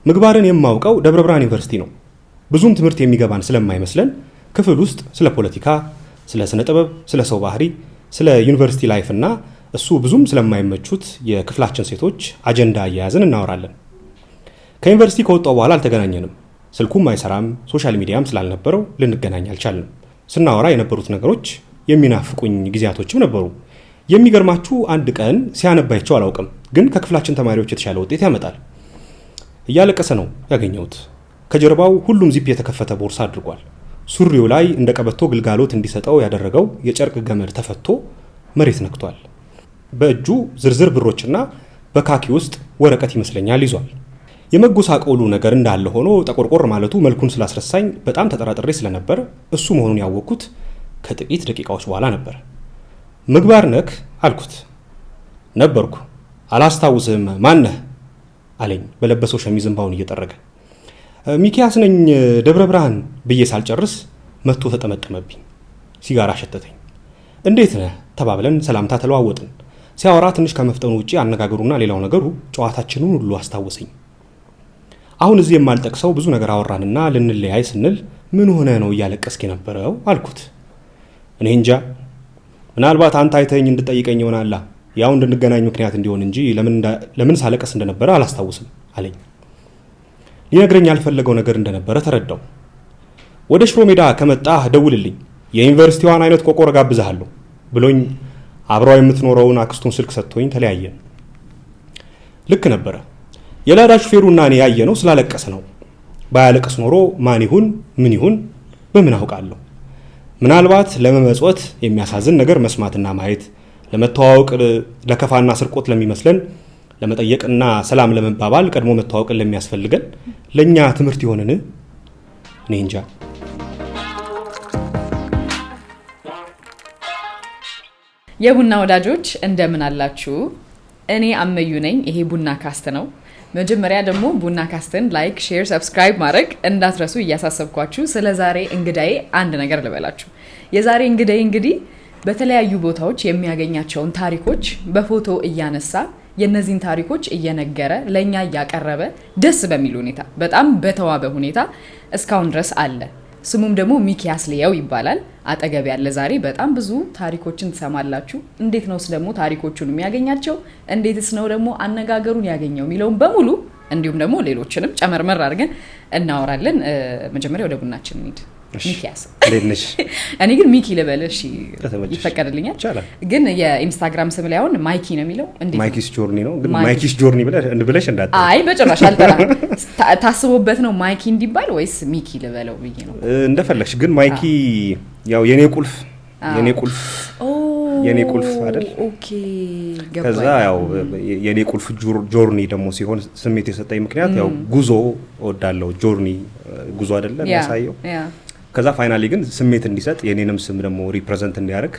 ምግባርን የማውቀው ደብረ ብርሃን ዩኒቨርሲቲ ነው። ብዙም ትምህርት የሚገባን ስለማይመስለን ክፍል ውስጥ ስለ ፖለቲካ፣ ስለ ስነ ጥበብ፣ ስለ ሰው ባህሪ፣ ስለ ዩኒቨርሲቲ ላይፍ እና እሱ ብዙም ስለማይመቹት የክፍላችን ሴቶች አጀንዳ እያያዝን እናወራለን። ከዩኒቨርሲቲ ከወጣው በኋላ አልተገናኘንም። ስልኩም አይሰራም፣ ሶሻል ሚዲያም ስላልነበረው ልንገናኝ አልቻልንም። ስናወራ የነበሩት ነገሮች የሚናፍቁኝ ጊዜያቶችም ነበሩ። የሚገርማችሁ አንድ ቀን ሲያነባይቸው አላውቅም፣ ግን ከክፍላችን ተማሪዎች የተሻለ ውጤት ያመጣል። እያለቀሰ ነው ያገኘሁት። ከጀርባው ሁሉም ዚፕ የተከፈተ ቦርሳ አድርጓል። ሱሪው ላይ እንደ ቀበቶ ግልጋሎት እንዲሰጠው ያደረገው የጨርቅ ገመድ ተፈቶ መሬት ነክቷል። በእጁ ዝርዝር ብሮችና በካኪ ውስጥ ወረቀት ይመስለኛል ይዟል። የመጎሳቆሉ ነገር እንዳለ ሆኖ ጠቆርቆር ማለቱ መልኩን ስላስረሳኝ በጣም ተጠራጥሬ ስለነበር እሱ መሆኑን ያወቅኩት ከጥቂት ደቂቃዎች በኋላ ነበር። ምግባር ነክ አልኩት። ነበርኩ። አላስታውስም። ማነህ አለኝ በለበሰው ሸሚዝ እንባውን እየጠረገ። ሚኪያስ ነኝ ደብረ ብርሃን ብዬ ሳልጨርስ መጥቶ ተጠመጠመብኝ። ሲጋራ ሸተተኝ። እንዴት ነህ ተባብለን ሰላምታ ተለዋወጥን። ሲያወራ ትንሽ ከመፍጠኑ ውጪ አነጋገሩና ሌላው ነገሩ ጨዋታችንን ሁሉ አስታወሰኝ። አሁን እዚህ የማልጠቅሰው ብዙ ነገር አወራንና ልንለያይ ስንል ምን ሆነ ነው እያለቀስክ የነበረው አልኩት። እኔ እንጃ፣ ምናልባት አንተ አይተኸኝ እንድጠይቀኝ ይሆናላ። ያው እንድንገናኝ ምክንያት እንዲሆን እንጂ ለምን ሳለቀስ እንደነበረ አላስታውስም አለኝ። ሊነግረኝ ያልፈለገው ነገር እንደነበረ ተረዳው። ወደ ሽሮ ሜዳ ከመጣህ ደውልልኝ፣ የዩኒቨርሲቲዋን አይነት ቆቆር ጋብዝሃለሁ ብሎኝ አብራው የምትኖረውን አክስቱን ስልክ ሰጥቶኝ ተለያየን። ልክ ነበረ። የላዳ ሹፌሩና እኔ ያየነው ስላለቀሰ ነው። ባያለቅስ ኖሮ ማን ይሁን ምን ይሁን በምን አውቃለሁ። ምናልባት ለመመጽወት የሚያሳዝን ነገር መስማትና ማየት፣ ለመተዋወቅ ለከፋና ስርቆት ለሚመስለን ለመጠየቅና ሰላም ለመባባል ቀድሞ መተዋወቅን ለሚያስፈልገን ለኛ ትምህርት ይሆንን? እኔ እንጃ። የቡና ወዳጆች እንደምን አላችሁ? እኔ አመዩ ነኝ። ይሄ ቡና ካስት ነው። መጀመሪያ ደግሞ ቡና ካስትን ላይክ፣ ሼር፣ ሰብስክራይብ ማድረግ እንዳትረሱ እያሳሰብኳችሁ ስለ ዛሬ እንግዳዬ አንድ ነገር ልበላችሁ። የዛሬ እንግዳዬ እንግዲህ በተለያዩ ቦታዎች የሚያገኛቸውን ታሪኮች በፎቶ እያነሳ የነዚህን ታሪኮች እየነገረ ለኛ እያቀረበ ደስ በሚል ሁኔታ በጣም በተዋበ ሁኔታ እስካሁን ድረስ አለ። ስሙም ደግሞ ሚኪያስ ልየው ይባላል። አጠገብ ያለ ዛሬ በጣም ብዙ ታሪኮችን ትሰማላችሁ። እንዴት ነውስ ደግሞ ታሪኮቹን የሚያገኛቸው፣ እንዴትስ ነው ደግሞ አነጋገሩን ያገኘው የሚለውን በሙሉ እንዲሁም ደግሞ ሌሎችንም ጨመርመር አድርገን እናወራለን። መጀመሪያ ወደ ቡናችን እንሂድ። ሚኪያስ ለነሽ እኔ ግን ሚኪ ልበል እሺ ይፈቀድልኛል? ግን የኢንስታግራም ስም ላይ አሁን ማይኪ ነው የሚለው። እንዴ ማይኪስ ጆርኒ ነው? ግን ማይኪስ ጆርኒ ብለሽ እንዳት። አይ በጭራሽ አልጠራ። ታስቦበት ነው ማይኪ እንዲባል ወይስ ሚኪ ልበለው ብዬ ነው? እንደፈለግሽ። ግን ማይኪ ያው የኔ ቁልፍ አይደል? ኦኬ ገባኝ። ከዛ ያው የኔ ቁልፍ ጆርኒ ደግሞ ሲሆን ስሜት የሰጠኝ ምክንያት ያው ጉዞ እወዳለሁ። ጆርኒ ጉዞ አይደለም ያሳየው። ከዛ ፋይናሊ ግን ስሜት እንዲሰጥ የኔንም ስም ደግሞ ሪፕሬዘንት እንዲያደርግ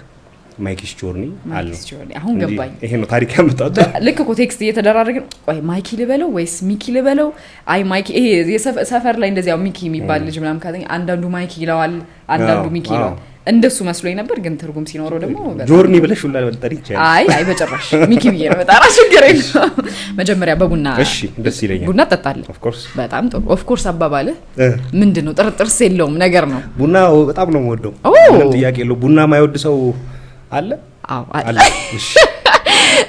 ማይኪስ ጆርኒ አለው። አሁን ገባኝ። ይሄ ነው ታሪክ ያመጣው። ልክ እኮ ቴክስት እየተደራረግን ቆይ ማይኪ ልበለው ወይስ ሚኪ ልበለው? አይ ማይኪ፣ ይሄ የሰፈር ላይ እንደዚያው ሚኪ የሚባል ልጅ ምናምን ካተኝ አንዳንዱ ማይኪ ይለዋል፣ አንዳንዱ ሚኪ ይለዋል። እንደሱ መስሎኝ ነበር፣ ግን ትርጉም ሲኖረው ደግሞ ጆርኒ ብለሽ ሁላ ልጠሪ ይችላል። አይ በጭራሽ ሚኪ ብዬ ነው በጣም አስቸገረኝ። መጀመሪያ በቡና እሺ፣ ደስ ይለኛል። ቡና ጠጣለህ? ኦፍ ኮርስ። በጣም ጥሩ። ኦፍ ኮርስ አባባልህ ምንድነው? ጥርጥርስ የለውም ነገር ነው። ቡና በጣም ነው የምወደው፣ ምንም ጥያቄ የለው። ቡና የማይወድ ሰው አለ? አዎ አለ። እሺ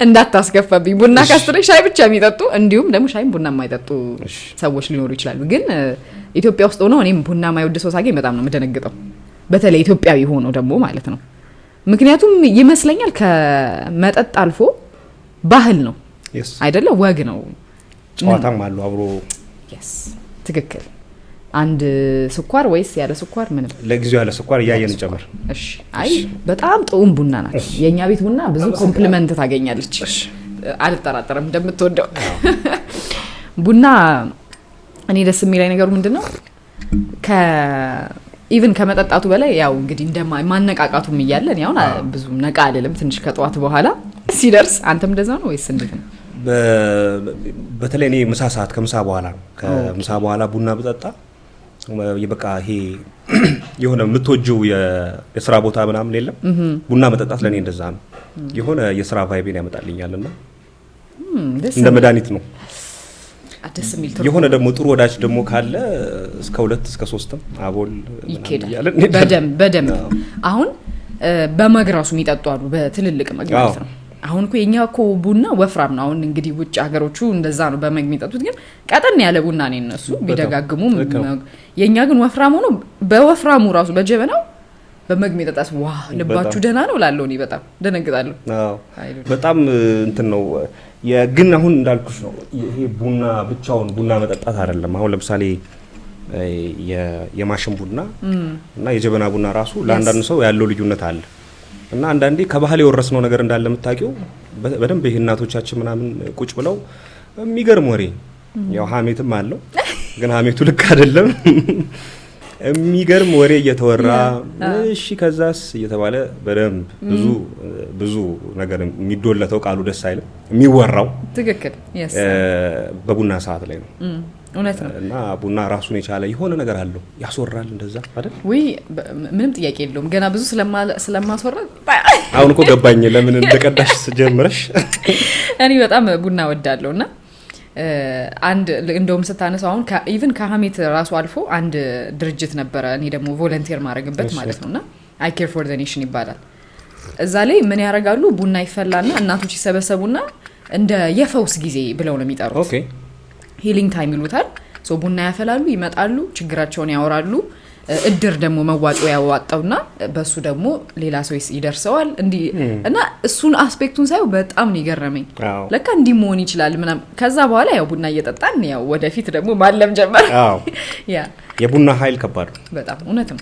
እንዳታስከፋብኝ። ቡና ካስትሬ ሻይ ብቻ የሚጠጡ እንዲሁም ደግሞ ሻይም ቡና የማይጠጡ ሰዎች ሊኖሩ ይችላሉ። ግን ኢትዮጵያ ውስጥ ሆኖ እኔም ቡና የማይወድ ሰው ሳገኝ በጣም ነው የምደነግጠው። በተለይ ኢትዮጵያዊ ሆኖ ደግሞ ማለት ነው። ምክንያቱም ይመስለኛል ከመጠጥ አልፎ ባህል ነው አይደለ? ወግ ነው፣ ጨዋታም አለው አብሮ። ትክክል። አንድ ስኳር ወይስ ያለ ስኳር? ምንም ለጊዜው ያለ ስኳር እያየን ጨምር። እሺ። አይ በጣም ጥዑም ቡና ናት። የኛ ቤት ቡና ብዙ ኮምፕሊመንት ታገኛለች። አልጠራጠርም እንደምትወደው ቡና። እኔ ደስ የሚለኝ ነገሩ ምንድነው ኢቭን ከመጠጣቱ በላይ ያው እንግዲህ እንደማነቃቃቱም እያለን ያው ብዙ ነቃ አይደለም ትንሽ ከጧት በኋላ ሲደርስ። አንተም እንደዛ ነው ወይስ እንዴት ነው? በተለይ እኔ ምሳ ሰዓት ከምሳ በኋላ ቡና ብጠጣ በቃ ይሄ የሆነ የምትወጂው የስራ ቦታ ምናምን የለም። ቡና መጠጣት ለኔ እንደዛ ነው። የሆነ የስራ ቫይቤን ያመጣልኛልና እንደ መድኃኒት ነው። አደስ የሚል የሆነ ደግሞ ጥሩ ወዳጅ ደግሞ ካለ እስከ 2 እስከ 3 አቦል ይኬዳል በደም አሁን በመግራሱ የሚጠጡ አሉ በትልልቅ ማለት ነው አሁን እኮ የኛ እኮ ቡና ወፍራም ነው አሁን እንግዲህ ውጭ ሀገሮቹ እንደዛ ነው በመግ የሚጠጡት ግን ቀጠን ያለ ቡና ነው እነሱ ቢደጋግሙ የኛ ግን ወፍራም ሆኖ በወፍራሙ ራሱ በጀበናው በመግ የሚጠጣስ ልባችሁ ደህና ነው ላለው ነው በጣም ደነግጣለሁ በጣም እንትን ነው ግን አሁን እንዳልኩሽ ነው ይሄ ቡና ብቻውን ቡና መጠጣት አይደለም አሁን ለምሳሌ የማሽን ቡና እና የጀበና ቡና ራሱ ለአንዳንድ ሰው ያለው ልዩነት አለ እና አንዳንዴ ከባህል የወረስነው ነገር እንዳለ የምታውቂው በደንብ ይሄ እናቶቻችን ምናምን ቁጭ ብለው የሚገርም ወሬ ያው ሀሜትም አለው ግን ሀሜቱ ልክ አይደለም የሚገርም ወሬ እየተወራ እሺ ከዛስ እየተባለ በደንብ ብዙ ነገር የሚዶለተው ቃሉ ደስ አይልም የሚወራው ትክክል በቡና ሰዓት ላይ ነው እውነት ነው እና ቡና ራሱን የቻለ የሆነ ነገር አለው ያስወራል እንደዛ አይደል ወይ ምንም ጥያቄ የለውም ገና ብዙ ስለማስወራ አሁን እኮ ገባኝ ለምን እንደቀዳሽ ጀምረሽ እኔ በጣም ቡና ወዳለሁና አንድ እንደውም ስታነሳው አሁን ኢቭን ከሀሜት ራሱ አልፎ አንድ ድርጅት ነበረ እኔ ደግሞ ቮለንቲር ማድረግበት ማለት ነውና I care for the nation ይባላል እዛ ላይ ምን ያደርጋሉ ቡና ይፈላና እናቶች ይሰበሰቡና እንደ የፈውስ ጊዜ ብለው ነው የሚጠሩት ኦኬ ሂሊንግ ታይም ይሉታል ሶ ቡና ያፈላሉ ይመጣሉ ችግራቸውን ያወራሉ እድር ደግሞ መዋጮ ያዋጣውና በሱ ደግሞ ሌላ ሰው ይደርሰዋል እንዲ እና እሱን አስፔክቱን ሳይው በጣም ነው ይገረመኝ ለካ እንዲ መሆን ይችላል ምናም ከዛ በኋላ ያው ቡና እየጠጣን ያው ወደፊት ደግሞ ማለም ጀመር ያ የቡና ኃይል ከባድ በጣም እውነትም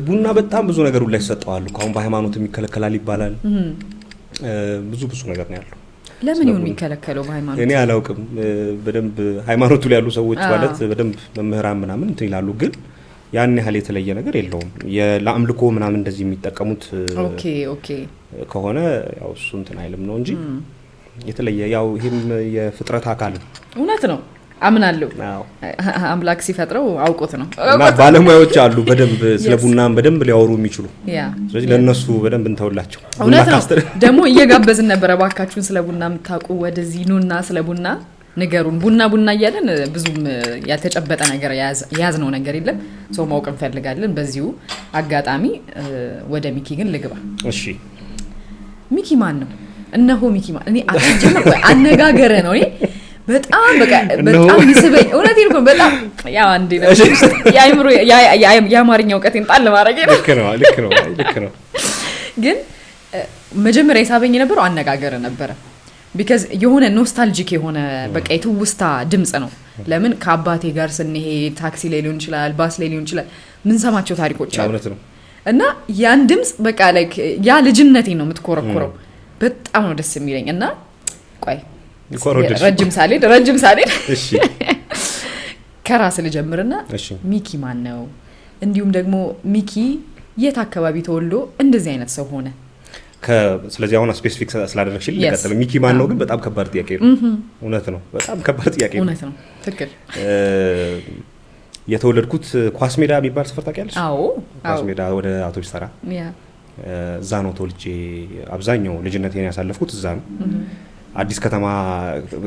ቡና በጣም ብዙ ነገር ላይ ተሰጠዋል አሁን በሃይማኖት የሚከለከላል ይባላል ብዙ ነገር ነው ያለው ለምን ይሁን የሚከለከለው በሃይማኖት እኔ አላውቅም በደንብ ሃይማኖቱ ላይ ያሉ ሰዎች ማለት በደንብ መምህራን ምናምን እንትን ይላሉ ግን ያን ያህል የተለየ ነገር የለውም ለአምልኮ ምናምን እንደዚህ የሚጠቀሙት ኦኬ ከሆነ ያው እሱ እንትን አይልም ነው እንጂ የተለየ ያው ይሄም የፍጥረት አካል እውነት ነው አምናለሁ አምላክ ሲፈጥረው አውቆት ነው እና ባለሙያዎች አሉ በደንብ ስለ ቡናም በደንብ ሊያወሩ የሚችሉ ስለዚህ ለነሱ በደንብ እንተውላቸው ቡና ካስተር ደግሞ እየጋበዝን ነበር ባካችሁን ስለ ቡና የምታውቁ ወደዚህ ኑና ስለ ቡና ነገሩን ቡና እያለን ብዙም ያልተጨበጠ ነገር ያዝነው ነገር የለም ሰው ማወቅ እንፈልጋለን በዚሁ አጋጣሚ ወደ ሚኪ ግን ልግባ እሺ ሚኪ ማን ነው እነሆ ሚኪ ማን እኔ አትጀምር አነጋገረ ነው እኔ በጣም በጣም ይስበኝ እውነቴን ነው በጣም ያው አንዴ ነው ያይምሮ ያማርኛ ዕውቀቴን ጣል ማድረግ ነው ልክ ነው ግን መጀመሪያ የሳበኝ ነበር አነጋገረ ነበር because የሆነ ኖስታልጂክ የሆነ በቃ የትውስታ ድምጽ ነው ለምን ከአባቴ ጋር ስንሄድ ታክሲ ላይ ሊሆን ይችላል ባስ ላይ ሊሆን ይችላል ምን ሰማቸው ታሪኮች አሉ እና ያን ድምጽ በቃ ላይክ ያ ልጅነቴ ነው የምትኮረኮረው በጣም ነው ደስ የሚለኝ እና ቆይ ረጅም ሳሌድ እሺ ከራስ ልጀምርና ሚኪ ማን ነው እንዲሁም ደግሞ ሚኪ የት አካባቢ ተወልዶ እንደዚህ አይነት ሰው ሆነ ስለዚህ አሁን ስፔሲፊክ ስላደረግሽልኝ ለቀጥል ሚኪ ማን ነው ግን በጣም ከባድ ጥያቄ ነው እውነት ነው በጣም ከባድ ጥያቄ ነው እውነት ነው ትክክል የተወለድኩት ኳስ ሜዳ የሚባል ሰፈር ታውቂያለሽ አዎ ኳስ ሜዳ ወደ አውቶቡስ ተራ እዛ ነው ተወልጄ አብዛኛው ልጅነቴን ያሳለፍኩት እዛ ነው አዲስ ከተማ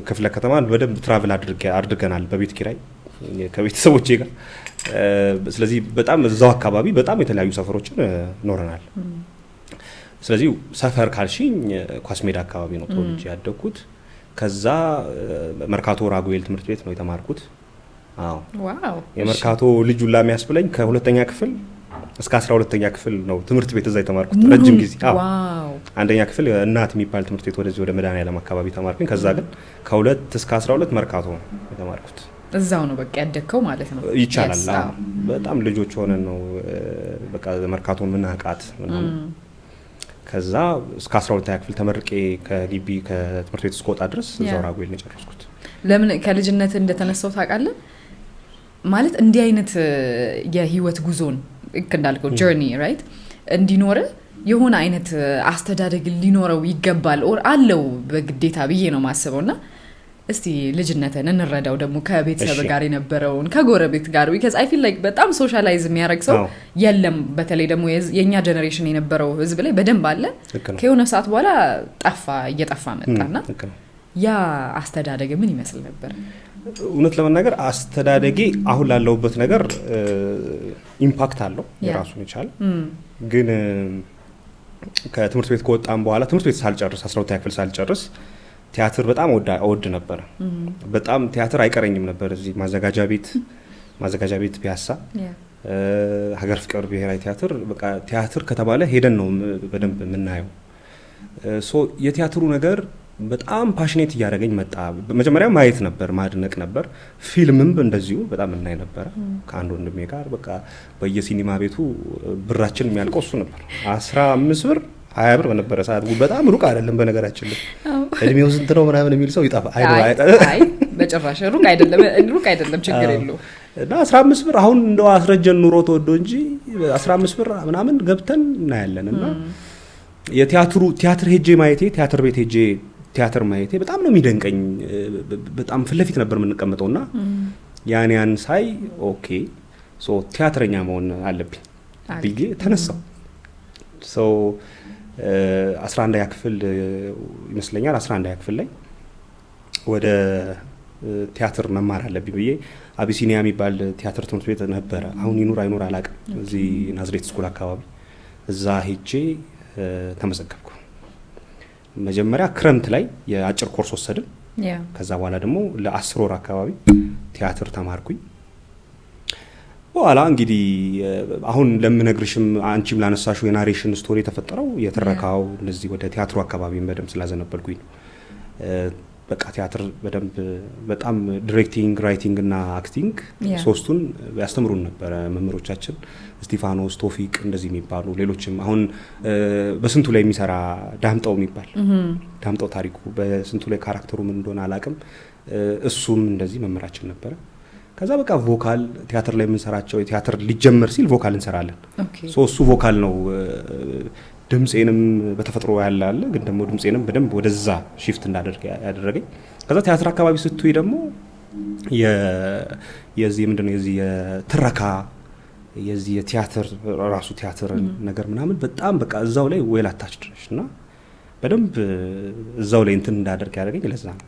ክፍለ ከተማ በደንብ ትራቭል አድርገናል በቤት ኪራይ ከቤተሰቦቼ ጋር ስለዚህ በጣም እዛው አካባቢ በጣም የተለያዩ ሰፈሮችን ኖረናል ስለዚህ ሰፈር ካልሽኝ ኳስ ሜዳ አካባቢ ነው ተወልጄ ያደግኩት ከዛ መርካቶ ራጉኤል ትምህርት ቤት ነው የተማርኩት ዋው የመርካቶ ልጅ ሁላ የሚያስብለኝ ከሁለተኛ ክፍል እስከ 12ኛ ክፍል ነው ትምህርት ቤት እዛ የተማርኩት ረጅም ጊዜ ዋው አንደኛ ክፍል እናት የሚባል ትምህርት ቤት ወደዚህ ወደ መድኃኔዓለም አካባቢ ተማርኩኝ ከዛ ግን ከ2 እስከ 12 መርካቶ ነው የተማርኩት እዛው ነው በቃ ያደግከው ማለት ነው ይቻላል በጣም ልጆች ሆነን ነው በቃ መርካቶን ምናቃት ምናምን ከዛ እስከ 12ኛ ክፍል ተመርቄ ከግቢ ከትምህርት ቤት እስከወጣ ድረስ እዛው ራጉኤል ነው ጨረስኩት ለምን ከልጅነት እንደተነሳው ታውቃለህ ማለት እንዲህ አይነት የህይወት ጉዞን እንዳልከው ጆርኒ ራይት እንዲኖር የሆነ አይነት አስተዳደግ ሊኖረው ይገባል ኦር አለው በግዴታ ብዬ ነው ማስበውና እስቲ ልጅነትን እንረዳው ደግሞ ከቤተሰብ ጋር የነበረውን ከጎረቤት ጋር because I feel like በጣም ሶሻላይዝ የሚያደርግ ሰው የለም በተለይ ደግሞ የኛ ጀነሬሽን የነበረው ህዝብ ላይ በደንብ አለ ከሆነ ሰዓት በኋላ እየጠፋ መጣና ያ አስተዳደግ ምን ይመስል ነበር እውነት ለመናገር አስተዳደጌ አሁን ላለሁበት ነገር ኢምፓክት አለው የራሱን ይቻል። ግን ከትምህርት ቤት ከወጣን በኋላ ትምህርት ቤት ሳልጨርስ 12ኛ ክፍል ሳልጨርስ ቲያትር በጣም እወድ ነበር። በጣም ቲያትር አይቀረኝም ነበር። እዚህ ማዘጋጃ ቤት ፒያሳ ሀገር ፍቅር ብሔራዊ ቲያትር በቃ ቲያትር ከተባለ ሄደን ነው በደንብ የምናየው። ሶ የቲያትሩ ነገር በጣም ፓሽኔት እያደረገኝ መጣ። መጀመሪያ ማየት ነበር፣ ማድነቅ ነበር። ፊልምም እንደዚሁ በጣም እናይ ነበር ከአንድ ወንድሜ ጋር። በቃ በየሲኒማ ቤቱ ብራችን የሚያልቀው እሱ ነበር። 15 ብር 20 ብር በነበረ ሰዓት በጣም ሩቅ አይደለም። በነገራችን ላይ እድሜው ስንት ነው ምናምን የሚል ሰው ይጣፋ አይ በጭራሽ ሩቅ አይደለም ችግር የለው። እና 15 ብር አሁን እንደው አስረጀን ኑሮ ተወዶ እንጂ 15 ብር ምናምን ገብተን እናያለን። እና ቲያትር ሄጄ ማየቴ ቲያትር ቤት ሄጄ ቲያትር ማየቴ በጣም ነው የሚደንቀኝ። በጣም ፊት ለፊት ነበር የምንቀመጠውና ያን ሳይ ኦኬ ሶ ቲያትረኛ መሆን አለብኝ ብዬ ተነሳው። ሶ 11ኛ ክፍል ይመስለኛል 11ኛ ክፍል ላይ ወደ ቲያትር መማር አለብኝ ብዬ አቢሲኒያ የሚባል ቲያትር ትምህርት ቤት ነበረ። አሁን ይኑር አይኑር አላውቅም። እዚህ ናዝሬት ስኩል አካባቢ እዛ ሄጄ ተመዘገብኩ። መጀመሪያ ክረምት ላይ የአጭር ኮርስ ወሰድን። ከዛ በኋላ ደግሞ ለ10 ወር አካባቢ ቲያትር ተማርኩኝ። በኋላ እንግዲህ አሁን ለምነግርሽም አንቺም ላነሳሽው የናሬሽን ስቶሪ የተፈጠረው የተረካው እንደዚህ ወደ ቲያትሩ አካባቢ በደንብ ስላዘነበልኩኝ ነው። በቃ ቲያትር በደንብ በጣም ዲሬክቲንግ፣ ራይቲንግ እና አክቲንግ ሶስቱን ያስተምሩን ነበረ መምህሮቻችን። ስቲፋኖስ፣ ቶፊቅ እንደዚህ የሚባሉ ሌሎችም አሁን በስንቱ ላይ የሚሰራ ዳምጠው የሚባል ዳምጠው ታሪኩ በስንቱ ላይ ካራክተሩ ምን እንደሆነ አላቅም። እሱም እንደዚህ መምህራችን ነበረ። ከዛ በቃ ቮካል ቲያትር ላይ የምንሰራቸው ቲያትር ሊጀመር ሲል ቮካል እንሰራለን። እሱ ቮካል ነው ድምጼንም በተፈጥሮ ያለ ግን ደግሞ ድምጼንም በደንብ ወደዛ ሺፍት እንዳደርግ ያደረገኝ። ከዛ ቲያትር አካባቢ ስትይ ደግሞ የዚህ ምንድነው የዚህ የትረካ የዚህ የቲያትር ራሱ ቲያትር ነገር ምናምን በጣም በቃ እዛው ላይ ዌል አታችድ ነሽና በደንብ እዛው ላይ እንትን እንዳደርግ ያደረገኝ ለዛ ነው።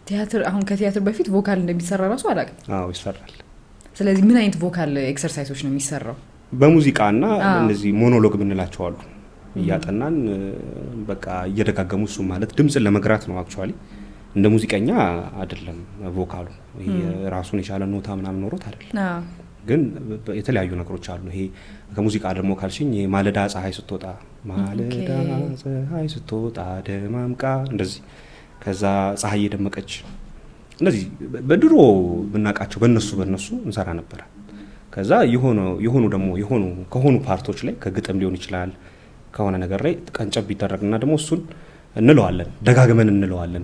ቲያትር አሁን ከቲያትር በፊት ቮካል እንደሚሰራ ራሱ አላውቅም። አዎ ይሰራል። ስለዚህ ምን አይነት ቮካል ኤክሰርሳይሶች ነው የሚሰራው? በሙዚቃና እነዚህ ሞኖሎግ ምንላቸው አሉ። እያጠናን በቃ እየደጋገሙ እሱ ማለት ድምጽን ለመግራት ነው። አክቹአሊ እንደ ሙዚቀኛ አይደለም ቮካሉ። ይሄ ራሱን የቻለ ኖታ ምናምን ኖሮት አይደለም። ግን የተለያዩ ነገሮች አሉ። ይሄ ከሙዚቃ ደግሞ ካልሽኝ ማለዳ ፀሐይ ስትወጣ ማለዳ ፀሐይ ስትወጣ ደማምቃ እንደዚህ ከዛ ፀሐይ የደመቀች እንደዚህ በድሮ ብናቃቸው በእነሱ እንሰራ ነበር። ከዛ የሆኑ ደግሞ ከሆኑ ፓርቶች ላይ ከግጥም ሊሆን ይችላል ከሆነ ነገር ላይ ቀንጨብ ይደረግና ደግሞ እሱን ደጋግመን እንለዋለን።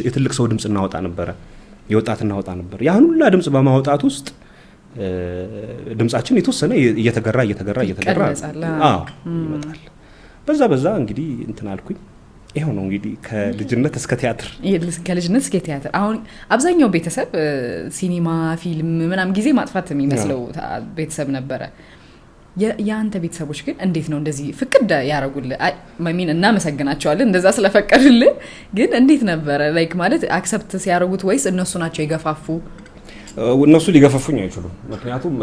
የትልቅ ሰው ድምጽ እናወጣ ነበር፣ የወጣት እናወጣ ነበር። ያን ሁላ ድምጽ በማውጣት ውስጥ ድምጻችን የተወሰነ እየተገራ ይመጣል። በዛ እንግዲህ እንትን አልኩኝ። ይሄው ነው እንግዲህ ከልጅነት እስከ ቲያትር አሁን አብዛኛው ቤተሰብ ሲኒማ ፊልም ምናምን ጊዜ ማጥፋት የሚመስለው ቤተሰብ ነበረ። ያንተ ቤተሰቦች ግን እንዴት ነው እንደዚህ ፍቅድ ያረጉልህ? እናመሰግናቸዋለን እንደዛ ስለፈቀዱልህ። ግን እንዴት ነበረ ላይክ ማለት አክሰፕት ሲያረጉት ወይስ እነሱ ናቸው የገፋፉ? እነሱ ሊገፋፉኝ አይችሉም። ምክንያቱም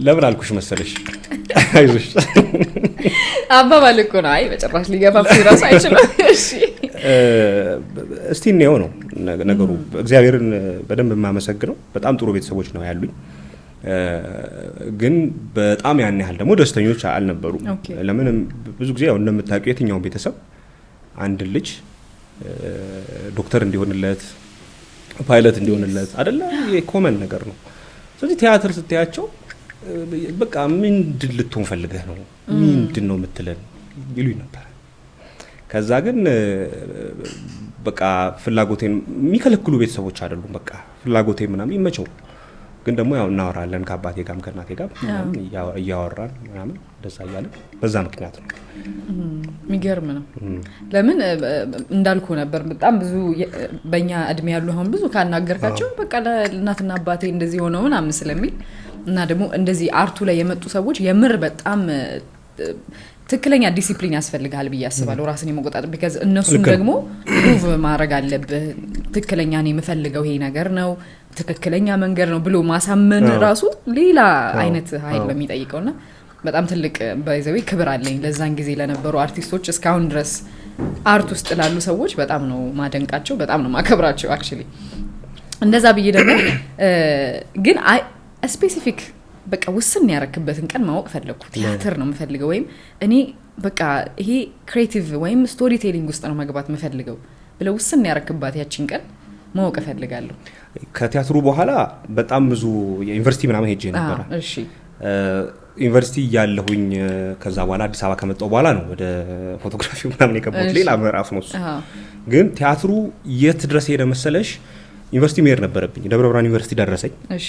ለምን አልኩሽ መሰለሽ? አይዞሽ አባባል እኮ ነው። አይ በጭራሽ ሊገፋፉ ራሱ አይችሉም። እሺ እስቲ ነው ነገሩ። እግዚአብሔርን በደንብ የማመሰግነው በጣም ጥሩ ቤተሰቦች ነው ያሉኝ። ግን በጣም ያን ያህል ደግሞ ደስተኞች አልነበሩም። ለምን ብዙ ጊዜ ያው እንደምታውቂው የትኛው ቤተሰብ አንድ ልጅ ዶክተር እንዲሆንለት ፓይለት እንዲሆንለት አይደለ? የኮመን ነገር ነው። ስለዚህ ቲያትር ስትያቸው በቃ ምንድን ልትሆን ፈልገህ ነው ምንድን ነው የምትለን ይሉኝ ነበር። ከዛ ግን በቃ ፍላጎቴን የሚከለክሉ ቤተሰቦች አይደሉም። በቃ ፍላጎቴ ምናምን ይመቸው። ግን ደግሞ ያው እናወራለን ከአባቴ ጋርም ከእናቴ ጋር እያወራን ምናምን ደሳ እያለ በዛ ምክንያት ነው። የሚገርም ነው። ለምን እንዳልኩ ነበር በጣም ብዙ በእኛ እድሜ ያሉ አሁን ብዙ ካናገርካቸው በቃ ለእናትና አባቴ እንደዚህ ሆነው ምናምን ስለሚል እና ደግሞ እንደዚህ አርቱ ላይ የመጡ ሰዎች የምር በጣም ትክክለኛ ዲሲፕሊን ያስፈልጋል ብዬ አስባለሁ ራስን የመቆጣጠር because እነሱም ደግሞ ፕሩቭ ማድረግ አለብህ ትክክለኛ ነው የምፈልገው ይሄ ነገር ነው ትክክለኛ መንገድ ነው ብሎ ማሳመን ራሱ ሌላ አይነት ኃይል ነው የሚጠይቀውና በጣም ትልቅ ባይዘው ክብር አለኝ ለዛን ጊዜ ለነበሩ አርቲስቶች እስካሁን ድረስ አርት ውስጥ ላሉ ሰዎች በጣም ነው ማደንቃቸው በጣም ነው ማከብራቸው actually እንደዛ ብዬ ደግሞ ግን ስፔሲፊክ በቃ ውስን ያረክበትን ቀን ማወቅ ፈለኩ ቲያትር ነው የምፈልገው ወይም እኔ በቃ ይሄ ክሬቲቭ ወይም ስቶሪ ቴሊንግ ውስጥ ነው መግባት የምፈልገው ብለው ውስን ያረክባት ያቺን ቀን ማወቅ ፈልጋለሁ ከቲያትሩ በኋላ በጣም ብዙ ዩኒቨርሲቲ ምናምን ሄጄ ነበር እሺ ዩኒቨርሲቲ ያለሁኝ ከዛ በኋላ አዲስ አበባ ከመጣሁ በኋላ ነው ወደ ፎቶግራፊው ምናምን የገባሁት ሌላ ምዕራፍ ነው ግን ቲያትሩ የት ድረስ ሄደ መሰለሽ ዩኒቨርሲቲ መሄድ ነበረብኝ ደብረ ብርሃን ዩኒቨርሲቲ ደረሰኝ እሺ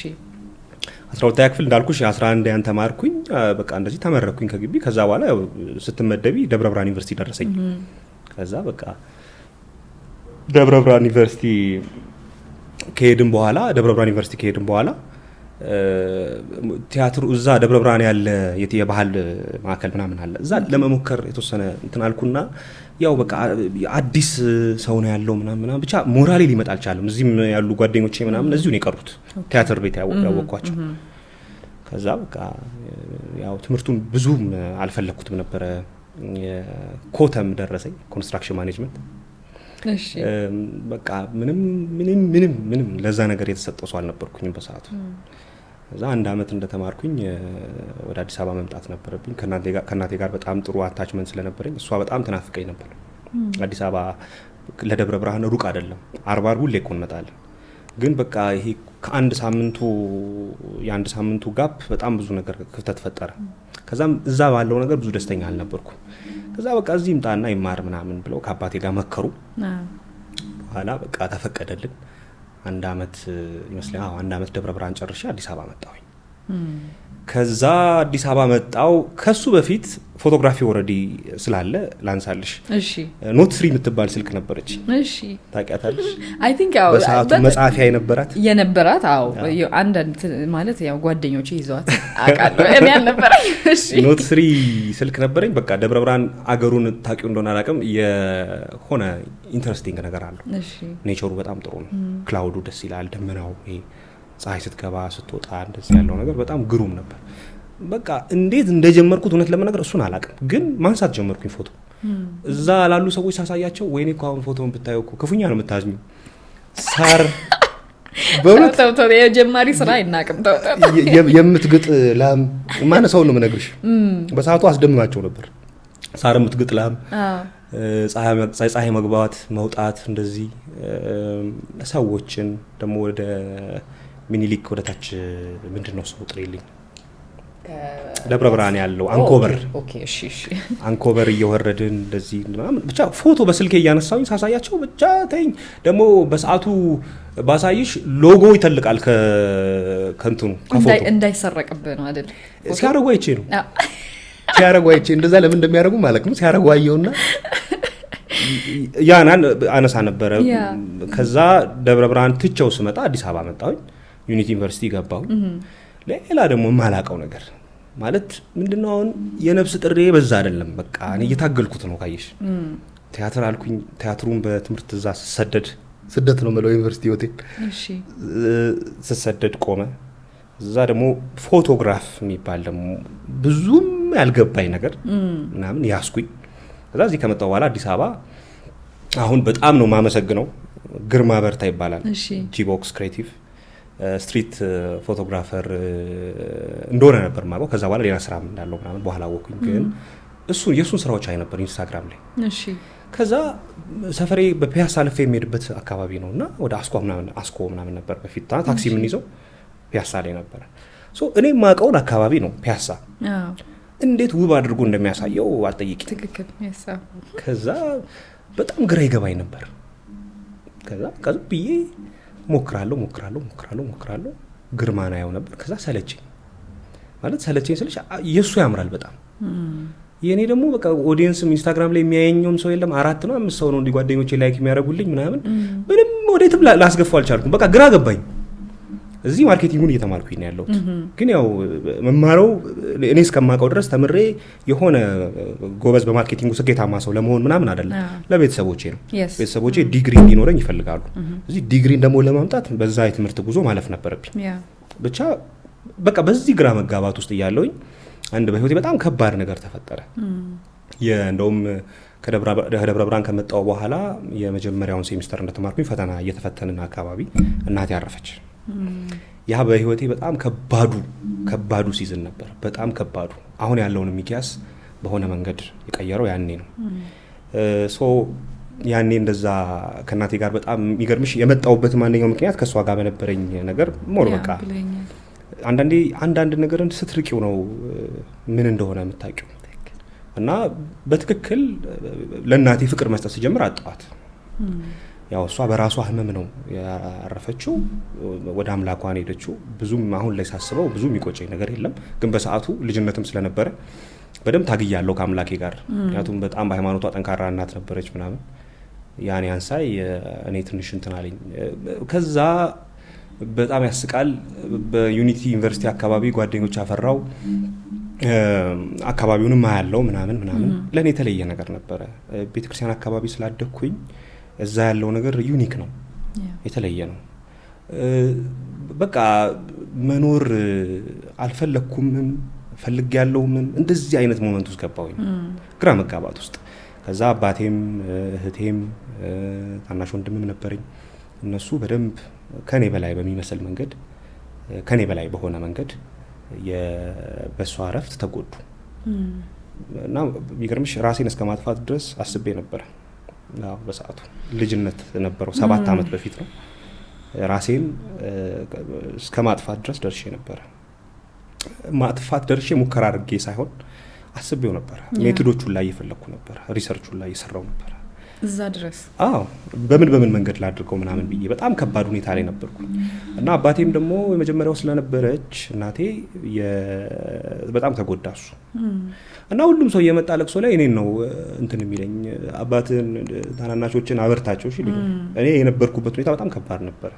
12ኛ ክፍል እንዳልኩሽ 11 ያን ተማርኩኝ በቃ እንደዚህ ተመረኩኝ ከግቢ ከዛ በኋላ ስትመደቢ ደብረ ብርሃን ዩኒቨርሲቲ ደረሰኝ ከዛ በቃ ደብረ ብርሃን ዩኒቨርሲቲ ከሄድን በኋላ ቲያትሩ እዛ ደብረ ብርሃን ያለ የባህል ማዕከል ምናምን አለ እዛ ለመሞከር የተወሰነ እንትን አልኩና ያው በቃ አዲስ ሰው ነው ያለው ምናምን ብቻ ሞራሌ ሊመጣ አልቻለም እዚህም ያሉ ጓደኞቼ ምናምን እዚሁ ነው የቀሩት ቲያትር ቤት ያወቅኳቸው ከዛ በቃ ያው ትምህርቱን ብዙም አልፈለኩትም ነበር ኮተም ደረሰኝ ኮንስትራክሽን ማኔጅመንት እሺ በቃ ምንም ለዛ ነገር የተሰጠው ሰው አልነበርኩኝም በሰዓቱ እዛ አንድ አመት እንደተማርኩኝ ወደ አዲስ አበባ መምጣት ነበረብኝ ከናቴ ጋር በጣም ጥሩ አታችመንት ስለነበረኝ እሷ በጣም ተናፍቀኝ ነበር አዲስ አበባ ለደብረ ብርሃን ሩቅ አይደለም 40 ሁሌ እኮ እንመጣለን ግን በቃ ይሄ የአንድ ሳምንቱ ጋፕ በጣም ብዙ ነገር ክፍተት ፈጠረ ከዛም እዛ ባለው ነገር ብዙ ደስተኛ አልነበርኩም ከዛ በቃ እዚህ ምጣና ይማር ምናምን ብለው ከአባቴ ጋር መከሩ በኋላ በቃ ተፈቀደልን አንድ አመት ይመስላል አንድ አመት ደብረ ብርሃን ጨርሼ አዲስ አበባ መጣሁኝ ከዛ አዲስ አበባ መጣው ከሱ በፊት ፎቶግራፊ ኦሬዲ ስላለ ላንሳልሽ እሺ ኖት 3 የምትባል ስልክ ነበረች እሺ ታውቂያታለሽ አይ ቲንክ ያው በሰዓቱ መጻፊያ የነበራት አዎ አንድ ማለት ያው ጓደኞቼ ይዘዋት አቃለው እኔ አልነበረ እሺ ኖት 3 ስልክ ነበረኝ በቃ ደብረ ብርሃን አገሩን ታውቂው እንደሆነ አላውቅም የሆነ ኢንተረስቲንግ ነገር አለው እሺ ኔቸሩ በጣም ጥሩ ነው ክላውዱ ደስ ይላል ደመናው ይሄ ፀሐይ ስትገባ ስትወጣ እንደዚህ ያለው ነገር በጣም ግሩም ነበር በቃ እንዴት እንደጀመርኩት እውነት ለመናገር እሱን አላውቅም ግን ማንሳት ጀመርኩኝ ፎቶ እዛ ላሉ ሰዎች ሳሳያቸው ወይኔ እኮ አሁን ፎቶውን ብታዩ እኮ ክፉኛ ነው የምታዝኙ ሳር በእውነት የጀማሪ ስራ አይናቅም የምትግጥ ላም ማን ሰው ነው የምነግርሽ በሰዓቱ አስደምማቸው ነበር ሳር የምትግጥ ላም ፀሐይ መግባት መውጣት እንደዚህ ሰዎችን ደግሞ ወደ ሚኒሊክ ወደታች ምንድነው ሰው ጥሬልኝ ደብረ ብርሃን ያለው አንኮበር ኦኬ እሺ አንኮበር እየወረድን እንደዚህ ብቻ ፎቶ በስልኬ እያነሳሁኝ ሳሳያቸው ብቻ ተኝ ደግሞ በሰዓቱ ባሳይሽ ሎጎ ይተልቃል ከንቱኑ ከፎቶ እንዳይሰረቅብህ ነው አይደል ሲያረጉ አይቼ ነው ሲያረጉ አይቼ እንደዛ ለምን እንደሚያረጉ ማለት ነው ሲያረጉ አየውና ያናን አነሳ ነበር ከዛ ደብረ ብርሃን ትቸው ስመጣ አዲስ አበባ መጣሁኝ ዩኒቲ ዩኒቨርሲቲ ገባሁ ሌላ ደግሞ ማላቀው ነገር ማለት ምንድነው አሁን የነፍስ ጥሬ በዛ አይደለም በቃ እኔ እየታገልኩት ነው ካየሽ ቲያትር አልኩኝ ቲያትሩን በትምህርት እዛ ስደት ነው ማለት ዩኒቨርሲቲ ሆቴል እሺ ስሰደድ ቆመ እዛ ደግሞ ፎቶግራፍ የሚባል ደግሞ ብዙም ያልገባኝ ነገር ምናምን ያስኩኝ ከዛ እዚህ ከመጣሁ በኋላ አዲስ አበባ አሁን በጣም ነው ማመሰግነው ግርማ በርታ ይባላል ጂቦክስ ክሬቲቭ ስትሪት ፎቶግራፈር እንደሆነ ነበር ማውቀው ከዛ በኋላ ሌላ ስራ እንዳለው ምናምን በኋላ ወኩኝ ግን የሱን ስራዎች አይ ነበር ኢንስታግራም ላይ እሺ ከዛ ሰፈሬ በፒያሳ አልፌ የሚሄድበት አካባቢ ነውና ወደ አስኮ ምናምን ነበር በፊት ታክሲ ምን ይዘው ፒያሳ ላይ ነበር እኔ ማውቀውን አካባቢ ነው ፒያሳ እንዴት ውብ አድርጎ እንደሚያሳየው አልጠይቂ ትክክል ፒያሳ ከዛ በጣም ግራ ይገባኝ ነበር ከዛ ብዬ ሞክራለሁ ግርማና ያው ነበር ከዛ ሰለቸኝ ስልሽ የሱ ያምራል በጣም የኔ ደግሞ በቃ ኦዲየንስም ኢንስታግራም ላይ የሚያየኝም ሰው የለም 4 ነው 5 ሰው ነው እንዲ ጓደኞቼ ላይክ የሚያደርጉልኝ ምናምን ምንም ወዴትም ላስገፋው አልቻልኩም በቃ ግራ ገባኝ እዚህ ማርኬቲንጉን እየተማርኩኝ ነው ያለሁት። ግን ያው መማረው እኔ እስከማውቀው ድረስ ተምሬ የሆነ ጎበዝ በማርኬቲንጉ ስኬታማ ሰው ለመሆን ምናምን አይደለም፣ ለቤተሰቦቼ ነው። ቤተሰቦቼ ዲግሪ እንዲኖረኝ ይፈልጋሉ። እዚህ ዲግሪ ደግሞ ለማምጣት በዛ የትምህርት ጉዞ ማለፍ ነበረብኝ። ብቻ በቃ በዚህ ግራ መጋባት ውስጥ እያለሁኝ አንድ በህይወቴ በጣም ከባድ ነገር ተፈጠረ። እንደውም ከደብረ ብርሃን ከመጣሁ በኋላ የመጀመሪያውን ሴሚስተር እንደተማርኩኝ ፈተና እየተፈተንን አካባቢ እናቴ አረፈች። ያ በህይወቴ በጣም ከባዱ ሲዝን ነበር። በጣም ከባዱ አሁን ያለውን ሚኪያስ በሆነ መንገድ የቀየረው ያኔ ነው። ያኔ እንደዛ ከእናቴ ጋር በጣም የሚገርምሽ የመጣሁበት ማንኛው ምክንያት ከእሷ ጋር በነበረኝ ነገር ሞር በቃ አንዳንድ ነገርን ስትርቂው ነው ምን እንደሆነ የምታውቂው። እና በትክክል ለእናቴ ፍቅር መስጠት ሲጀምር አጣኋት። ያው እሷ በራሷ ህመም ነው ያረፈችው፣ ወደ አምላኳን ሄደችው። ብዙም አሁን ላይ ሳስበው ብዙ የሚቆጨኝ ነገር የለም፣ ግን በሰዓቱ ልጅነትም ስለነበረ በደንብ ታግያለሁ ከአምላኬ ጋር። ምክንያቱም በጣም በሃይማኖቷ ጠንካራ እናት ነበረች ምናምን። ያኔ አንሳይ እኔ ትንሽ እንትን አለኝ። ከዛ በጣም ያስቃል። በዩኒቲ ዩኒቨርሲቲ አካባቢ ጓደኞች አፈራው፣ አካባቢውንም አያለው ምናምን ለኔ የተለየ ነገር ነበረ። ቤተክርስቲያን አካባቢ ስላደኩኝ እዛ ያለው ነገር ዩኒክ ነው፣ የተለየ ነው። በቃ መኖር አልፈለኩም፣ ፈልግ ያለውም እንደዚህ አይነት ሞመንት ውስጥ ገባሁኝ፣ ግራ መጋባት ውስጥ። ከዛ አባቴም እህቴም ታናሽ ወንድምም ነበረኝ። እነሱ በደንብ ከኔ በላይ በሚመስል መንገድ ከኔ በላይ በሆነ መንገድ በሷ እረፍት ተጎዱ እና የሚገርምሽ ራሴን እስከ ማጥፋት ድረስ አስቤ ነበር። በሰዓቱ ልጅነት ነበረው፣ 7 ዓመት በፊት ነው። ራሴን እስከ ማጥፋት ድረስ ደርሼ ነበር። ማጥፋት ደርሼ ሙከራ አድርጌ ሳይሆን አስቤው ነበር። ሜቶዶቹን ላይ እየፈለኩ ነበር፣ ሪሰርቹን ላይ እየሰራው ነበር እዛ ድረስ። በምን መንገድ ላድርገው ምናምን ብዬ በጣም ከባድ ሁኔታ ላይ ነበርኩ እና አባቴም ደግሞ የመጀመሪያው ስለነበረች እናቴ በጣም ተጎዳ እሱ እና ሁሉም ሰው እየመጣ ለቅሶ ላይ እኔን ነው እንትን የሚለኝ፣ አባትን ታናናሾችን አበርታቸው ሲል እኔ የነበርኩበት ሁኔታ በጣም ከባድ ነበር።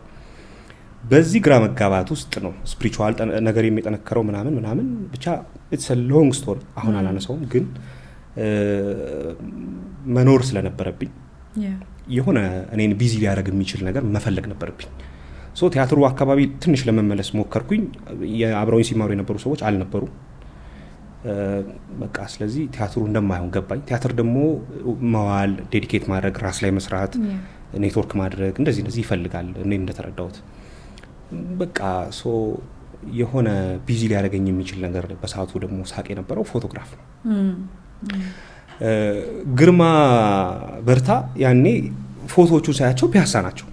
በዚህ ግራ መጋባት ውስጥ ነው ስፒሪቹዋል ነገር የሚጠነከረው ምናምን ብቻ ኢትስ አ ሎንግ ስቶሪ፣ አሁን አላነሳውም። ግን መኖር ስለነበረብኝ የሆነ እኔን ቢዚ ሊያደርግ የሚችል ነገር መፈለግ ነበረብኝ። ቲያትሩ አካባቢ ትንሽ ለመመለስ ሞከርኩኝ። አብረውኝ ሲማሩ የነበሩ ሰዎች አልነበሩ። በቃ ስለዚህ ቲያትሩ እንደማይሆን ገባኝ። ቲያትር ደግሞ መዋል፣ ዴዲኬት ማድረግ፣ ራስ ላይ መስራት፣ ኔትወርክ ማድረግ እንደዚህ ይፈልጋል እኔ እንደተረዳሁት። በቃ የሆነ ቢዚ ሊያደርገኝ የሚችል ነገር በሰዓቱ ደግሞ ሳቅ የነበረው ፎቶግራፍ ነው። ግርማ በርታ ያኔ ፎቶዎቹን ሳያቸው ፒያሳ ናቸው።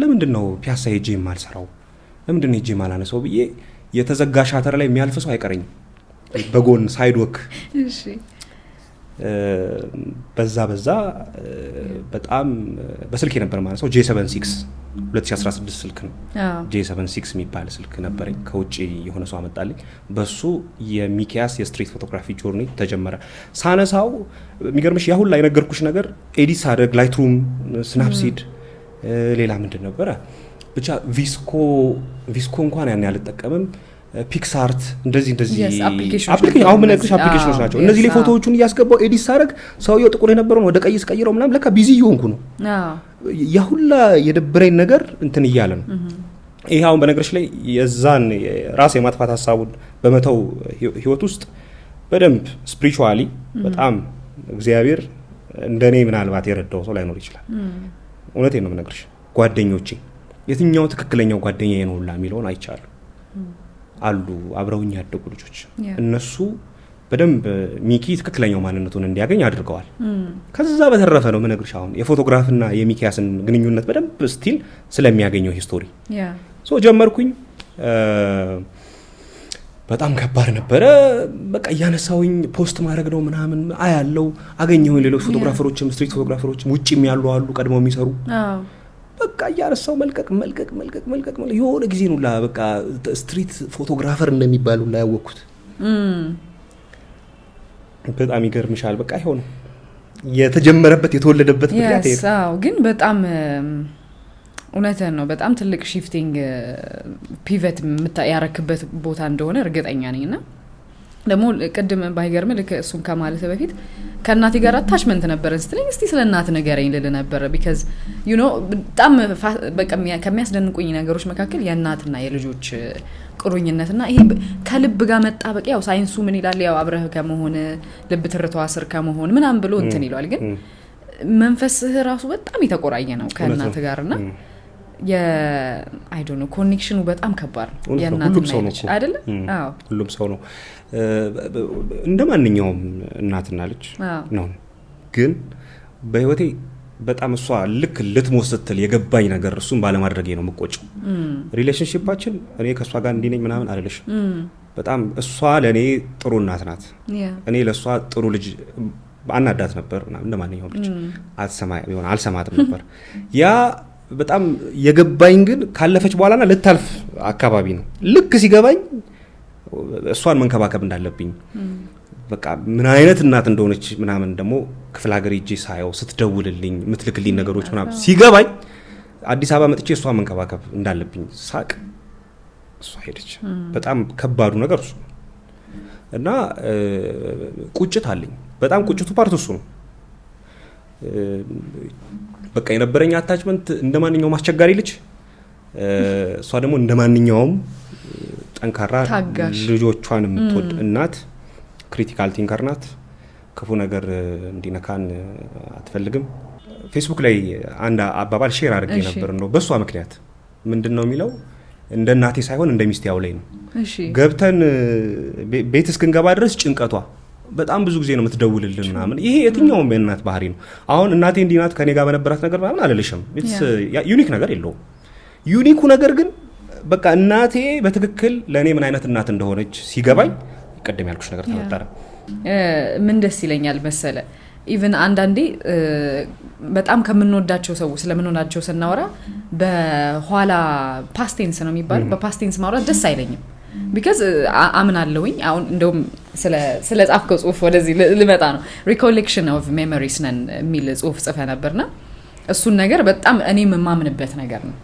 ለምንድን ነው ፒያሳ ሄጄ የማልሰራው? ለምንድን ነው ሄጄ የማላነሳው ብዬ የተዘጋ ሻተር ላይ የሚያልፍ ሰው አይቀረኝም በጎን ሳይድ ወክ። በዛ በጣም በስልክ የነበር ማለት ነው። J76 2016 ስልክ ነው። J76 የሚባል ስልክ ነበረኝ፣ ከውጭ የሆነ ሰው አመጣልኝ። በሱ የሚኪያስ የስትሪት ፎቶግራፊ ጆርኒ ተጀመረ። ሳነሳው የሚገርምሽ ያሁን ላይ ነገርኩሽ ነገር ኤዲት ሳደርግ ላይትሩም፣ ስናፕሲድ፣ ሌላ ምንድን ነበረ ብቻ ቪስኮ እንኳን ያን ያልጠቀምም፣ ፒክሳርት እንደዚህ አፕሊኬሽን አሁን ምን ነግርሽ አፕሊኬሽኖች ናቸው እነዚህ ላይ ፎቶዎቹን እያስገባው ኤዲት ሳደርግ ሰውየው ጥቁር የነበረውን ወደ ቀይ ስቀይረው ምናምን ለካ ቢዚ እየሆንኩ ነው። ያሁላ የደበረኝ ነገር እንትን እያለ ነው። ይሄ አሁን በነገርሽ ላይ የዛን ራስ የማጥፋት ሀሳቡን በመተው ህይወት ውስጥ በደንብ ስፒሪቹዋሊ በጣም እግዚአብሔር እንደኔ ምናልባት የረዳው ሰው ላይኖር ይችላል። እውነቴን ነው የምነግርሽ። ጓደኞቼ የትኛው ትክክለኛው ጓደኛዬ ነው ሁላ የሚለውን አይቻሉ አሉ አብረውኝ ያደጉ ልጆች። እነሱ በደንብ ሚኪ ትክክለኛው ማንነቱን እንዲያገኝ አድርገዋል። ከዛ በተረፈ ነው የምነግርሽ አሁን የፎቶግራፍና የሚኪያስን ግንኙነት በደንብ ስቲል ስለሚያገኘው ሂስቶሪ ጀመርኩኝ። በጣም ከባድ ነበረ። በቃ እያነሳውኝ ፖስት ማድረግ ነው ምናምን አያለው አገኘሁኝ። ሌሎች ፎቶግራፈሮችም ስትሪት ፎቶግራፈሮችም ውጭም ያሉ አሉ ቀድሞ የሚሰሩ በቃ እያነሳው መልቀቅ የሆነ ጊዜ ነው በቃ ስትሪት ፎቶግራፈር እንደሚባሉ ላይ ያወቅኩት። በጣም ይገርምሻል። በቃ ይሆነ የተጀመረበት የተወለደበት ምክንያት ግን በጣም እውነትህን ነው። በጣም ትልቅ ሺፍቲንግ ፒቨት ያረክበት ቦታ እንደሆነ እርግጠኛ ነኝና ደግሞ ቅድም ባይገርም ልክ እሱን ከማለት በፊት ከእናቴ ጋር አታችመንት ነበር ስትለኝ እስቲ ስለ እናት ንገረኝ ልል ነበር because you know በጣም በቃ ከሚያስደንቁኝ ነገሮች መካከል የእናትና የልጆች ቁርኝነትና ይሄ ከልብ ጋር መጣበቅ ያው ሳይንሱ ምን ይላል ያው አብረህ ከመሆን ልብ ትርቷ ስር ከመሆን ምናምን ብሎ እንትን ይላል ግን መንፈስህ ራሱ በጣም የተቆራኘ ነው ከእናት ጋርና I don't know ኮኔክሽኑ በጣም ከባድ ነው የእናትና ልጅ አይደለ አዎ ሁሉም ሰው ነው እንደማንኛውም እናትና ልጅ ነው ግን በህይወቴ በጣም እሷ ልክ ልትሞት ስትል የገባኝ ነገር እሱን ባለማድረጌ ነው የምቆጨው ሪሌሽንሺፓችን እኔ ከሷ ጋር እንዲህ ነኝ ምናምን አይደለሽ በጣም እሷ ለኔ ጥሩ እናት ናት እኔ ለሷ ጥሩ ልጅ አናዳት ነበር ምናምን እንደማንኛውም ልጅ አልሰማትም ነበር ያ በጣም የገባኝ ግን ካለፈች በኋላና ልታልፍ አካባቢ ነው ልክ ሲገባኝ እሷን መንከባከብ እንዳለብኝ በቃ ምን አይነት እናት እንደሆነች ምናምን ደግሞ ክፍለ ሀገር ሄጄ ሳየው ስትደውልልኝ ምትልክልኝ ነገሮች ምናምን ሲገባኝ አዲስ አበባ መጥቼ እሷን መንከባከብ እንዳለብኝ ሳቅ እሷ ሄደች በጣም ከባዱ ነገር እሱ እና ቁጭት አለኝ በጣም ቁጭቱ ፓርት እሱ ነው በቃ የነበረኝ አታችመንት እንደማንኛውም አስቸጋሪ ልጅ እሷ ደግሞ እንደማንኛውም ጠንካራ ልጆቿን የምትወድ እናት ክሪቲካል ቲንከር ናት ክፉ ነገር እንዲነካን አትፈልግም ፌስቡክ ላይ አንድ አባባል ሼር አድርጌ ነበር ነው በሷ ምክንያት ምንድነው የሚለው እንደ እናቴ ሳይሆን እንደ ሚስት ያው ላይ ነው እሺ ገብተን ቤት እስክንገባ ድረስ ጭንቀቷ በጣም ብዙ ጊዜ ነው የምትደውልልን ምናምን ይሄ የትኛውም የእናት ባህሪ ነው አሁን እናቴ እንዲናት ከኔ ጋር በነበራት ነገር ምናምን አለልሽም ኢትስ ዩኒክ ነገር የለውም ዩኒኩ ነገር ግን በቃ እናቴ በትክክል ለኔ ምን አይነት እናት እንደሆነች ሲገባኝ ቀደም ያልኩሽ ነገር ተፈጠረ ምን ደስ ይለኛል መሰለ ኢቭን አንዳንዴ በጣም ከምንወዳቸው ሰው ስለምንወዳቸው ስናወራ በኋላ ፓስቴንስ ነው የሚባል በፓስቴንስ ማውራት ደስ አይለኝም because አምናለሁኝ አሁን እንደውም ስለ ጻፍከው ጽሁፍ ወደዚህ ልመጣ ነው recollection of memories ነን የሚል ጽሁፍ ጽፈ ነበርና እሱን ነገር በጣም እኔም ማምንበት ነገር ነው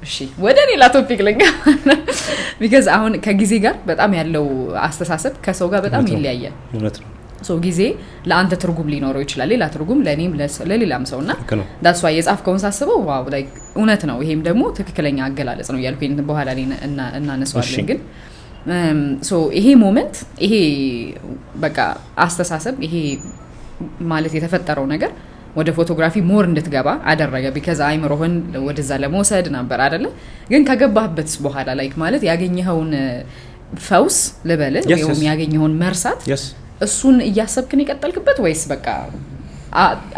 እሺ ወደ ሌላ ቶፒክ ልንገባ because አሁን ከጊዜ ጋር በጣም ያለው አስተሳሰብ ከሰው ጋር በጣም ይለያያል እውነት ነው ሶ ጊዜ ለአንተ ትርጉም ሊኖረው ይችላል ሌላ ትርጉም ለኔም ለሌላም ሰውና that's why የጻፍከውን ሳስበው ዋው like እውነት ነው ይሄም ደግሞ ትክክለኛ አገላለጽ ነው ያልኩኝ በኋላ ላይ እናነሳዋለን ግን ሶ ይሄ ሞመንት ይሄ በቃ አስተሳሰብ ይሄ ማለት የተፈጠረው ነገር ወደ ፎቶግራፊ ሞር እንድትገባ አደረገ because አይምሮህን ወደዛ ለመውሰድ ነበር አይደለ ግን ከገባህበት በኋላ ላይክ ማለት ያገኘኸውን ፈውስ ለበለ ወይም ያገኘኸውን መርሳት እሱን እያሰብክን ይቀጥልክበት ወይስ በቃ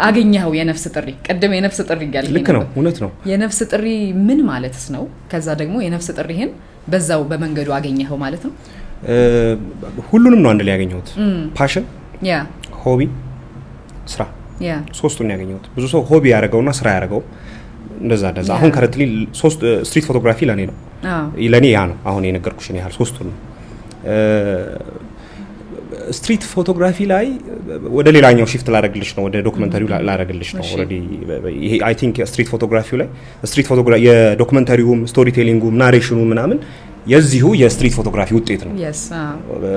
አገኘኸው የነፍስ ጥሪ ቀደም የነፍስ ጥሪ ይጋል ልክ ነው እውነት ነው የነፍስ ጥሪ ምን ማለትስ ነው ከዛ ደግሞ የነፍስ ጥሪህን በዛው በመንገዱ አገኘኸው ማለት ነው ሁሉንም ነው አንድ ላይ ያገኘሁት ፓሽን ያ ሆቢ ስራ ያ ሶስቱን ያገኘሁት ብዙ ሰው ሆቢ ያረጋውና ስራ ያረጋው እንደዛ አሁን ከረንትሊ ሶስት ስትሪት ፎቶግራፊ ለኔ ነው ለኔ ያ ነው አሁን የነገርኩሽን ያህል ሶስቱን ስትሪት ፎቶግራፊ ላይ ወደ ሌላኛው shift ላደርግልሽ ነው ወደ ዶክመንታሪው ላደርግልሽ ነው ኦሬዲ ይሄ አይ ቲንክ ስትሪት ፎቶግራፊው ላይ ስትሪት ፎቶግራፊ የዶክመንታሪውም ስቶሪ ቴሊንጉም ናሬሽኑ ምናምን የዚሁ የስትሪት ፎቶግራፊ ውጤት ነው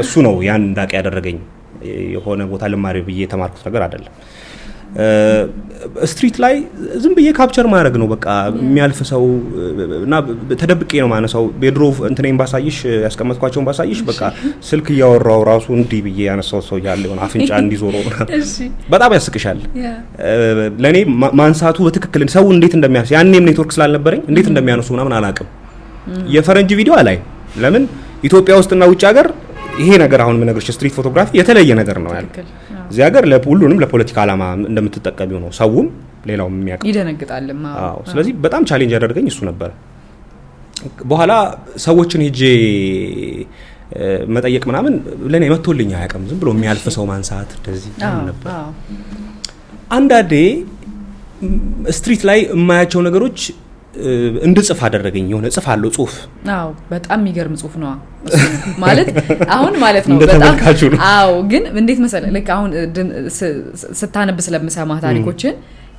እሱ ነው ያን እንዳቅ ያደረገኝ የሆነ ቦታ ለማሪ ብዬ የተማርኩት ነገር አይደለም ስትሪት ላይ ዝም ብዬ ካፕቸር ማድረግ ነው በቃ የሚያልፍ ሰው እና ተደብቄ ነው ማነሳው ቤድሮ እንትኔን ባሳይሽ ያስቀመጥኳቸውን ባሳይሽ በቃ ስልክ ያወራው ራሱ እንዲህ ብዬ ያነሳው ሰው ያለው አፍንጫ እንዲዞረው በጣም ያስቅሻል ለኔ ማንሳቱ በትክክል ሰው እንዴት እንደሚያነሳ ያኔም ኔትወርክ ስላልነበረኝ እንዴት እንደሚያነሱ ምናምን አላውቅም የፈረንጅ ቪዲዮ አላይ ለምን ኢትዮጵያ ውስጥና ውጭ ሀገር ይሄ ነገር አሁን ምን ነገርሽ ስትሪት ፎቶግራፊ የተለየ ነገር ነው ያለው እዚህ ሀገር ለሁሉንም ለፖለቲካ ዓላማ እንደምትጠቀሚው ነው ሰውም ሌላውም የሚያውቀው ይደነግጣልም አዎ ስለዚህ በጣም ቻሌንጅ ያደረገኝ እሱ ነበር በኋላ አንዳንድ ሄጄ መጠየቅ ምናምን ለኔ መጥቶልኝ አያውቅም ዝም ብሎ የሚያልፍ ሰው ማንሳት እንደዚህ ነበር አንዳንዴ ስትሪት ላይ የማያቸው ነገሮች እንድጽፍ አደረገኝ የሆነ ጽፋለሁ ጽሁፍ አዎ በጣም የሚገርም ጽሁፍ ነው ማለት አሁን ማለት ነው በጣም አዎ ግን እንዴት መሰለህ ልክ አሁን ስታነብ ስለምሰማህ ታሪኮችን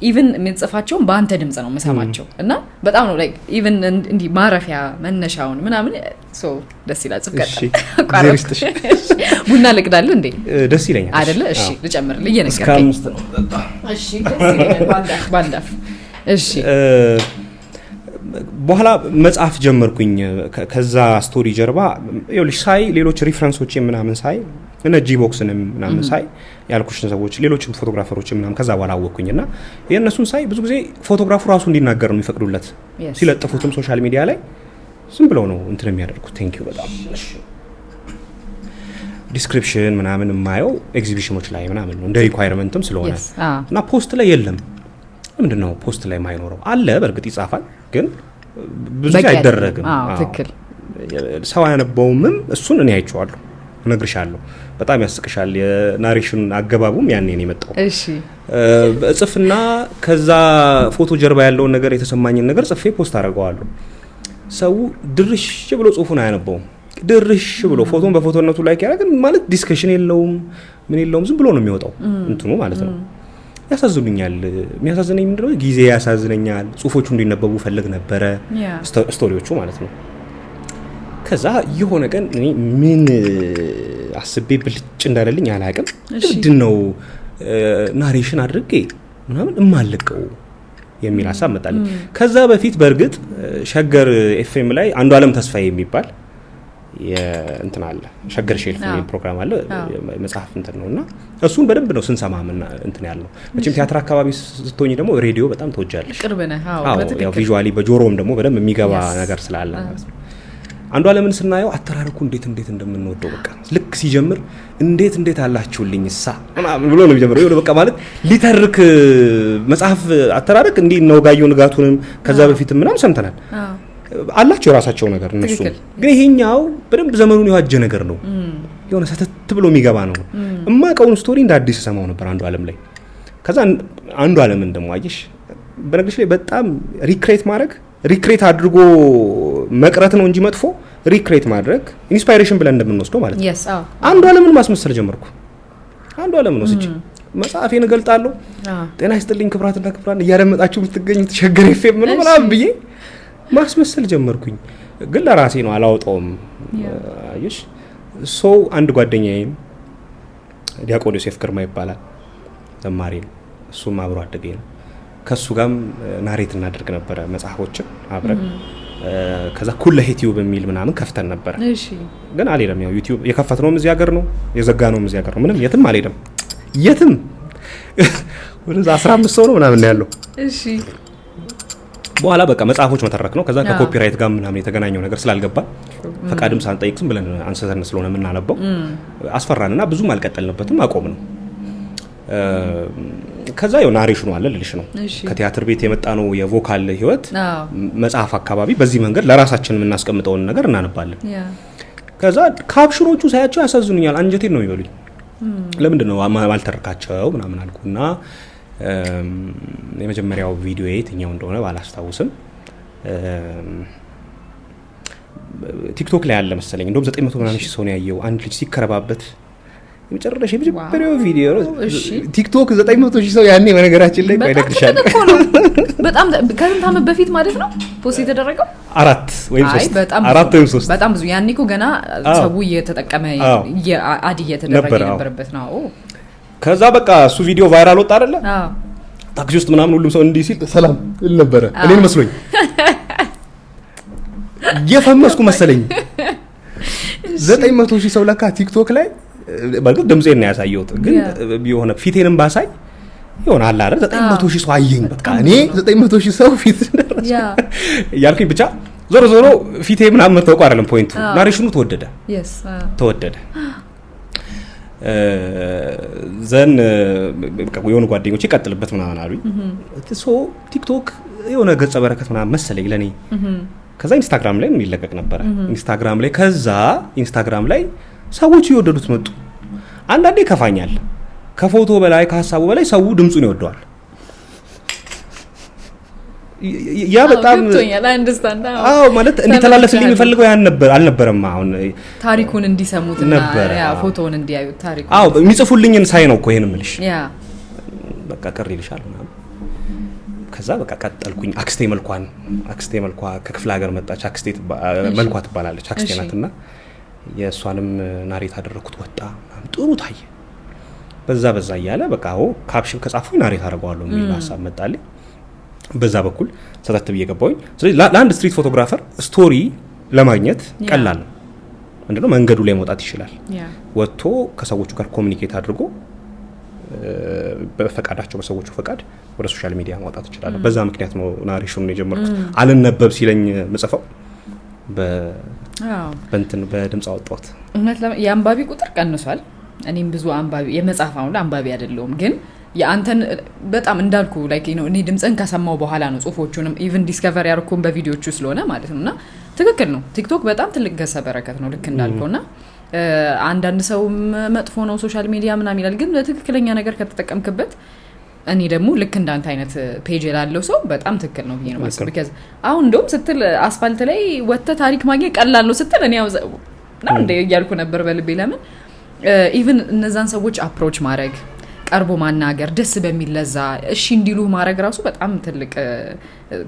ኢቭን የምጽፋቸውን በአንተ ድምጽ ነው መሰማቸው እና በጣም ነው ላይክ ኢቭን እንዲ ማረፊያ መነሻውን ምናምን ሶ ደስ ይላል ጽፍቀት ቋራሽ ቡና ልቅዳለህ እንዴ ደስ ይለኛል አይደለ እሺ ልጨምርልህ እየነገርከኝ እሺ ደስ ይለኛል ባንዳፍ እሺ በኋላ መጽሐፍ ጀመርኩኝ ከዛ ስቶሪ ጀርባ ይኸውልሽ ሳይ ሌሎች ሪፈረንሶች ምናምን ሳይ እነ ጂቦክስንም ምናምን ሳይ ያልኩሽን ሰዎች ሌሎችም ፎቶግራፈሮች ምናምን ከዛ በኋላ አወቅኩኝና የነሱን ሳይ ብዙ ጊዜ ፎቶግራፈሩ ራሱ እንዲናገር ነው የሚፈቅዱለት ሲለጥፉትም ሶሻል ሚዲያ ላይ ዝም ብለው ነው እንትን የሚያደርጉት ቴንክ ዩ በጣም ዲስክሪፕሽን ምናምን የማየው ኤግዚቢሽኖች ላይ ምናምን ነው እንደ ሪኳየርመንትም ስለሆነ እና ፖስት ላይ የለም ምንድነው ፖስት ላይ ማይኖረው አለ በርግጥ ይጻፋል ግን ብዙ አይደረግም ትክክል ሰው ያነበውም እሱን እኔ አይቼዋለሁ ነግርሻለሁ በጣም ያስቅሻል የናሬሽን አገባቡም ያኔ ነው የመጣው እሺ ጽፍና ከዛ ፎቶ ጀርባ ያለውን ነገር የተሰማኝን ነገር ጽፌ ፖስት አደርገዋለሁ ሰው ድርሽ ብሎ ጽሁፉን አያነበውም ድርሽ ብሎ ፎቶን በፎቶነቱ ላይ ያደርጋል ማለት ዲስከሽን የለውም ምን የለውም ዝም ብሎ ነው የሚወጣው እንትኑ ማለት ነው ያሳዝኑኛል የሚያሳዝነኝ ምንድነው ጊዜ ያሳዝነኛል ጽሁፎቹ እንዲነበቡ ፈልግ ነበር ስቶሪዎቹ ማለት ነው ከዛ የሆነ ቀን እኔ ምን አስቤ ብልጭ እንዳለልኝ አላውቅም ምንድነው ናሬሽን አድርጌ ምናምን እማልቀው የሚል ሐሳብ መጣልኝ ከዛ በፊት በርግጥ ሸገር ኤፍኤም ላይ አንዱ ዓለም ተስፋዬ የሚባል የእንትን አለ ሸገር ሼልፍ የሚል ፕሮግራም አለ መጽሐፍ እንትን ነውና እሱን በደንብ ነው ስንሰማምና እንትን ያለው መቼም ቲያትር አካባቢ ስትሆኚ ደግሞ ሬዲዮ በጣም ተወጃለሽ ቅርብ ነህ ያው ቪዥዋሊ በጆሮም ደግሞ በደንብ የሚገባ ነገር ስላለ ማለት ነው አንዱ ዓለምን ስናየው አተራረኩ እንዴት እንደምንወደው በቃ ልክ ሲጀምር እንዴት አላችሁልኝሳ ብሎ ነው የሚጀምረው ይኸው በቃ ማለት ሊተርክ መጽሐፍ አተራረክ እንዴ ነው ጋየው ንጋቱንም ከዛ በፊት ምናምን ሰምተናል አላቸው የራሳቸው ነገር እነሱ ግን ይሄኛው በደንብ ዘመኑን የዋጀ ነገር ነው የሆነ ሰተት ብሎ የሚገባ ነው እማቀውን ስቶሪ እንደ አዲስ ሰማው ነበር አንዱ ዓለም ላይ ከዛ አንዱ ዓለምን ደግሞ አየሽ በነገርሽ ላይ በጣም ሪክሬት አድርጎ መቅረት ነው እንጂ መጥፎ ሪክሬት ማድረግ ኢንስፓይሬሽን ብለን እንደምንወስደው ማለት ነው አንዱ ዓለምን ማስመሰል ጀመርኩ አንዱ ዓለምን ወስጄ መጽሐፌን እገልጣለሁ ጤና ይስጥልኝ ክብራትና ክብራን እያደመጣችሁ የምትገኙት ሸገር ኤፍኤም ነው ምናምን ብዬ ማስመሰል ጀመርኩኝ ግን ለራሴ ነው አላወጣውም አይሽ ሶ አንድ ጓደኛዬም ዲያቆን ዮሴፍ ግርማ ይባላል ዘማሪ ነው እሱም አብሮ አደገኝ ነው ከሱ ጋርም ናሬት እናደርግ ነበር መጽሐፎችን አብረን ከዛ ኩለ ዩቲዩብ በሚል ምናምን ከፍተን ነበር እሺ ግን አልሄደም ያው ዩቲዩብ የከፈትነው እዚህ ሀገር ነው የዘጋነው እዚህ ሀገር ነው ምንም የትም አልሄደም የትም ወደ 15 ሰው ነው ምናምን ያለው እሺ በኋላ በቃ መጽሐፎች መተረክ ነው ከዛ ከኮፒራይት ጋር ምናምን የተገናኘው ነገር ስላልገባ ፈቃድም ሳንጠይቅ ዝም ብለን አንሰተን ስለሆነ የምናነበው አስፈራንና ብዙም አልቀጠልንበትም አቆም ነው ከዛ ያው ናሬሽኑ አለ ልልሽ ነው ከቲያትር ቤት የመጣ ነው የቮካል ህይወት መጽሐፍ አካባቢ በዚህ መንገድ ለራሳችን የምናስቀምጠውን ነገር እናነባለን ከዛ ካፕሽኖቹ ሳያቸው ያሳዝኑኛል አንጀቴን ነው የሚበሉኝ ለምንድነው ማልተረካቸው ምናምን አልኩና የመጀመሪያው ቪዲዮ የትኛው እንደሆነ ባላስታውስም ቲክቶክ ላይ ያለ መሰለኝ እንደውም 900 ምናምን ሺህ ሰው ነው ያየው አንድ ልጅ ሲከረባበት የመጨረሻ የመጀመሪያው ቪዲዮ ነው ቲክቶክ 900 ሺህ ሰው ያኔ በነገራችን ላይ ቆይደክሻል በጣም ከስንት ዓመት በፊት ማለት ነው ፖስት የተደረገው 4 ወይም 3 በጣም ብዙ ያኔ እኮ ገና ሰው እየተጠቀመ አድ እየተደረገ የነበረበት ነው ከዛ በቃ እሱ ቪዲዮ ቫይራል ወጣ አይደለ ታክሲ ውስጥ ምናምን ሁሉም ሰው እንዲህ ሲል ሰላም እል ነበር እኔን መስሎኝ የፈመስኩ መሰለኝ 900 ሺህ ሰው ለካ ቲክቶክ ላይ በልኩ ድምጼን ነው ያሳየሁት ግን የሆነ ፊቴንም ባሳይ ይሆን አለ አይደል 900 ሺህ ሰው አየኝ በቃ እኔ 900 ሺህ ሰው ፊት ያልኩኝ ብቻ ዞሮ ፊቴ ምናምን መተውቀው አይደለም ፖይንቱ ናሬሽኑ ተወደደ ዘን በቃ የሆነ ጓደኞቼ ይቀጥልበት ምናምን አሉኝ ሶ ቲክቶክ የሆነ ገጸ በረከት ምናምን መሰለኝ ለኔ ከዛ ኢንስታግራም ላይ ምን ይለቀቅ ነበር ኢንስታግራም ላይ ሰዎች ይወደዱት መጡ አንዳንዴ ከፋኛል ከፎቶ በላይ ከሐሳቡ በላይ ሰው ድምጹን ይወደዋል ያ በጣም ማለት እንዲተላለፍልኝ የሚፈልገው ያን ነበር አልነበረም አሁን ታሪኩን እንዲሰሙትና ያ ፎቶውን እንዲያዩት ታሪኩ የሚጽፉልኝን ሳይ ነው እኮ ይሄን ምልሽ በቃ ቅር ይልሻል ምናምን ከዛ በቃ ቀጠልኩኝ። አክስቴ መልኳ ከክፍለ ሀገር መጣች። አክስቴ መልኳ ትባላለች አክስቴ ናትና የእሷንም ናሬት አደረኩት። ወጣ ጥሩ ታየ። በዛ እያለ በቃ ካፕሽን ከጻፉኝ ናሬት አደርገዋለሁ የሚል ሀሳብ መጣልኝ። በዛ በኩል ሰተት ብዬ ገባሁኝ። ስለዚህ ለአንድ ስትሪት ፎቶግራፈር ስቶሪ ለማግኘት ቀላል ነው። ምንድነው መንገዱ ላይ መውጣት ይችላል። ወጥቶ ከሰዎቹ ጋር ኮሚኒኬት አድርጎ በፈቃዳቸው በሰዎቹ ፈቃድ ወደ ሶሻል ሚዲያ ማውጣት ይችላል። በዛ ምክንያት ነው ናሬሽኑን የጀመርኩት። አልነበብ ሲለኝ መጽፈው በእንትን በድምጽ አወጣሁት። የአንባቢ ቁጥር ቀንሷል። እኔም ብዙ አንባቢ የመጽሐፍ አሁን አንባቢ አይደለሁም፣ ግን የአንተን በጣም እንዳልኩ ላይክ ነው እኔ ድምጽን ከሰማው በኋላ ነው ጽሁፎቹንም ኢቭን ዲስከቨር ያርኩን በቪዲዮቹ ስለሆነ ማለት ነውና ትክክል ነው። ቲክቶክ በጣም ትልቅ ገጸ በረከት ነው ልክ እንዳልከውና አንዳንድ ሰው መጥፎ ነው ሶሻል ሚዲያ ምናምን ይላል፣ ግን ለትክክለኛ ነገር ከተጠቀምክበት እኔ ደግሞ ልክ እንዳንተ አይነት ፔጅ ያለው ሰው በጣም ትክክል ነው ብዬ ነው ማለት ነው። because አሁን እንደውም ስትል አስፋልት ላይ ወጥተ ታሪክ ማግኘት ቀላል ነው ስትል እኔ ያው ነው እንደ ያልኩ ነበር በልቤ። ለምን ኢቭን እነዛን ሰዎች አፕሮች ማድረግ ቀርቦ ማናገር ደስ በሚል ለዛ እሺ እንዲሉ ማድረግ ራሱ በጣም ትልቅ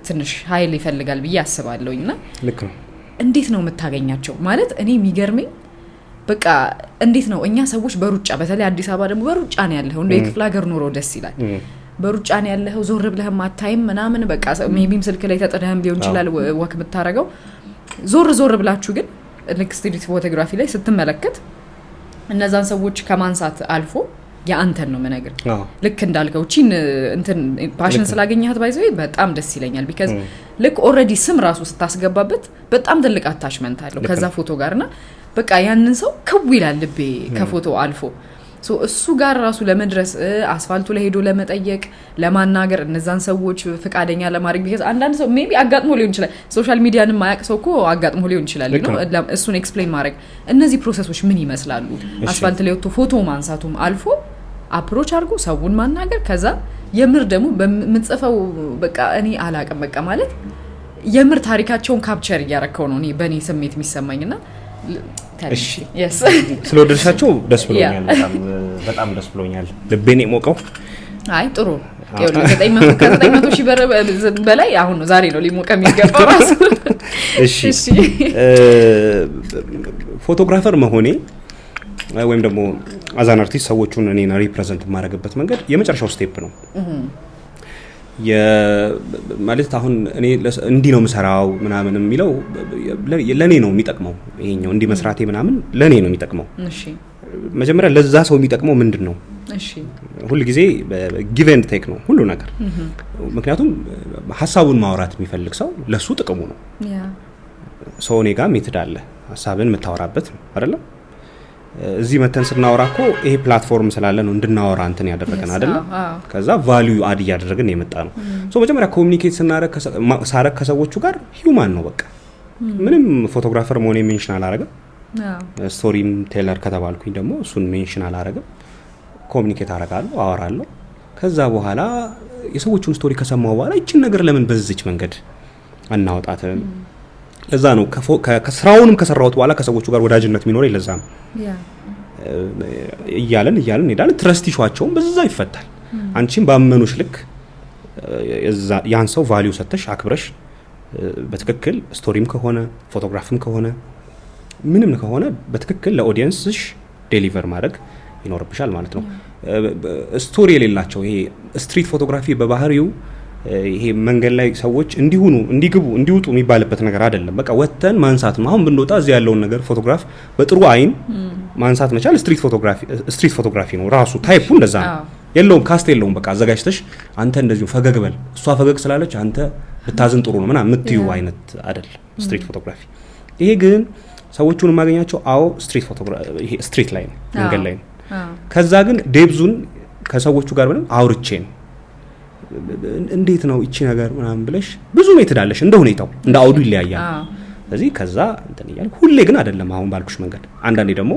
ትንሽ ኃይል ይፈልጋል ብዬ አስባለሁኝና ልክ ነው። እንዴት ነው የምታገኛቸው ማለት እኔ የሚገርመኝ በቃ እንዴት ነው እኛ ሰዎች በሩጫ በተለይ አዲስ አበባ ደግሞ በሩጫ ነው ያለው እንደ የክፍለ ሀገር ኑሮ ደስ ይላል። በሩጫ ነው ያለው ዞር ብለህ ማታይም ምናምን በቃ ሜቢም ስልክ ላይ ተጠደህም ሊሆን ይችላል ወክ የምታረገው ዞር ብላችሁ ግን ልክ ስትሪት ፎቶግራፊ ላይ ስትመለከት እነዛን ሰዎች ከማንሳት አልፎ ያንተን ነው መነገር ልክ እንዳልከው ቺን እንትን ፓሽን ስላገኘሃት ባይዘው በጣም ደስ ይለኛል። because ልክ ኦሬዲ ስም ራሱ ስታስገባበት በጣም ትልቅ አታችመንት አለው ከዛ ፎቶ ጋርና በቃ ያንን ሰው ከው ይላል ልቤ ከፎቶ አልፎ ሶ እሱ ጋር ራሱ ለመድረስ አስፋልቱ ላይ ሄዶ ለመጠየቅ ለማናገር እነዛን ሰዎች ፍቃደኛ ለማድረግ because አንዳንድ ሰው ሜቢ አጋጥሞ ሊሆን ይችላል ሶሻል ሚዲያንም ማያቅ ሰው እኮ አጋጥሞ ሊሆን ይችላል ነው እሱን ኤክስፕሌን ማድረግ እነዚህ ፕሮሰሶች ምን ይመስላሉ አስፋልት ላይ ወጥቶ ፎቶ ማንሳቱም አልፎ አፕሮች አድርጎ ሰውን ማናገር ከዛ የምር ደግሞ በምጽፈው በቃ እኔ አላቅም በቃ ማለት የምር ታሪካቸውን ካፕቸር እያረከው ነው እኔ በእኔ ስሜት የሚሰማኝና እሺ ስለወደድሻቸው ደስ ብሎኛል። በጣም ደስ ብሎኛል። ልቤን የሞቀው አይ ጥሩ ይኸውልህ 900 ሺህ ብር በላይ አሁን ነው ዛሬ ነው ሊሞቀ የሚገባው ራሱ። እሺ ፎቶግራፈር መሆኔ ወይም ደግሞ አዛን አርቲስት ሰዎቹን እኔና ሪፕሬዘንት ማድረግበት መንገድ የመጨረሻው ስቴፕ ነው። ማለት አሁን እኔ እንዲህ ነው የምሰራው ምናምን የሚለው ለኔ ነው የሚጠቅመው። ይሄኛው እንዲህ መስራቴ ምናምን ለኔ ነው የሚጠቅመው። እሺ መጀመሪያ ለዛ ሰው የሚጠቅመው ምንድነው? እሺ ሁሉ ጊዜ ጊቭ ኤንድ ቴክ ነው ሁሉ ነገር። ምክንያቱም ሐሳቡን ማውራት የሚፈልግ ሰው ለሱ ጥቅሙ ነው። ሰው እኔ ጋር ሜትድ አለ ሐሳብን የምታወራበት ነው አይደል? እዚህ መተን ስናወራኮ ይሄ ፕላትፎርም ስላለ ነው እንድናወራ እንትን ያደረገን አይደል? ከዛ ቫልዩ አድ ያደረገን የመጣ ነው። ሶ መጀመሪያ ኮሙኒኬት ስናረግ ከሰዎቹ ጋር ሂዩማን ነው በቃ። ምንም ፎቶግራፈር መሆኔ ሜንሽን አላረገም። ስቶሪም ቴለር ከተባልኩኝ ደግሞ እሱን ሜንሽን አላረገም። ኮሙኒኬት አረጋለሁ፣ አወራለሁ። ከዛ በኋላ የሰዎቹን ስቶሪ ከሰማው በኋላ እቺን ነገር ለምን በዚች መንገድ አናወጣትም? ለዛ ነው ከስራውንም ከሰራውት በኋላ ከሰዎቹ ጋር ወዳጅነት የሚኖረው ለዛ ነው። እያለን ሄዳለን። ትረስት ኢሹአቸውን በዛ ይፈታል። አንቺም ባመኑሽ ልክ ያን ሰው ቫልዩ ሰጥተሽ አክብረሽ በትክክል ስቶሪም ከሆነ ፎቶግራፍም ከሆነ ምንም ከሆነ በትክክል ለኦዲየንስሽ ዴሊቨር ማድረግ ይኖርብሻል ማለት ነው። ስቶሪ የሌላቸው ይሄ ስትሪት ፎቶግራፊ በባህሪው ይሄ መንገድ ላይ ሰዎች እንዲሁኑ እንዲግቡ እንዲውጡ የሚባልበት ነገር አይደለም። በቃ ወተን ማንሳት ነው። አሁን ብንወጣ እዚህ ያለውን ነገር ፎቶግራፍ በጥሩ አይን ማንሳት መቻል ስትሪት ፎቶግራፊ ነው ራሱ። ታይፑ እንደዛ ነው። የለውም ካስት የለውም። በቃ አዘጋጅተሽ አንተ እንደዚሁ ፈገግ በል እሷ ፈገግ ስላለች አንተ ብታዝን ጥሩ ነው ምናምን የምትዩ አይነት አይደለም ስትሪት ፎቶግራፊ። ይሄ ግን ሰዎቹን ማገኛቸው ስትሪት ፎቶግራፊ ይሄ ስትሪት ላይ ነው መንገድ ላይ ነው። ከዛ ግን ዴብዙን ከሰዎቹ ጋር ምንም አውርቼ ነው እንዴት ነው እቺ ነገር ምናምን ብለሽ ብዙ ሜትድ አለሽ እንደ ሁኔታው እንደ አውዱ ይለያያል። ስለዚህ ከዛ እንትን ይያልኩ ሁሌ ግን አይደለም አሁን ባልኩሽ መንገድ። አንዳንዴ ደግሞ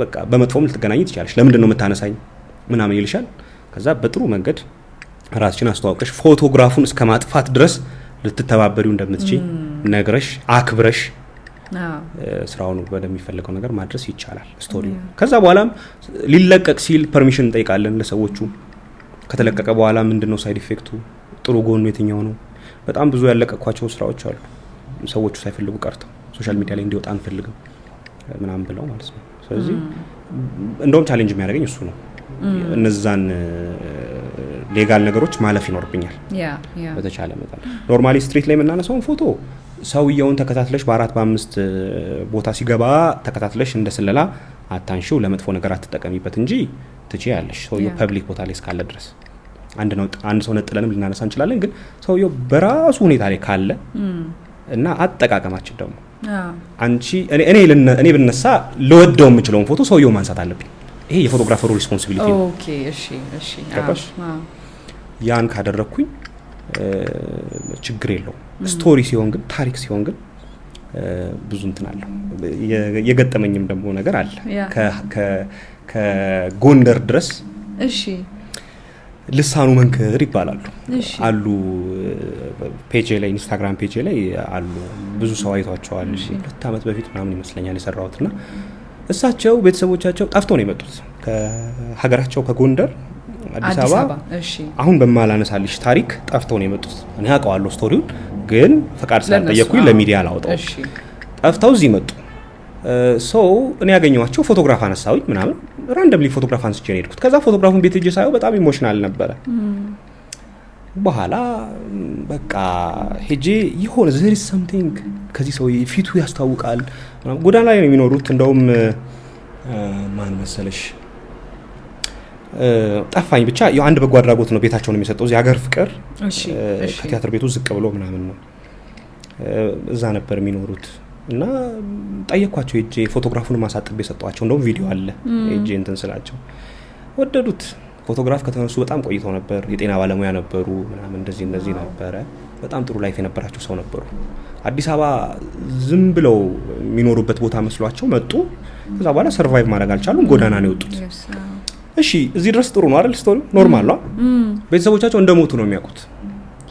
በቃ በመጥፎም ልትገናኝ ትችላለሽ። ለምንድን ነው የምታነሳኝ ምናምን ይልሻል። ከዛ በጥሩ መንገድ ራስሽን አስተዋውቀሽ ፎቶግራፉን እስከ ማጥፋት ድረስ ልትተባበሪው እንደምትችይ ነግረሽ አክብረሽ ስራውን ወደሚፈልገው ነገር ማድረስ ይቻላል ስቶሪው። ከዛ በኋላም ሊለቀቅ ሲል ፐርሚሽን እንጠይቃለን ለሰዎቹ። ከተለቀቀ በኋላ ምንድነው ሳይድ ኢፌክቱ ጥሩ ጎኑ የትኛው ነው? በጣም ብዙ ያለቀኳቸው ስራዎች አሉ ሰዎቹ ሳይፈልጉ ቀርተው ሶሻል ሚዲያ ላይ እንዲወጣ አንፈልግም ምናምን ብለው ማለት ነው። ስለዚህ እንደውም ቻሌንጅ የሚያደርገኝ እሱ ነው። እነዛን ሌጋል ነገሮች ማለፍ ይኖርብኛል በተቻለ መጠን። ኖርማሊ ስትሪት ላይ የምናነሳውን ፎቶ ሰውየውን ተከታትለሽ በ4 በ5 ቦታ ሲገባ ተከታትለሽ እንደ ስለላ አታንሺው፣ ለመጥፎ ነገር አትጠቀሚበት እንጂ ትችያለሽ ሰውየው ፐብሊክ ቦታ ላይ እስካለ ድረስ። አንድ ሰው ነጥለንም ልናነሳ እንችላለን፣ ግን ሰውየው በራሱ ሁኔታ ላይ ካለ እና አጠቃቀማችን ደግሞ አንቺ እኔ ብነሳ ለወደው የምችለውን ፎቶ ሰውየው ማንሳት አለብኝ። ይሄ የፎቶግራፈሩ ሪስፖንሲቢሊቲ ነው። ኦኬ እሺ ያን ካደረኩኝ ችግር የለውም። ስቶሪ ሲሆን ግን ታሪክ ሲሆን ግን ብዙ እንትን አለው። የገጠመኝም ደግሞ ነገር አለ ከጎንደር ድረስ ልሳኑ መንክር ይባላሉ አሉ። ፔጅ ላይ ኢንስታግራም ፔጅ ላይ አሉ። ብዙ ሰው አይቷቸዋል። 2 አመት በፊት ምናምን ይመስለኛል የሰራሁትና እሳቸው ቤተሰቦቻቸው ጠፍተው ነው የመጡት ከሀገራቸው ከጎንደር አዲስ አበባ። አሁን በማላነሳልሽ ታሪክ ጠፍተው ነው የመጡት። እኔ አውቀዋለሁ ስቶሪውን፣ ግን ፈቃድ ስላልጠየቅኩኝ ለሚዲያ አላወጣው። ጠፍተው እዚህ መጡ። እኔ ያገኘኋቸው ፎቶግራፍ አነሳሁኝ ምናምን ራንደምሊ ፎቶግራፍ አንስቼ ነው የሄድኩት። ከዛ ፎቶግራፉን ቤት ሄጄ ሳየው በጣም ኢሞሽናል ነበረ። በኋላ በቃ ሄጄ የሆነ ዘር ኢዝ ሰምቲንግ ከዚህ ሰው ፊቱ ያስታውቃል። ጎዳና ላይ ነው የሚኖሩት። እንደውም ማን መሰለሽ ጠፋኝ፣ ብቻ አንድ በጎ አድራጎት ነው ቤታቸው ነው የሚሰጠው እዚህ ሀገር ፍቅር ከቲያትር ቤቱ ዝቅ ብሎ ምናምን ነው እዛ ነበር የሚኖሩት። እና ጠየኳቸው ሄጄ ፎቶግራፉን ማሳጥቤ ሰጧቸው። እንደውም ቪዲዮ አለ ሄጄ እንትን ስላቸው ወደዱት። ፎቶግራፍ ከተነሱ በጣም ቆይተው ነበር። የጤና ባለሙያ ነበሩ ምናምን እንደዚህ ነበረ። በጣም ጥሩ ላይፍ የነበራቸው ሰው ነበሩ። አዲስ አበባ ዝም ብለው የሚኖሩበት ቦታ መስሏቸው መጡ። ከዛ በኋላ ሰርቫይቭ ማድረግ አልቻሉም። ጎዳና ነው የወጡት። እሺ እዚህ ድረስ ጥሩ ነው አይደል? ስቶሪ ኖርማል ነው። ቤተሰቦቻቸው እንደሞቱ ነው የሚያውቁት።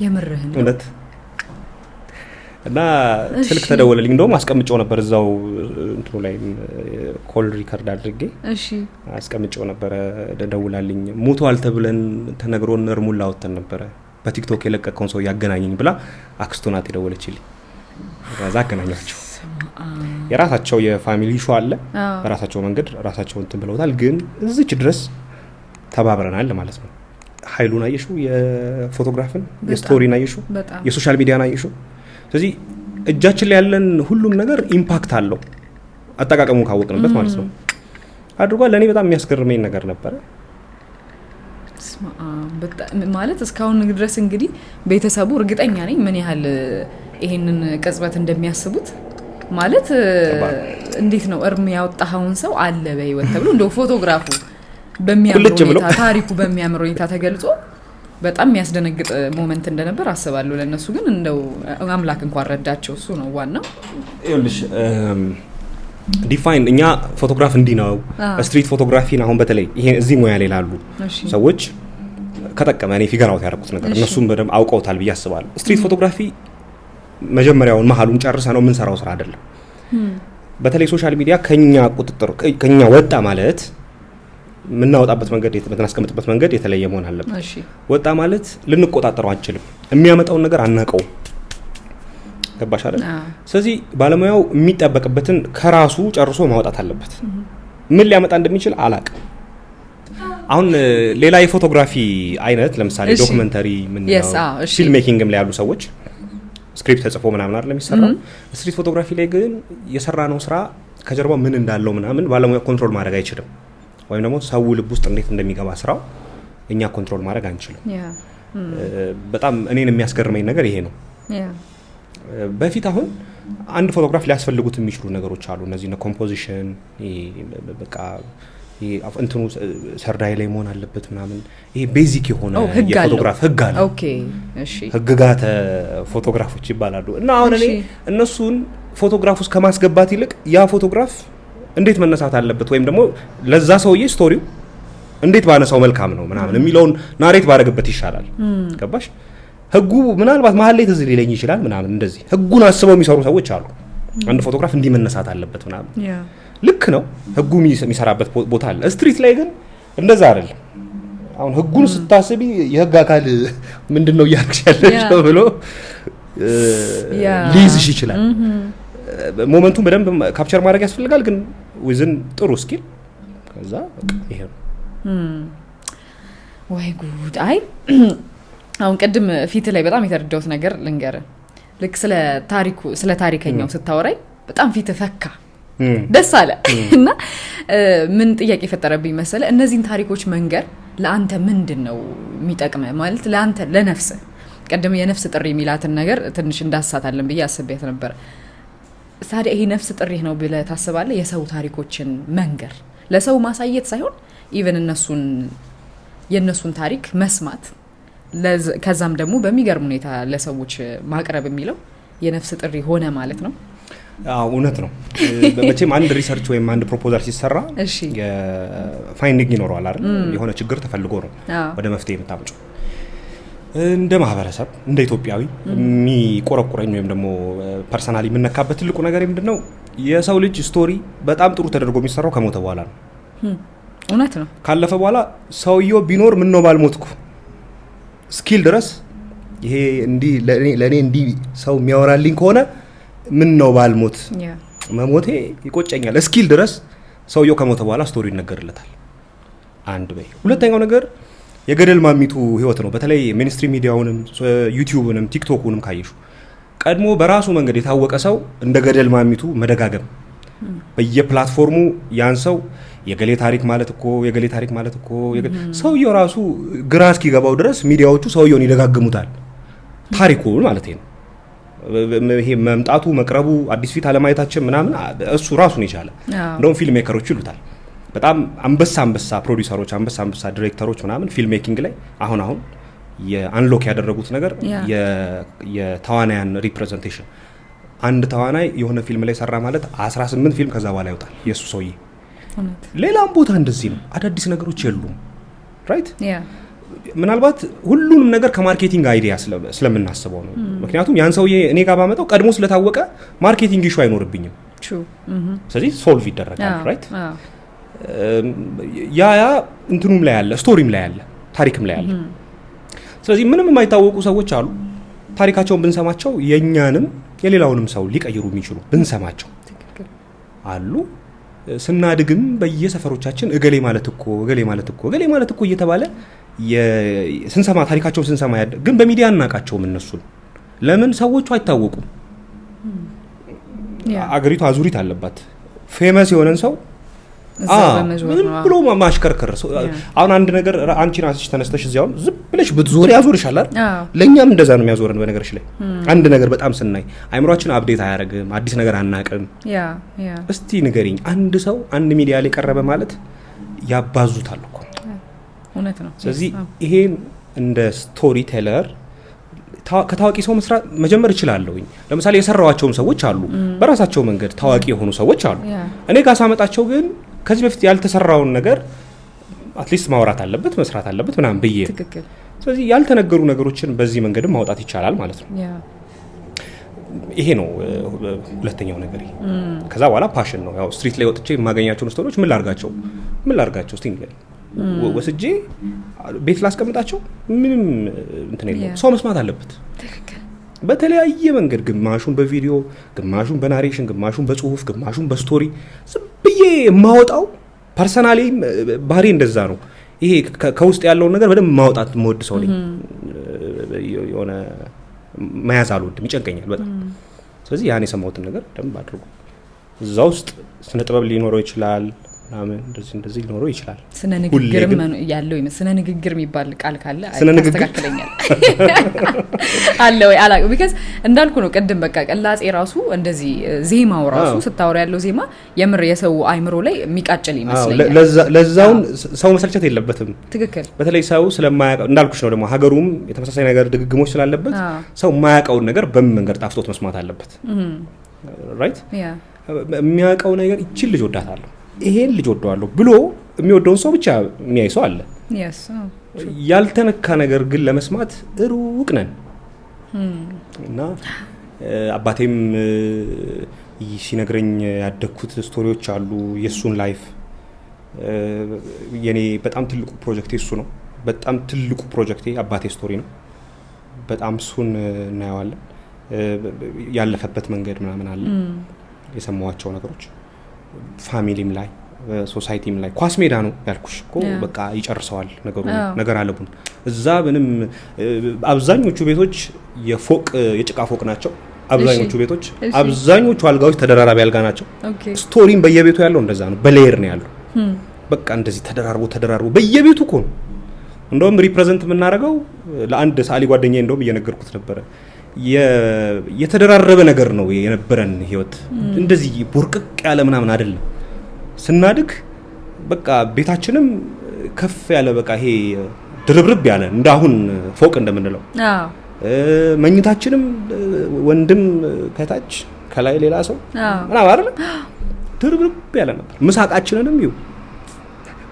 የምርህን እውነት። እና ስልክ ተደወለልኝ። እንደውም አስቀምጬው ነበር እዛው እንትኑ ላይ ኮል ሪከርድ አድርጌ አስቀምጬው ነበር። ደውላልኝ ሞቷል ተብለን ተነግሮን እርሙላ ወጥተን ነበረ። በቲክቶክ የለቀቀውን ሰው ያገናኘኝ ብላ አክስቱ ናት የደወለችልኝ። ከዛ አገናኛቸው። የራሳቸው የፋሚሊ ሹ አለ። በራሳቸው መንገድ ራሳቸው እንትን ብለውታል። ግን እዚች ድረስ ተባብረናል ማለት ነው። ኃይሉን አየሹ፣ የፎቶግራፍን የስቶሪን አየሹ፣ የሶሻል ሚዲያን አየሹ። ስለዚህ እጃችን ላይ ያለን ሁሉም ነገር ኢምፓክት አለው አጠቃቀሙን ካወቅንበት ማለት ነው። አድርጓል። ለእኔ በጣም የሚያስገርመኝ ነገር ነበረ ማለት እስካሁን ድረስ እንግዲህ ቤተሰቡ እርግጠኛ ነኝ ምን ያህል ይሄንን ቅጽበት እንደሚያስቡት ማለት እንዴት ነው እርም ያወጣውን ሰው አለ በህይወት ተብሎ እንደው ፎቶግራፉ በሚያምር ሁኔታ ታሪኩ በሚያምር ሁኔታ ተገልጾ በጣም የሚያስደነግጥ ሞመንት እንደነበር አስባለሁ። ለነሱ ግን እንደው አምላክ እንኳን ረዳቸው። እሱ ነው ዋናው። ይኸውልሽ ዲፋይን እኛ ፎቶግራፍ እንዲህ ነው ስትሪት ፎቶግራፊን አሁን በተለይ ይሄ እዚህ ሙያ ላይ ላሉ ሰዎች ከጠቀመ እኔ ፊገር አውት ያደረኩት ነገር እነሱም በደንብ አውቀውታል ብዬ አስባለሁ። ስትሪት ፎቶግራፊ መጀመሪያውን መሀሉን ጨርሰ ነው የምንሰራው ስራ አይደለም። በተለይ ሶሻል ሚዲያ ከኛ ቁጥጥር ከኛ ወጣ ማለት ምናወጣበት መንገድ የምናስቀምጥበት መንገድ የተለየ መሆን አለበት። ወጣ ማለት ልንቆጣጠረው አንችልም። የሚያመጣውን ነገር አናቀው። ገባሽ አይደል? ስለዚህ ባለሙያው የሚጠበቅበትን ከራሱ ጨርሶ ማውጣት አለበት። ምን ሊያመጣ እንደሚችል አላቅም። አሁን ሌላ የፎቶግራፊ አይነት ለምሳሌ ዶክመንተሪ ምን ነው ፊልም ሜኪንግም ላይ ያሉ ሰዎች ስክሪፕት ተጽፎ ምናምን አይደል የሚሰራው። ስትሪት ፎቶግራፊ ላይ ግን የሰራነው ስራ ከጀርባው ምን እንዳለው ምናምን ባለሙያው ኮንትሮል ማድረግ አይችልም። ወይም ደግሞ ሰው ልብ ውስጥ እንዴት እንደሚገባ ስራው እኛ ኮንትሮል ማድረግ አንችልም። በጣም እኔን የሚያስገርመኝ ነገር ይሄ ነው። በፊት አሁን አንድ ፎቶግራፍ ሊያስፈልጉት የሚችሉ ነገሮች አሉ። እነዚህ ነው ኮምፖዚሽን፣ በቃ እንትኑ ሰርዳይ ላይ መሆን አለበት ምናምን። ይሄ ቤዚክ የሆነ የፎቶግራፍ ህግ አለ። ኦኬ እሺ፣ ህግጋተ ፎቶግራፎች ይባላሉ። እና አሁን እኔ እነሱን ፎቶግራፍ ውስጥ ከማስገባት ይልቅ ያ ፎቶግራፍ እንዴት መነሳት አለበት ወይም ደግሞ ለዛ ሰውዬ ስቶሪው እንዴት ባነሳው መልካም ነው ምናምን የሚለውን ናሬት ባደረግበት ይሻላል። ገባሽ? ህጉ ምናልባት መሀል ላይ ትዝ ሊለኝ ይችላል ምናምን። እንደዚህ ህጉን አስበው የሚሰሩ ሰዎች አሉ። አንድ ፎቶግራፍ እንዲህ መነሳት አለበት ምናምን። ልክ ነው፣ ህጉ የሚሰራበት ቦታ አለ። ስትሪት ላይ ግን እንደዛ አይደለም። አሁን ህጉን ስታስቢ የህግ አካል ምንድነው እያልኩሽ ያለሽው ብሎ ሊይዝሽ ይችላል። ሞመንቱን በደንብ ካፕቸር ማድረግ ያስፈልጋል፣ ግን ዊዝን ጥሩ ስኪል ከዛ ይሄ ነው። ወይ ጉድ! አይ አሁን ቅድም ፊት ላይ በጣም የተረዳሁት ነገር ልንገር። ልክ ስለ ታሪከኛው ስታወራኝ በጣም ፊት ፈካ ደስ አለ እና ምን ጥያቄ ፈጠረብኝ መሰለ፣ እነዚህን ታሪኮች መንገር ለአንተ ምንድነው የሚጠቅመው? ማለት ለአንተ ለነፍስ ቀደም የነፍስ ጥሪ የሚላትን ነገር ትንሽ እንዳሳታለን ብዬ አስቤያት ነበር። ታዲያ ይሄ ነፍስ ጥሪ ነው ብለህ ታስባለህ? የሰው ታሪኮችን መንገር ለሰው ማሳየት ሳይሆን ኢቭን የነሱን ታሪክ መስማት ከዛም ደግሞ በሚገርም ሁኔታ ለሰዎች ማቅረብ የሚለው የነፍስ ጥሪ ሆነ ማለት ነው። እውነት ነው። መቼም አንድ ሪሰርች ወይም አንድ ፕሮፖዛል ሲሰራ የፋይንዲንግ ይኖረዋል አይደል? የሆነ ችግር ተፈልጎ ነው ወደ መፍትሄ የምታመጪው። እንደ ማህበረሰብ እንደ ኢትዮጵያዊ የሚቆረቁረኝ ወይም ደግሞ ፐርሰናሊ የምነካበት ትልቁ ነገር ምንድነው? የሰው ልጅ ስቶሪ በጣም ጥሩ ተደርጎ የሚሰራው ከሞተ በኋላ ነው። እውነት ነው። ካለፈ በኋላ ሰውየው ቢኖር ምን ነው ባልሞትኩ ስኪል ድረስ ይሄ እንዲህ ለኔ እንዲህ ሰው የሚያወራልኝ ከሆነ ምን ነው ባልሞት መሞቴ ይቆጨኛል ስኪል ድረስ ሰውየው ከሞተ በኋላ ስቶሪ ይነገርለታል። አንድ በይ። ሁለተኛው ነገር የገደል ማሚቱ ህይወት ነው። በተለይ ሚኒስትሪ ሚዲያውንም ዩቲዩብንም ቲክቶክንም ካየሹ ቀድሞ በራሱ መንገድ የታወቀ ሰው እንደ ገደል ማሚቱ መደጋገም በየፕላትፎርሙ ያን ሰው የገሌ ታሪክ ማለት እኮ ሰውየው ራሱ ግራ እስኪገባው ድረስ ሚዲያዎቹ ሰውየውን ይደጋግሙታል። ታሪኩን ማለት ነው። ይሄ መምጣቱ መቅረቡ አዲስ ፊት አለማየታችን ምናምን እሱ ራሱን ይቻላል። እንደውም ፊልም ሜከሮች ይሉታል። በጣም አንበሳ ፕሮዲዩሰሮች አንበሳ ዳይሬክተሮች ምናምን ፊልም ሜኪንግ ላይ አሁን የአንሎክ ያደረጉት ነገር የተዋናያን ሪፕሬዘንቴሽን። አንድ ተዋናይ የሆነ ፊልም ላይ ሰራ ማለት 18 ፊልም ከዛ በኋላ ይወጣል የሱ ሰውዬ። ሌላም ቦታ እንደዚህ ነው። አዳዲስ ነገሮች የሉም። ራይት ምናልባት ሁሉንም ነገር ከማርኬቲንግ አይዲያ ስለምናስበው ነው። ምክንያቱም ያን ሰውዬ እኔ ጋር ባመጣው ቀድሞ ስለታወቀ ማርኬቲንግ ኢሹ አይኖርብኝም። ስለዚህ ሶልቭ ይደረጋል። ራይት ያ እንትኑም ላይ ያለ ስቶሪም ላይ ያለ ታሪክም ላይ ያለ። ስለዚህ ምንም የማይታወቁ ሰዎች አሉ። ታሪካቸውን ብንሰማቸው የኛንም የሌላውንም ሰው ሊቀይሩ የሚችሉ ብንሰማቸው አሉ። ስናድግም በየሰፈሮቻችን እገሌ ማለት እኮ እየተባለ ስንሰማ ታሪካቸውን ስንሰማ ግን በሚዲያ እናቃቸውም። እነሱን ለምን ሰዎቹ አይታወቁም? አገሪቱ አዙሪት አለባት። ፌመስ የሆነን ሰው ምን ብሎ ማሽከርከር። አሁን አንድ ነገር አንቺ ራስሽ ተነስተሽ እዚያው ዝም ብለሽ ብትዞር ያዞርሻል አይደል? ለኛም እንደዛ ነው የሚያዞረን። በነገርሽ ላይ አንድ ነገር በጣም ስናይ አይምሮአችን አፕዴት አያደርግም። አዲስ ነገር አናቅም። እስቲ ንገሪኝ፣ አንድ ሰው አንድ ሚዲያ ላይ ቀረበ ማለት ያባዙታል እኮ። እውነት ነው። ስለዚህ ይሄን እንደ ስቶሪ ቴለር ከታዋቂ ሰው መስራት መጀመር እችላለሁኝ። ለምሳሌ የሰራዋቸውም ሰዎች አሉ፣ በራሳቸው መንገድ ታዋቂ የሆኑ ሰዎች አሉ። እኔ ጋር ሳመጣቸው ግን ከዚህ በፊት ያልተሰራውን ነገር አትሊስት ማውራት አለበት መስራት አለበት ምናምን ብዬ። ስለዚህ ያልተነገሩ ነገሮችን በዚህ መንገድም ማውጣት ይቻላል ማለት ነው። ይሄ ነው ሁለተኛው ነገር። ከዛ በኋላ ፓሽን ነው። ያው ስትሪት ላይ ወጥቼ የማገኛቸውን ስቶሪዎች ምን ላርጋቸው እስቲ ንገሪኝ። ወስጄ ቤት ላስቀምጣቸው? ምንም እንትን የለውም። ሰው መስማት አለበት በተለያየ መንገድ፣ ግማሹን በቪዲዮ፣ ግማሹን በናሬሽን፣ ግማሹን በጽሁፍ፣ ግማሹን በስቶሪ ዝም ብዬ የማወጣው ፐርሰናሊ ባህሪ እንደዛ ነው። ይሄ ከውስጥ ያለውን ነገር በደንብ ማውጣት የምወድ ሰው ነኝ። የሆነ መያዝ አልወድም፣ ይጨንቀኛል በጣም። ስለዚህ ያን የሰማሁትን ነገር በደንብ አድርጎ እዛ ውስጥ ስነ ጥበብ ሊኖረው ይችላል ምናምን እንደዚህ ሊኖረው ይችላል። ስነ ንግግር ያለው ስነ ንግግር የሚባል ቃል ካለ አስተካክለኛል አለ ወይ አላ ቢካዝ እንዳልኩ ነው ቅድም በቃ ቀላጼ ራሱ እንደዚህ ዜማው ራሱ ስታወራ ያለው ዜማ የምር የሰው አይምሮ ላይ የሚቃጭል ይመስለኛል። ለዛውን ሰው መሰልቸት የለበትም። ትክክል። በተለይ ሰው ስለማያውቀው እንዳልኩሽ ነው ደግሞ ሀገሩም የተመሳሳይ ነገር ድግግሞች ስላለበት ሰው የማያውቀውን ነገር በምን መንገድ ጣፍጦት መስማት አለበት። ራይት የሚያውቀው ነገር ይችል ልጅ ወዳታለሁ ይሄን ልጅ ወደዋለሁ ብሎ የሚወደውን ሰው ብቻ የሚያይ ሰው አለ። ያልተነካ ነገር ግን ለመስማት ሩቅ ነን እና አባቴም ሲነግረኝ ያደግኩት ስቶሪዎች አሉ። የሱን ላይፍ የኔ በጣም ትልቁ ፕሮጀክት እሱ ነው። በጣም ትልቁ ፕሮጀክቴ አባቴ ስቶሪ ነው። በጣም እሱን እናየዋለን። ያለፈበት መንገድ ምናምን አለ፣ የሰማዋቸው ነገሮች ፋሚሊም ላይ ሶሳይቲም ላይ ኳስ ሜዳ ነው ያልኩሽ እኮ በቃ ይጨርሰዋል ነገሩ ነገር አለቡን እዛ ምንም አብዛኞቹ ቤቶች የጭቃ ፎቅ ናቸው። አብዛኞቹ ቤቶች አብዛኞቹ አልጋዎች ተደራራቢ አልጋ ናቸው። ስቶሪም በየቤቱ ያለው እንደዛ ነው፣ በሌየር ነው ያለው። በቃ እንደዚህ ተደራርቦ በየቤቱ እኮ ነው። እንደውም ሪፕሬዘንት የምናደርገው ለአንድ ሳሊ ጓደኛዬ እንደውም እየነገርኩት ነበረ፣ የተደራረበ ነገር ነው የነበረን ህይወት። እንደዚህ ቦርቅቅ ያለ ምናምን አይደለም። ስናድግ በቃ ቤታችንም ከፍ ያለ በቃ ይሄ ድርብርብ ያለ እንዳሁን ፎቅ እንደምንለው መኝታችንም ወንድም ከታች ከላይ ሌላ ሰው ምናምን አይደል ድርብርብ ያለ ነበር። ምሳቃችንንም ይው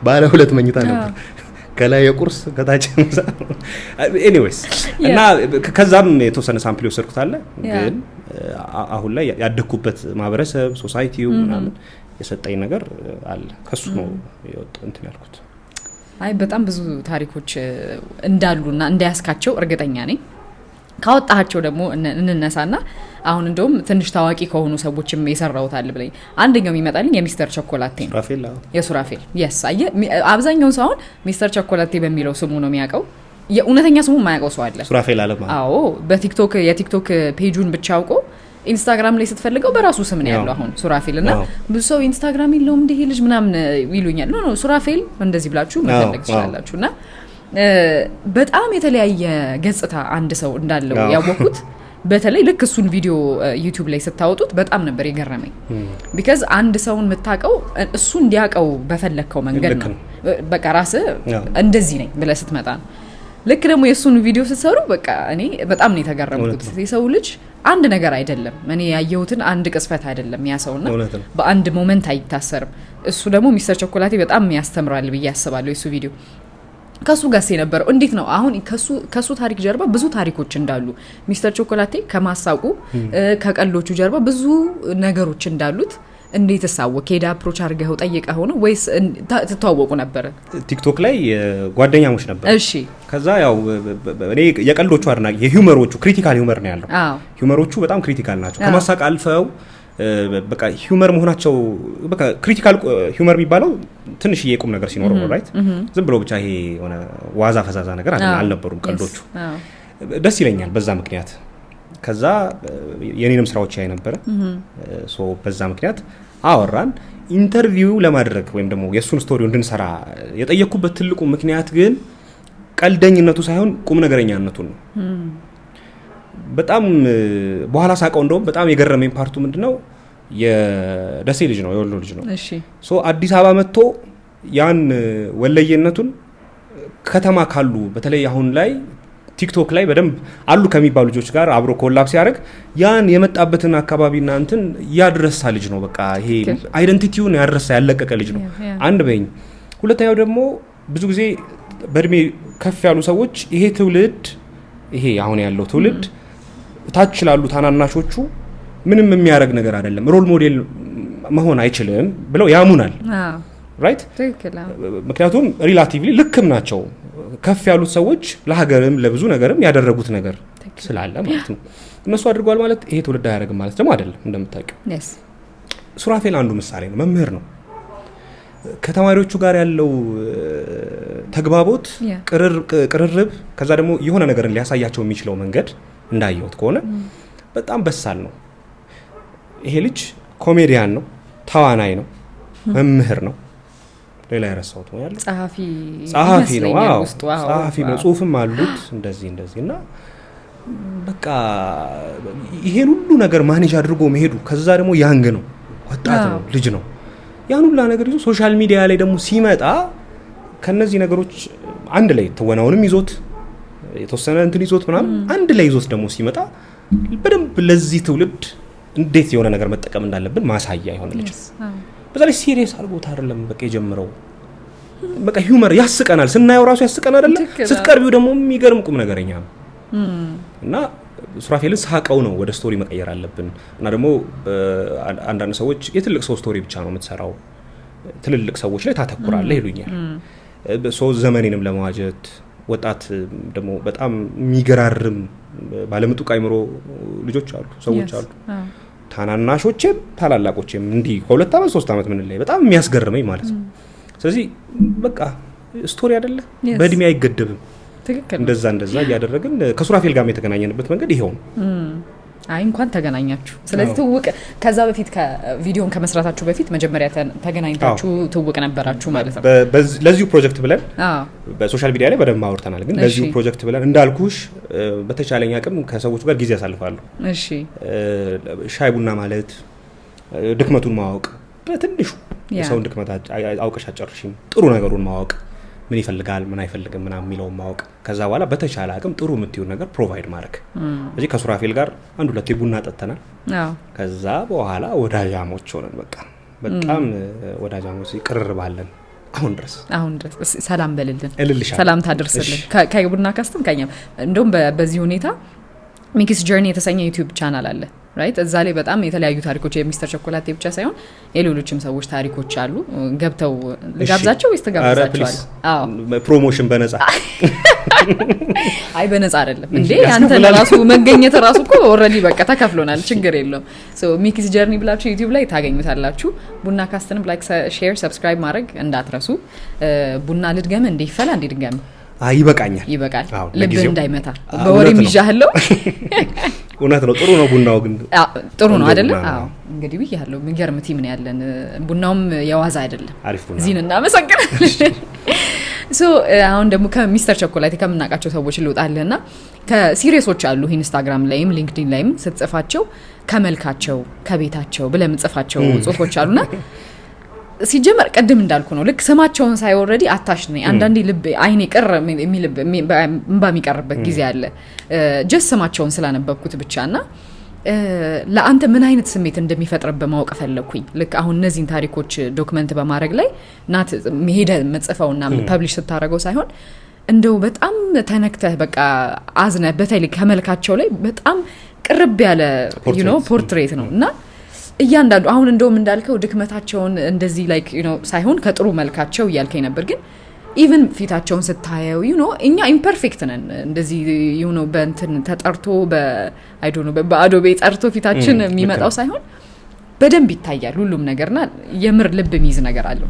ባለ 2 መኝታ ነበር፣ ከላይ የቁርስ ከታች ምሳ። ኤኒዌይስ እና ከዛም የተወሰነ ሳምፕል ወሰድኩት አለ። ግን አሁን ላይ ያደኩበት ማህበረሰብ ሶሳይቲው ምናምን የሰጠኝ ነገር አለ። ከሱ ነው የወጣው እንትን ያልኩት። አይ በጣም ብዙ ታሪኮች እንዳሉና እንዳያስካቸው እርግጠኛ ነኝ። ካወጣቸው ደግሞ እንነሳና አሁን እንደውም ትንሽ ታዋቂ ከሆኑ ሰዎችም የሰራውታል ብለኝ አንደኛው የሚመጣልኝ የሚስተር ቸኮላቴ ነው። የሱራፌል አየ አብዛኛው ሰው አሁን ሚስተር ቸኮላቴ በሚለው ስሙ ነው የሚያውቀው። የእውነተኛ ስሙ የማያውቀው ሰው አለ። ሱራፌል አለማ አዎ፣ በቲክቶክ የቲክቶክ ፔጁን ብቻ አውቆ ኢንስታግራም ላይ ስትፈልገው በራሱ ስም ነው ያለው አሁን ሱራፌል። እና ብዙ ሰው ኢንስታግራም የለውም እንደ ይሄ ልጅ ምናምን ይሉኛል። ኖ ሱራፌል እንደዚህ ብላችሁ መፈለግ ትችላላችሁ። እና በጣም የተለያየ ገጽታ አንድ ሰው እንዳለው ያወቁት በተለይ ልክ እሱን ቪዲዮ ዩቲዩብ ላይ ስታወጡት በጣም ነበር የገረመኝ። ቢካዝ አንድ ሰውን የምታውቀው እሱ እንዲያውቀው በፈለከው መንገድ ነው። በቃ ራስህ እንደዚህ ነኝ ብለህ ስትመጣ ነው። ልክ ደግሞ የእሱን ቪዲዮ ስትሰሩ በቃ እኔ በጣም ነው የተገረምኩት። የሰው ልጅ አንድ ነገር አይደለም፣ እኔ ያየሁትን አንድ ቅስፈት አይደለም ያሰውና በአንድ ሞመንት አይታሰርም። እሱ ደግሞ ሚስተር ቸኮላቴ በጣም ያስተምራል ብዬ አስባለሁ። የሱ ቪዲዮ ከሱ ጋር የነበረው እንዴት ነው አሁን ከሱ ታሪክ ጀርባ ብዙ ታሪኮች እንዳሉ ሚስተር ቸኮላቴ ከማሳቁ ከቀሎቹ ጀርባ ብዙ ነገሮች እንዳሉት እንዴት ሳወቅ ሄዳ አፕሮች አድርገው ጠይቀው ነው ወይስ ተተዋወቁ ነበር? ቲክቶክ ላይ ጓደኛሞች ነበር። እሺ። ከዛ ያው እኔ የቀልዶቹ አድናቂ የሂውመሮቹ ክሪቲካል ሂውመር ነው ያለው። ሂውመሮቹ በጣም ክሪቲካል ናቸው። ከማሳቅ አልፈው በቃ ሂውመር መሆናቸው በቃ ክሪቲካል ሂውመር የሚባለው ትንሽ የቁም ነገር ሲኖረው ነው ራይት። ዝም ብሎ ብቻ ይሄ ሆነ ዋዛ ፈዛዛ ነገር አልነበሩም ቀልዶቹ። ደስ ይለኛል በዛ ምክንያት። ከዛ የኔንም ስራዎች ያይ ነበር። ሶ በዛ ምክንያት አወራን። ኢንተርቪው ለማድረግ ወይም ደግሞ የሱን ስቶሪው እንድንሰራ የጠየኩበት ትልቁ ምክንያት ግን ቀልደኝነቱ ሳይሆን ቁም ነገረኛነቱ ነው። በጣም በኋላ ሳቀው እንደውም በጣም የገረመኝ ፓርቱ ምንድነው የደሴ ልጅ ነው የወሎ ልጅ ነው። እሺ። ሶ አዲስ አበባ መጥቶ ያን ወለየነቱን ከተማ ካሉ በተለይ አሁን ላይ ቲክቶክ ላይ በደንብ አሉ ከሚባሉ ልጆች ጋር አብሮ ኮላፕስ ያደርግ ያን የመጣበትን አካባቢና እንትን ያድረሳ ልጅ ነው። በቃ ይሄ አይደንቲቲውን ያድረሳ ያለቀቀ ልጅ ነው። አንድ በኝ። ሁለተኛው ደግሞ ብዙ ጊዜ በእድሜ ከፍ ያሉ ሰዎች ይሄ ትውልድ ይሄ አሁን ያለው ትውልድ ታች ላሉ ታናናሾቹ ምንም የሚያደርግ ነገር አይደለም፣ ሮል ሞዴል መሆን አይችልም ብለው ያሙናል። ራይት። ምክንያቱም ሪላቲቭሊ ልክም ናቸው። ከፍ ያሉት ሰዎች ለሀገርም ለብዙ ነገርም ያደረጉት ነገር ስላለ ማለት ነው። እነሱ አድርጓል ማለት ይሄ ትውልድ አያደርግም ማለት ደግሞ አይደለም። እንደምታውቂው ሱራፌል አንዱ ምሳሌ ነው። መምህር ነው። ከተማሪዎቹ ጋር ያለው ተግባቦት ቅርርብ፣ ከዛ ደግሞ የሆነ ነገርን ሊያሳያቸው የሚችለው መንገድ እንዳየሁት ከሆነ በጣም በሳል ነው። ይሄ ልጅ ኮሜዲያን ነው፣ ተዋናይ ነው፣ መምህር ነው። ሌላ ያረሳውት ነው ያለው ጸሐፊ ነው። አዎ ጸሐፊ ነው። ጽሁፍም አሉት እንደዚህ እና በቃ ይሄን ሁሉ ነገር ማኔጅ አድርጎ መሄዱ፣ ከዛ ደግሞ ያንግ ነው፣ ወጣት ነው፣ ልጅ ነው። ያን ሁሉ ነገር ይዞ ሶሻል ሚዲያ ላይ ደግሞ ሲመጣ ከነዚህ ነገሮች አንድ ላይ ተወናውንም ይዞት የተወሰነ እንትን ይዞት ምናምን አንድ ላይ ይዞት ደግሞ ሲመጣ በደንብ ለዚህ ትውልድ እንዴት የሆነ ነገር መጠቀም እንዳለብን ማሳያ ይሆን ልጅ። በዛ ላይ ሲሪየስ አድርጎት አይደለም በቃ የጀመረው። በቃ ሂውመር ያስቀናል፣ ስናየው ራሱ ያስቀናል አይደለም። ስትቀርቢው ደግሞ የሚገርም ቁም ነገረኛ ነው። እና ሱራፌልን ሳቀው ነው ወደ ስቶሪ መቀየር አለብን። እና ደግሞ አንዳንድ ሰዎች የትልቅ ሰው ስቶሪ ብቻ ነው የምትሰራው፣ ትልልቅ ሰዎች ላይ ታተኩራለህ ይሉኛል። ሶ ዘመኔንም ለማዋጀት ወጣት ደግሞ በጣም የሚገራርም ባለምጡቅ አይምሮ ልጆች አሉ ሰዎች አሉ ታናናሾችም ታላላቆችም እንዲህ ከ2 አመት 3 አመት ምን ላይ በጣም የሚያስገርመኝ ማለት ነው። ስለዚህ በቃ ስቶሪ አይደለ በእድሜ አይገደብም። ትክክል እንደዛ እያደረግን ከሱራፌል ጋር የተገናኘንበት መንገድ ይሄው ነው። አይ እንኳን ተገናኛችሁ። ስለዚህ ትውቅ ከዛ በፊት ከቪዲዮን ከመስራታችሁ በፊት መጀመሪያ ተገናኝታችሁ ትውቅ ነበራችሁ ማለት ነው። ለዚሁ ፕሮጀክት ብለን በሶሻል ሚዲያ ላይ በደንብ አውርተናል። ግን ለዚሁ ፕሮጀክት ብለን እንዳልኩሽ በተቻለኝ አቅም ከሰዎች ጋር ጊዜ ያሳልፋለሁ። እሺ ሻይ ቡና ማለት ድክመቱን ማወቅ በትንሹ የሰውን ድክመት አውቀሽ አጨርሽም ጥሩ ነገሩን ማወቅ ምን ይፈልጋል ምን አይፈልግም ምናምን የሚለውን ማወቅ ከዛ በኋላ በተቻለ አቅም ጥሩ የምትይው ነገር ፕሮቫይድ ማድረግ። እዚህ ከሱራፌል ጋር 1-2 ቡና ጠጥተናል። ከዛ በኋላ ወዳጃሞች ሆነን በቃ በጣም ወዳጃሞች ቅርርባለን አሁን ድረስ ሰላም በልልን ሰላም ታደርስልን ከቡና ካስተም ከኛም እንደውም በዚህ ሁኔታ ሚክስ ጀርኒ የተሰኘ ዩቲዩብ ቻናል አለ ራይት እዛ ላይ በጣም የተለያዩ ታሪኮች የሚስተር ቸኮላቴ ብቻ ሳይሆን የሌሎችም ሰዎች ታሪኮች አሉ። ገብተው ልጋብዛቸው ወይስ ተጋብዛቸዋል? አዎ ፕሮሞሽን በነፃ አይ በነፃ አይደለም እንዴ አንተ ለራሱ መገኘት ራሱ እኮ ኦሬዲ በቃ ተከፍሎናል። ችግር የለውም። ሶ ሚክስ ጀርኒ ብላችሁ ዩቲዩብ ላይ ታገኙታላችሁ። ቡና ካስተንም ላይክ ሼር ሰብስክራይብ ማድረግ እንዳትረሱ። ቡና ልድገም እንዴ ይፈላ እንዴ ድገም ይበቃል ልብ እንዳይመታ በወሬም ይዣለው። እውነት ነው። ጥሩ ነው ቡናው ግን ጥሩ ነው አይደለ? አዎ እንግዲህ ብያለሁ የሚገርም ቲም ነው ያለን። ቡናውም የዋዛ አይደለም። እዚህን እናመሰግናለን። ሶ አሁን ደግሞ ከሚስተር ቸኮላቴ ከምናቃቸው ሰዎች ልውጣለና ከሲሪየሶች አሉ ኢንስታግራም ላይም ሊንክድኢን ላይም ስትጽፋቸው ከመልካቸው ከቤታቸው ብለህ የምጽፋቸው ጽሁፎች አሉና ሲጀመር ቀድም እንዳልኩ ነው ልክ ስማቸውን ሳይ ኦሬዲ አታሽ ነኝ። አንዳንዴ ልብ አይኔ ቅር የሚልብ እንባ የሚቀርበት ጊዜ አለ ጀስ ስማቸውን ስላነበብኩት ብቻና ለአንተ ምን አይነት ስሜት እንደሚፈጥርበት ማወቅ ፈለኩኝ። ልክ አሁን እነዚህን ታሪኮች ዶክመንት በማድረግ ላይ ናት መሄደ መጽፈውና ፐብሊሽ ስታረገው ሳይሆን እንደው በጣም ተነክተህ በቃ አዝነ በተለይ ከመልካቸው ላይ በጣም ቅርብ ያለ ፖርትሬት ነው እና እያንዳንዱ አሁን እንደውም እንዳልከው ድክመታቸውን እንደዚህ ላይክ ሳይሆን ከጥሩ መልካቸው እያልከኝ ነበር። ግን ኢቭን ፊታቸውን ስታየው እኛ ኢምፐርፌክት ነን እንደዚህ በእንትን ተጠርቶ በአዶቤ ጠርቶ ፊታችን የሚመጣው ሳይሆን በደንብ ይታያል ሁሉም ነገርና የምር ልብ የሚይዝ ነገር አለው።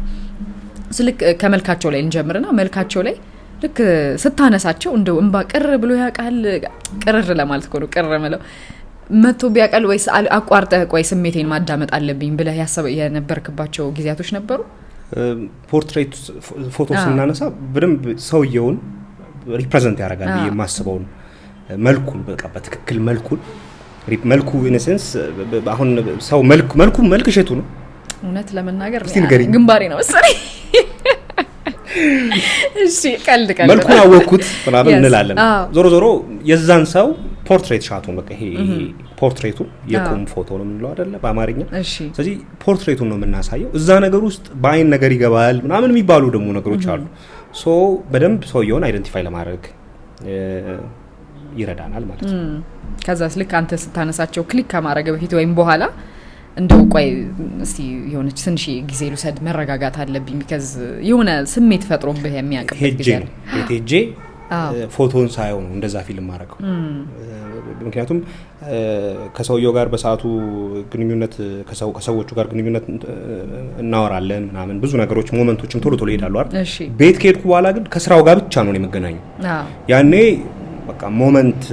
ስልክ ከመልካቸው ላይ እንጀምርና መልካቸው ላይ ልክ ስታነሳቸው እንደው እንባ ቅር ብሎ ያቃል ቅርር ለማለት ነው ቅር ማለት መቶ ቢያቀል ወይስ አቋርጠህ ቆይ ስሜቴን ማዳመጥ አለብኝ ብለህ የነበርክባቸው ጊዜያቶች ነበሩ? ፖርትሬት ፎቶ ስናነሳ በደንብ ሰውየውን ሪፕሬዘንት ያደርጋል የማስበውን መልኩን በቃ በትክክል መልኩ ኢን ሴንስ አሁን ሰው መልክ ሸቱ ነው እውነት ለመናገር ግንባሬ ነው መሰለኝ። እሺ ቀልድ መልኩን አወኩት ምናምን እንላለን። ዞሮ የዛን ሰው ፖርትሬት ሻቱን በቃ ይሄ ፖርትሬቱ የቁም ፎቶ ነው የምንለው አይደለ በአማርኛ። ስለዚህ ፖርትሬቱን ነው የምናሳየው። እዛ ነገር ውስጥ በአይን ነገር ይገባል ምናምን የሚባሉ ደግሞ ነገሮች አሉ። ሶ በደንብ ሰውየውን አይደንቲፋይ ለማድረግ ይረዳናል ማለት ነው። ከዛስ ልክ አንተ ስታነሳቸው ክሊክ ከማድረግ በፊት ወይም በኋላ እንደው ቆይ እስቲ የሆነች ትንሽ ጊዜ ልውሰድ መረጋጋት አለብኝ because የሆነ ስሜት ፈጥሮብህ የሚያቀበት ጊዜ ነው ሄጄ ፎቶን ሳይሆን ነው እንደዛ ፊልም ማድረገው። ምክንያቱም ከሰውየው ጋር በሰዓቱ ግንኙነት ከሰዎቹ ጋር ግንኙነት እናወራለን ምናምን ብዙ ነገሮች ሞመንቶችም ቶሎ ይሄዳሉ አይደል? ቤት ከሄድኩ በኋላ ግን ከስራው ጋር ብቻ ነው የምገናኘው። ያኔ በቃ ሞመንት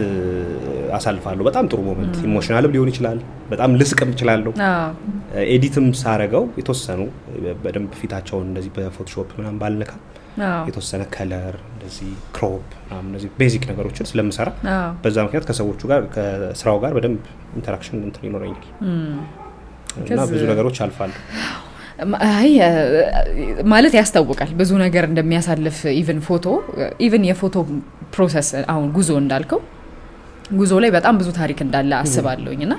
አሳልፋለሁ። በጣም ጥሩ ሞመንት ኢሞሽናልም ሊሆን ይችላል። በጣም ልስቅም ይችላልው። ኤዲትም ሳረገው የተወሰኑ በደንብ ፊታቸውን እንደዚህ በፎቶሾፕ ምናምን ባልነካ የተወሰነ ከለር እንደዚህ ክሮፕ ምናምን እንደዚህ ቤዚክ ነገሮችን ስለምሰራ በዛ ምክንያት ከሰዎቹ ጋር ከስራው ጋር በደንብ ኢንተራክሽን እንትን ይኖረኛል እና ብዙ ነገሮች አልፋለሁ። አይ ማለት ያስታውቃል ብዙ ነገር እንደሚያሳልፍ ኢቭን የፎቶ ፕሮሰስ አሁን ጉዞ እንዳልከው ጉዞ ላይ በጣም ብዙ ታሪክ እንዳለ አስባለሁኝና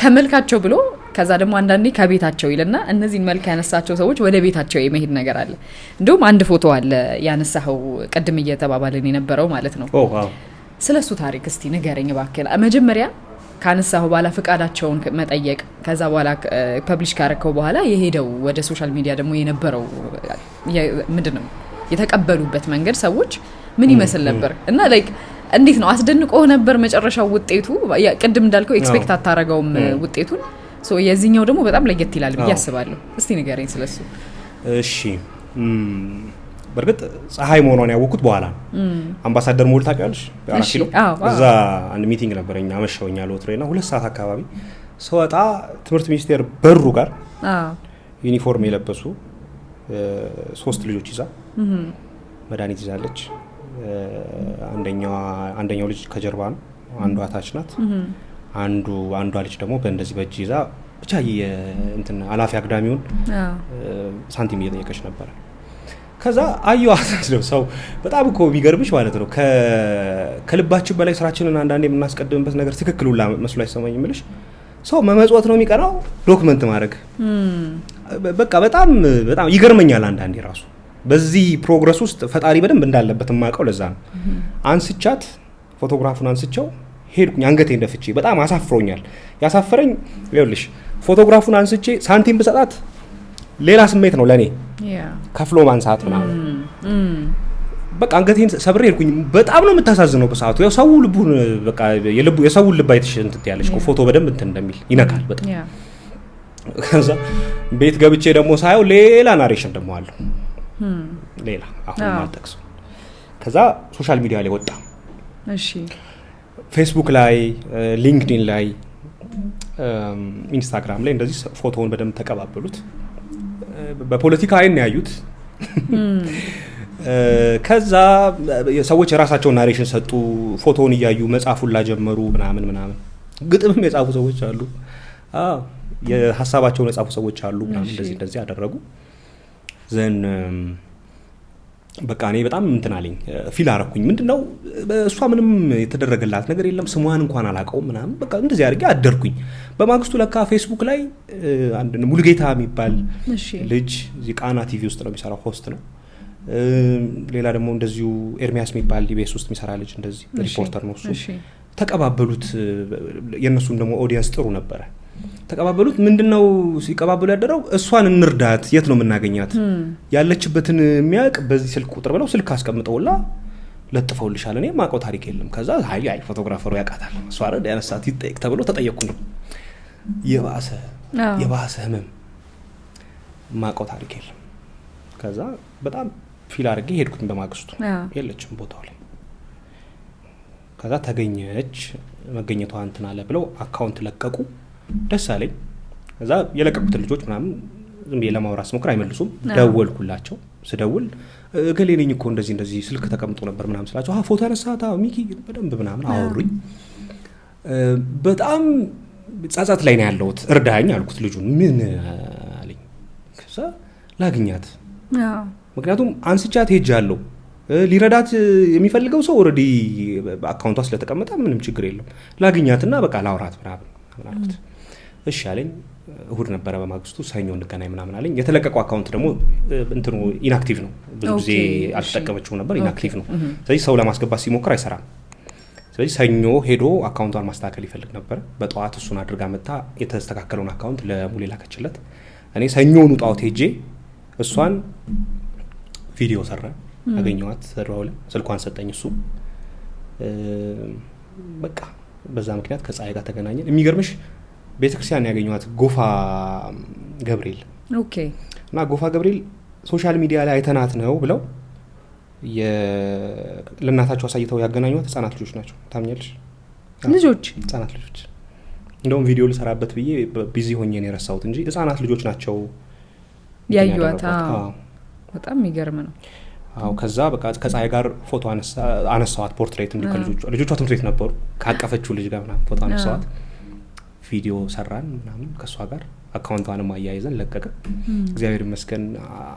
ከመልካቸው ብሎ ከዛ ደግሞ አንዳንዴ ከቤታቸው ይልና እነዚህን መልክ ያነሳቸው ሰዎች ወደ ቤታቸው የመሄድ ነገር አለ። እንደውም አንድ ፎቶ አለ ያነሳው ቀድም እየተባባልን የነበረው ማለት ነው። ስለሱ ታሪክ እስቲ ንገረኝ እባክህ። መጀመሪያ ካነሳው በኋላ ፍቃዳቸውን መጠየቅ ከዛ በኋላ ፐብሊሽ ካረከው በኋላ የሄደው ወደ ሶሻል ሚዲያ ደግሞ የነበረው ምንድነው የተቀበሉበት መንገድ ሰዎች ምን ይመስል ነበር እና ላይክ እንዴት ነው አስደንቆ ነበር መጨረሻው ውጤቱ ቅድም እንዳልከው ኤክስፔክት አታረጋውም ውጤቱን ሶ የዚህኛው ደግሞ በጣም ለየት ይላል ብዬ አስባለሁ እስቲ ንገረኝ ስለሱ እሺ በርግጥ ፀሐይ መሆኗን ያወኩት በኋላ አምባሳደር ሞል ታውቂያለሽ አራኪሎ እዛ አንድ ሚቲንግ ነበረኝ አመሻውኛ ሎትሬና 2 ሰዓት አካባቢ ሰውጣ ትምህርት ሚኒስቴር በሩ ጋር ዩኒፎርም የለበሱ 3 ልጆች ይዛ መድኃኒት ይዛለች አንደኛው ልጅ ከጀርባ ነው አንዷ ታች ናት አንዷ ልጅ ደግሞ በእንደዚህ በእጅ ይዛ ብቻ እንትን አላፊ አግዳሚውን ሳንቲም እየጠየቀች ነበር ከዛ አዩዋት ነው ሰው በጣም እኮ የሚገርምሽ ማለት ነው ከልባችን በላይ ስራችንን አንዳንዴ የምናስቀድምበት ነገር ትክክል ሁላ መስሎ አይሰማኝ ምልሽ ሰው መመጽወት ነው የሚቀራው ዶክመንት ማድረግ በቃ በጣም ይገርመኛል አንዳንዴ ራሱ በዚህ ፕሮግረስ ውስጥ ፈጣሪ በደንብ እንዳለበት ማቀው ለዛ ነው አንስቻት ፎቶግራፉን አንስቸው ሄድኩኝ አንገቴ እንደፍቼ በጣም አሳፍሮኛል ያሳፈረኝ ይኸውልሽ ፎቶግራፉን አንስቼ ሳንቲም በሰጣት ሌላ ስሜት ነው ለኔ ከፍሎ ማንሳት ምናምን በቃ አንገቴን ሰብሬ ሄድኩኝ በጣም ነው የምታሳዝነው በሰዓቱ ያው ሰው ልቡን በቃ የሰው ልብ አይተሽ እንትን ያለሽ ፎቶ በደንብ እንትን እንደሚል ይነካል በጣም ከዛ ቤት ገብቼ ደግሞ ሳየው ሌላ ናሬሽን ደግሞ አለው ሌላ አሁን ማልጠቅስ ከዛ ሶሻል ሚዲያ ላይ ወጣ እሺ ፌስቡክ ላይ ሊንክድኢን ላይ ኢንስታግራም ላይ እንደዚህ ፎቶውን በደንብ ተቀባበሉት በፖለቲካ አይን ያዩት ከዛ ሰዎች የራሳቸውን ናሬሽን ሰጡ ፎቶውን እያዩ መጻፉን ላጀመሩ ምናምን ግጥምም የጻፉ ሰዎች አሉ የሐሳባቸውን የጻፉ ሰዎች አሉ እንደዚህ አደረጉ ዘን በቃ እኔ በጣም እንትን አለኝ ፊል አረኩኝ ምንድነው እሷ ምንም የተደረገላት ነገር የለም ስሟን እንኳን አላቀው ምናምን በቃ እንደዚህ አድርጌ አደርኩኝ በማግስቱ ለካ ፌስቡክ ላይ አንድ ሙሉጌታ የሚባል ልጅ ቃና ቲቪ ውስጥ ነው የሚሰራው ሆስት ነው ሌላ ደግሞ እንደዚሁ ኤርሚያስ የሚባል ዲቤስ ውስጥ የሚሰራ ልጅ እንደዚህ ሪፖርተር ነው እሱ ተቀባበሉት የነሱም ደግሞ ኦዲየንስ ጥሩ ነበረ ተቀባበሉት ምንድነው ሲቀባበሉ ያደረው እሷን እንርዳት የት ነው የምናገኛት ያለችበትን የሚያቅ በዚህ ስልክ ቁጥር ብለው ስልክ አስቀምጠውላ ለጥፈውልሻል እኔ ማቀው ታሪክ የለም ከዛ አይ ፎቶግራፈሩ ያቃታል እሷ አረ ያነሳት ይጠይቅ ተብሎ ተጠየቅኩኝ የባሰ ህመም ማቀው ታሪክ የለም ከዛ በጣም ፊል አድርጌ ሄድኩኝ በማግስቱ የለችም ቦታው ላይ ከዛ ተገኘች መገኘቷ እንትን አለ ብለው አካውንት ለቀቁ ደስ አለኝ ከዛ የለቀቁት ልጆች ምናምን ዝም ብዬ ለማውራት ስሞክር አይመልሱም ደወልኩላቸው ስደውል እገሌ ነኝ እኮ እንደዚህ ስልክ ተቀምጦ ነበር ምናምን ስላቸው ፎቶ ያነሳታ ሚኪ በደንብ ምናምን አወሩኝ በጣም ጻጻት ላይ ነው ያለሁት እርዳኝ አልኩት ልጁን ምን አለኝ ከዛ ላግኛት ምክንያቱም አንስቻት ሄጃለሁ ሊረዳት የሚፈልገው ሰው ኦሬዲ አካውንቷ ስለተቀመጠ ምንም ችግር የለም ላግኛትና በቃ ላውራት ምናምን አልኩት እሺ አለኝ እሁድ ነበረ በማግስቱ ሰኞ እንገናኝ ምናምን አለኝ የተለቀቀው አካውንት ደግሞ እንትኑ ኢንአክቲቭ ነው ብዙ ጊዜ አልተጠቀመችው ነበር ኢንአክቲቭ ነው ስለዚህ ሰው ለማስገባት ሲሞክር አይሰራም ስለዚህ ሰኞ ሄዶ አካውንቷን ማስተካከል ይፈልግ ነበር በጠዋት እሱን አድርጋ መጣ የተስተካከለውን አካውንት ለሙሌ ላከችለት እኔ ሰኞውን ጣውት ሄጄ እሷን ቪዲዮ ሰራ አገኘዋት ተደዋውለን ስልኳን ሰጠኝ እሱ በቃ በዛ ምክንያት ከፀሐይ ጋር ተገናኘን የሚገርምሽ ቤተክርስቲያን ያገኘዋት ጎፋ ገብርኤል ኦኬ እና ጎፋ ገብርኤል ሶሻል ሚዲያ ላይ አይተናት ነው ብለው ለእናታቸው አሳይተው ያገናኙት ህፃናት ልጆች ናቸው ታምኛለሽ ህፃናት ልጆች እንደውም ቪዲዮ ልሰራበት ብዬ ቢዚ ሆኜ ነው የረሳሁት እንጂ ህፃናት ልጆች ናቸው ያዩዋታ በጣም የሚገርም ነው አው ከዛ በቃ ከፀሐይ ጋር ፎቶ አነሳዋት ፖርትሬት እንዲህ ልጆቿ ትምህርት ቤት ነበሩ ካቀፈችው ልጅ ጋር ምናምን ፎቶ አነሳዋት ቪዲዮ ሰራን ምናምን ከሷ ጋር አካውንቷንም አያይዘን ለቀቀ እግዚአብሔር ይመስገን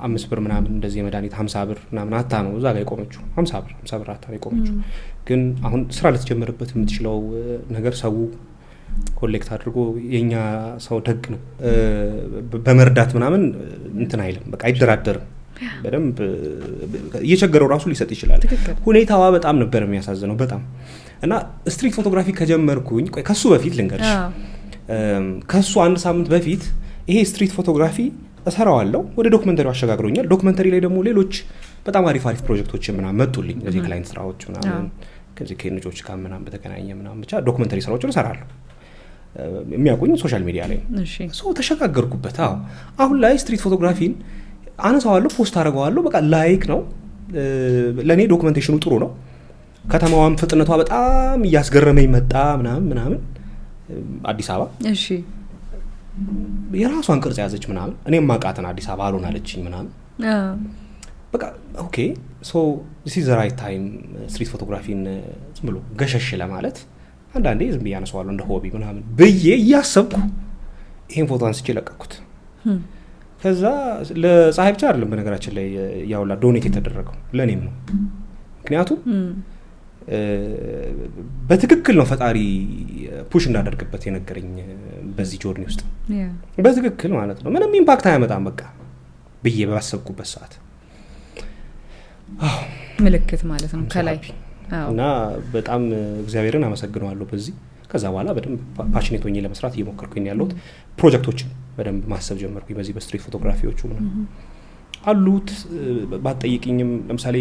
5 ብር ምናምን እንደዚህ የመድኃኒት 50 ብር ምናምን አታ ነው እዛ ጋር የቆመችው 50 ብር አታ ነው የቆመችው ግን አሁን ስራ ልትጀምርበት የምትችለው ነገር ሰው ኮሌክት አድርጎ የኛ ሰው ደግ ነው በመርዳት ምናምን እንትን አይልም በቃ አይደራደርም በደንብ እየቸገረው ራሱ ሊሰጥ ይችላል ሁኔታዋ በጣም ነበር የሚያሳዝነው በጣም እና ስትሪት ፎቶግራፊ ከጀመርኩኝ ከሱ በፊት ልንገርሽ ከሱ አንድ ሳምንት በፊት ይሄ ስትሪት ፎቶግራፊ እሰራዋለሁ ወደ ዶክመንተሪው አሸጋግሮኛል። ዶክመንተሪ ላይ ደግሞ ሌሎች በጣም አሪፍ ፕሮጀክቶች ምናምን መጡልኝ እዚህ ክላይንት ስራዎች ምናምን ከዚህ ከልጆች ጋር ምናምን በተገናኘ ምናምን ብቻ ዶክመንተሪ ስራዎችን እሰራለሁ የሚያውቁኝ ሶሻል ሚዲያ ላይ ሰው ተሸጋገርኩበት። አሁን ላይ ስትሪት ፎቶግራፊን አነሳዋለሁ ፖስት አደርገዋለሁ በቃ ላይክ ነው ለኔ ዶክመንቴሽኑ ጥሩ ነው። ከተማዋም ፍጥነቷ በጣም እያስገረመኝ መጣ ምናምን አዲስ አበባ እሺ የራሷን ቅርጽ ያዘች ምናምን እኔም ማቃተን አዲስ አበባ አልሆናለችኝ ምናምን በቃ ኦኬ ሶ this is the right time ስትሪት ፎቶግራፊን ዝም ብሎ ገሸሽ ለማለት አንዳንዴ ዝም ብዬ አነሳዋለሁ እንደ ሆቢ ምናምን ብዬ እያሰብኩ ይሄን ፎቶ አንስቼ ለቀኩት። ከዛ ለፀሐይ ብቻ አይደለም በነገራችን ላይ ያውላ ዶኔት የተደረገው ለኔም ነው። ምክንያቱም በትክክል ነው ፈጣሪ ፑሽ እንዳደርግበት የነገረኝ በዚህ ጆርኒ ውስጥ በትክክል ማለት ነው። ምንም ኢምፓክት አያመጣም በቃ ብዬ ባሰብኩበት ሰዓት ምልክት ማለት ነው ከላይ እና በጣም እግዚአብሔርን አመሰግነዋለሁ በዚህ። ከዛ በኋላ በደንብ ፓሽኔት ሆኜ ለመስራት እየሞከርኩኝ ያለሁት ፕሮጀክቶችን በደንብ ማሰብ ጀመርኩኝ በዚህ በስትሪት ፎቶግራፊዎቹ ምናምን አሉት። ባጠይቅኝም ለምሳሌ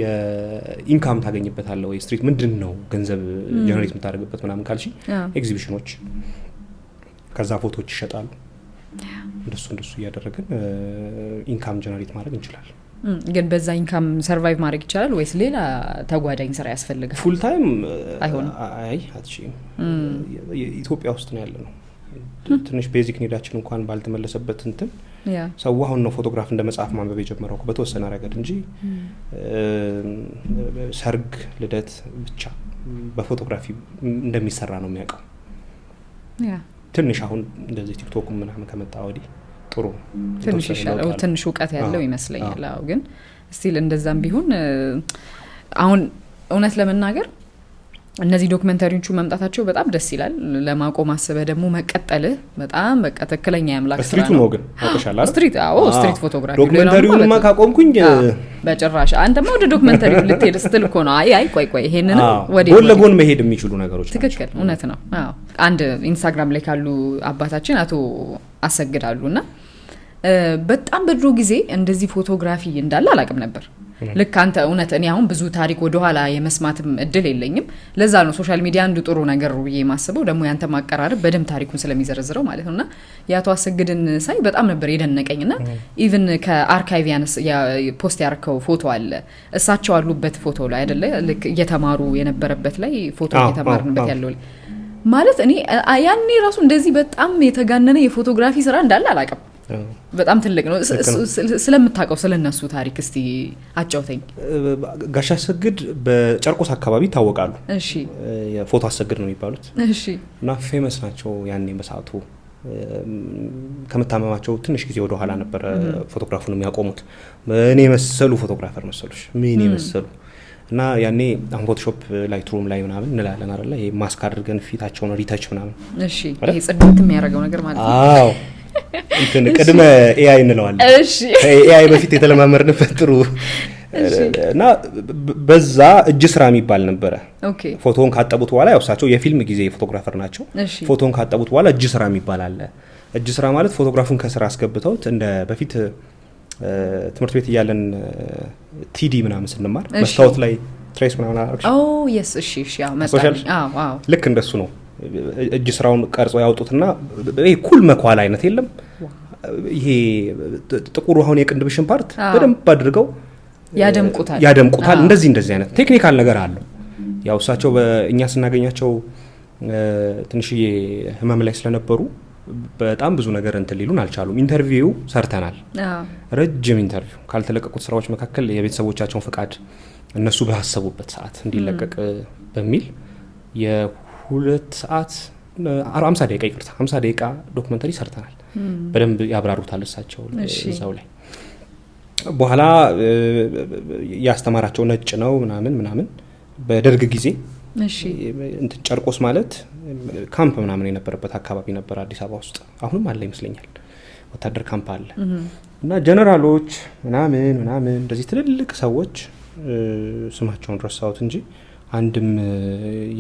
የኢንካም ታገኝበታለህ ወይ ስትሪት ምንድነው ገንዘብ ጀነሬት የምታደርግበት ምናምን ካልሽ ኤግዚቢሽኖች ከዛ ፎቶዎች ይሸጣሉ። እንደሱ እያደረግን ኢንካም ጀነሬት ማድረግ እንችላለን። ግን በዛ ኢንካም ሰርቫይቭ ማድረግ ይቻላል ወይስ ሌላ ተጓዳኝ ስራ ያስፈልጋል? ፉል ታይም አይሆንም። አይ አትችይም። ኢትዮጵያ ውስጥ ነው ያለነው ትንሽ ቤዚክ ኒዳችን እንኳን ባልተመለሰበት እንትን ሰው አሁን ነው ፎቶግራፍ እንደ መጽሐፍ ማንበብ የጀመረው በተወሰነ ረገድ እንጂ ሰርግ ልደት ብቻ በፎቶግራፊ እንደሚሰራ ነው የሚያውቀው። ትንሽ አሁን እንደዚህ ቲክቶክ ምናምን ከመጣ ወዲህ ጥሩ ትንሽ ይሻላል ትንሽ እውቀት ያለው ይመስለኛል። አዎ ግን ስቲል እንደዛም ቢሆን አሁን እውነት ለመናገር እነዚህ ዶክመንተሪዎቹ መምጣታቸው በጣም ደስ ይላል። ለማቆም አስበህ ደግሞ መቀጠልህ በጣም በቃ ትክክለኛ ያምላክ ስራ ነው። ስትሪቱ ነው ግን አውቀሻል አይደል? ስትሪት ፎቶግራፊ ዶክመንተሪውንማ ካቆምኩኝ በጭራሽ አንተማ ወደ ዶክመንተሪው ልትሄድ ስትል እኮ ነው። አይ ቆይ ይሄንን ወደ ጎን ለጎን መሄድ የሚችሉ ነገሮች ናቸው። ትክክል እውነት ነው። አዎ አንድ ኢንስታግራም ላይ ካሉ አባታችን አቶ አሰግዳሉና በጣም በድሮ ጊዜ እንደዚህ ፎቶግራፊ እንዳለ አላቅም ነበር። ልክ አንተ እውነት እኔ አሁን ብዙ ታሪክ ወደ ኋላ የመስማትም እድል የለኝም። ለዛ ነው ሶሻል ሚዲያ አንዱ ጥሩ ነገር ነው ብዬ ማስበው ደግሞ ያንተ ማቀራረብ በደም ታሪኩን ስለሚዘረዝረው ማለት ነውና ያቶ አሰግድን ሳይ በጣም ነበር የደነቀኝና ኢቭን ከአርካይቭ ያነስ ፖስት ያርከው ፎቶ አለ እሳቸው አሉበት ፎቶ ላይ አይደለ ልክ እየተማሩ የነበረበት ላይ ፎቶ እየተማርንበት ያለው ማለት እኔ ያኔ ራሱ እንደዚህ በጣም የተጋነነ የፎቶግራፊ ስራ እንዳለ አላቅም። በጣም ትልቅ ነው። ስለምታውቀው ስለነሱ ታሪክ እስቲ አጫውተኝ። ጋሽ አሰግድ በጨርቆስ አካባቢ ታወቃሉ። እሺ የፎቶ አሰግድ ነው የሚባሉት። እሺ እና ፌመስ ናቸው። ያኔ በሰዓቱ ከመታመማቸው ትንሽ ጊዜ ወደ ኋላ ነበር ፎቶግራፉን የሚያቆሙት። እኔ መሰሉ ፎቶግራፈር መሰሉሽ ምን ይመስሉ እና ያኔ አሁን ፎቶሾፕ ላይትሩም ላይ ምናምን እንላለን አይደለ? ይሄ ማስክ አድርገን ፊታቸውን ሪተች ምናምን። እሺ ይሄ ጽድት የሚያደርገው ነገር ማለት ነው። አዎ እንትን ቅድመ ኤአይ እንለዋለን። እሺ ኤአይ በፊት የተለማመርንበት ጥሩ እና በዛ እጅ ስራ የሚባል ነበረ። ኦኬ ፎቶን ካጠቡት በኋላ ያው እሳቸው የፊልም ጊዜ ፎቶግራፈር ናቸው። ፎቶን ካጠቡት በኋላ እጅ ስራ የሚባል አለ። እጅ ስራ ማለት ፎቶግራፉን ከስራ አስገብተውት እንደ በፊት ትምህርት ቤት እያለን ቲዲ ምናምን ስንማር መስታወት ላይ ትሬስ ምናምን አርክሽ የስ እሺ ያው መጣልኝ። አዎ ልክ እንደሱ ነው። እጅ ስራውን ቀርጾ ያወጡትና ይሄ ኩል መኳል አይነት የለም ይሄ ጥቁሩ አሁን የቅንድብሽን ፓርት በደንብ አድርገው ያደምቁታል። እንደዚህ አይነት ቴክኒካል ነገር አለው። ያው እሳቸው በእኛ ስናገኛቸው ትንሽዬ ህመም ላይ ስለነበሩ በጣም ብዙ ነገር እንትን ሊሉን አልቻሉም። ኢንተርቪው ሰርተናል። ረጅም ኢንተርቪው ካልተለቀቁት ስራዎች መካከል የቤተሰቦቻቸውን ፍቃድ እነሱ ባሰቡበት ሰዓት እንዲለቀቅ በሚል የ2 ሰዓት 50 ደቂቃ ይቅርታ 50 ደቂቃ ዶክመንተሪ ሰርተናል። በደንብ ያብራሩታል እሳቸው እዛው ላይ። በኋላ ያስተማራቸው ነጭ ነው ምናምን በደርግ ጊዜ እንትን ጨርቆስ ማለት ካምፕ ምናምን የነበረበት አካባቢ ነበር አዲስ አበባ ውስጥ። አሁንም አለ ይመስለኛል ወታደር ካምፕ አለ እና ጀነራሎች ምናምን እንደዚህ ትልልቅ ሰዎች ስማቸውን ረሳሁት እንጂ አንድም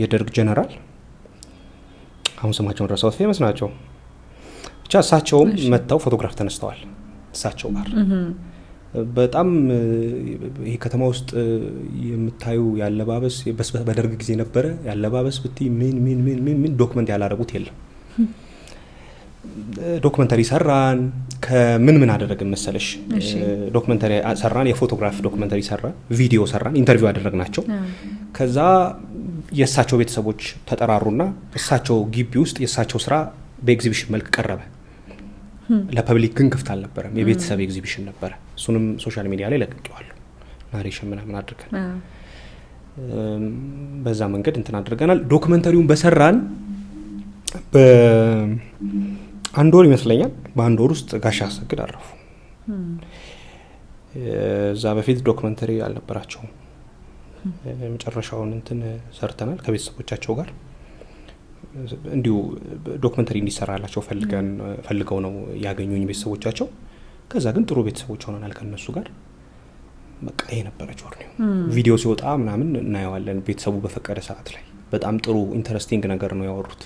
የደርግ ጀነራል አሁን ስማቸውን ረሳሁት ፌመስ ናቸው ብቻ እሳቸውም መጥተው ፎቶግራፍ ተነስተዋል እሳቸው ጋር በጣም ይሄ ከተማ ውስጥ የምታዩ ያለባበስ በደርግ ጊዜ ነበረ ያለባበስ ብቲ ምን ዶክመንት ያላረጉት የለም ዶክመንተሪ ሰራን ከምን አደረግን መሰለሽ ዶክመንተሪ ሰራን የፎቶግራፍ ዶክመንተሪ ሰራን ቪዲዮ ሰራን ኢንተርቪው አደረግናቸው ከዛ የእሳቸው ቤተሰቦች ተጠራሩና እሳቸው ግቢ ውስጥ የእሳቸው ስራ በኤግዚቢሽን መልክ ቀረበ ለፐብሊክ ግን ክፍት አልነበረም የቤተሰብ ኤግዚቢሽን ነበረ እሱንም ሶሻል ሚዲያ ላይ ለቅቄዋለሁ ናሬሽን ምናምን አድርገን በዛ መንገድ እንትን አድርገናል ዶክመንተሪውን በሰራን በአንድ ወር ይመስለኛል በአንድ ወር ውስጥ ጋሽ አሰግድ አረፉ እዛ በፊት ዶክመንተሪ አልነበራቸውም መጨረሻውን እንትን ሰርተናል ከቤተሰቦቻቸው ጋር እንዲሁ ዶክመንተሪ እንዲሰራላቸው ፈልገው ነው ያገኙኝ ቤተሰቦቻቸው ከዛ ግን ጥሩ ቤተሰቦች ሆነናል ከነሱ ጋር በቃ ይሄ ነበረ ጆርኒው ቪዲዮ ሲወጣ ምናምን እናየዋለን ቤተሰቡ በፈቀደ ሰዓት ላይ በጣም ጥሩ ኢንተረስቲንግ ነገር ነው ያወሩት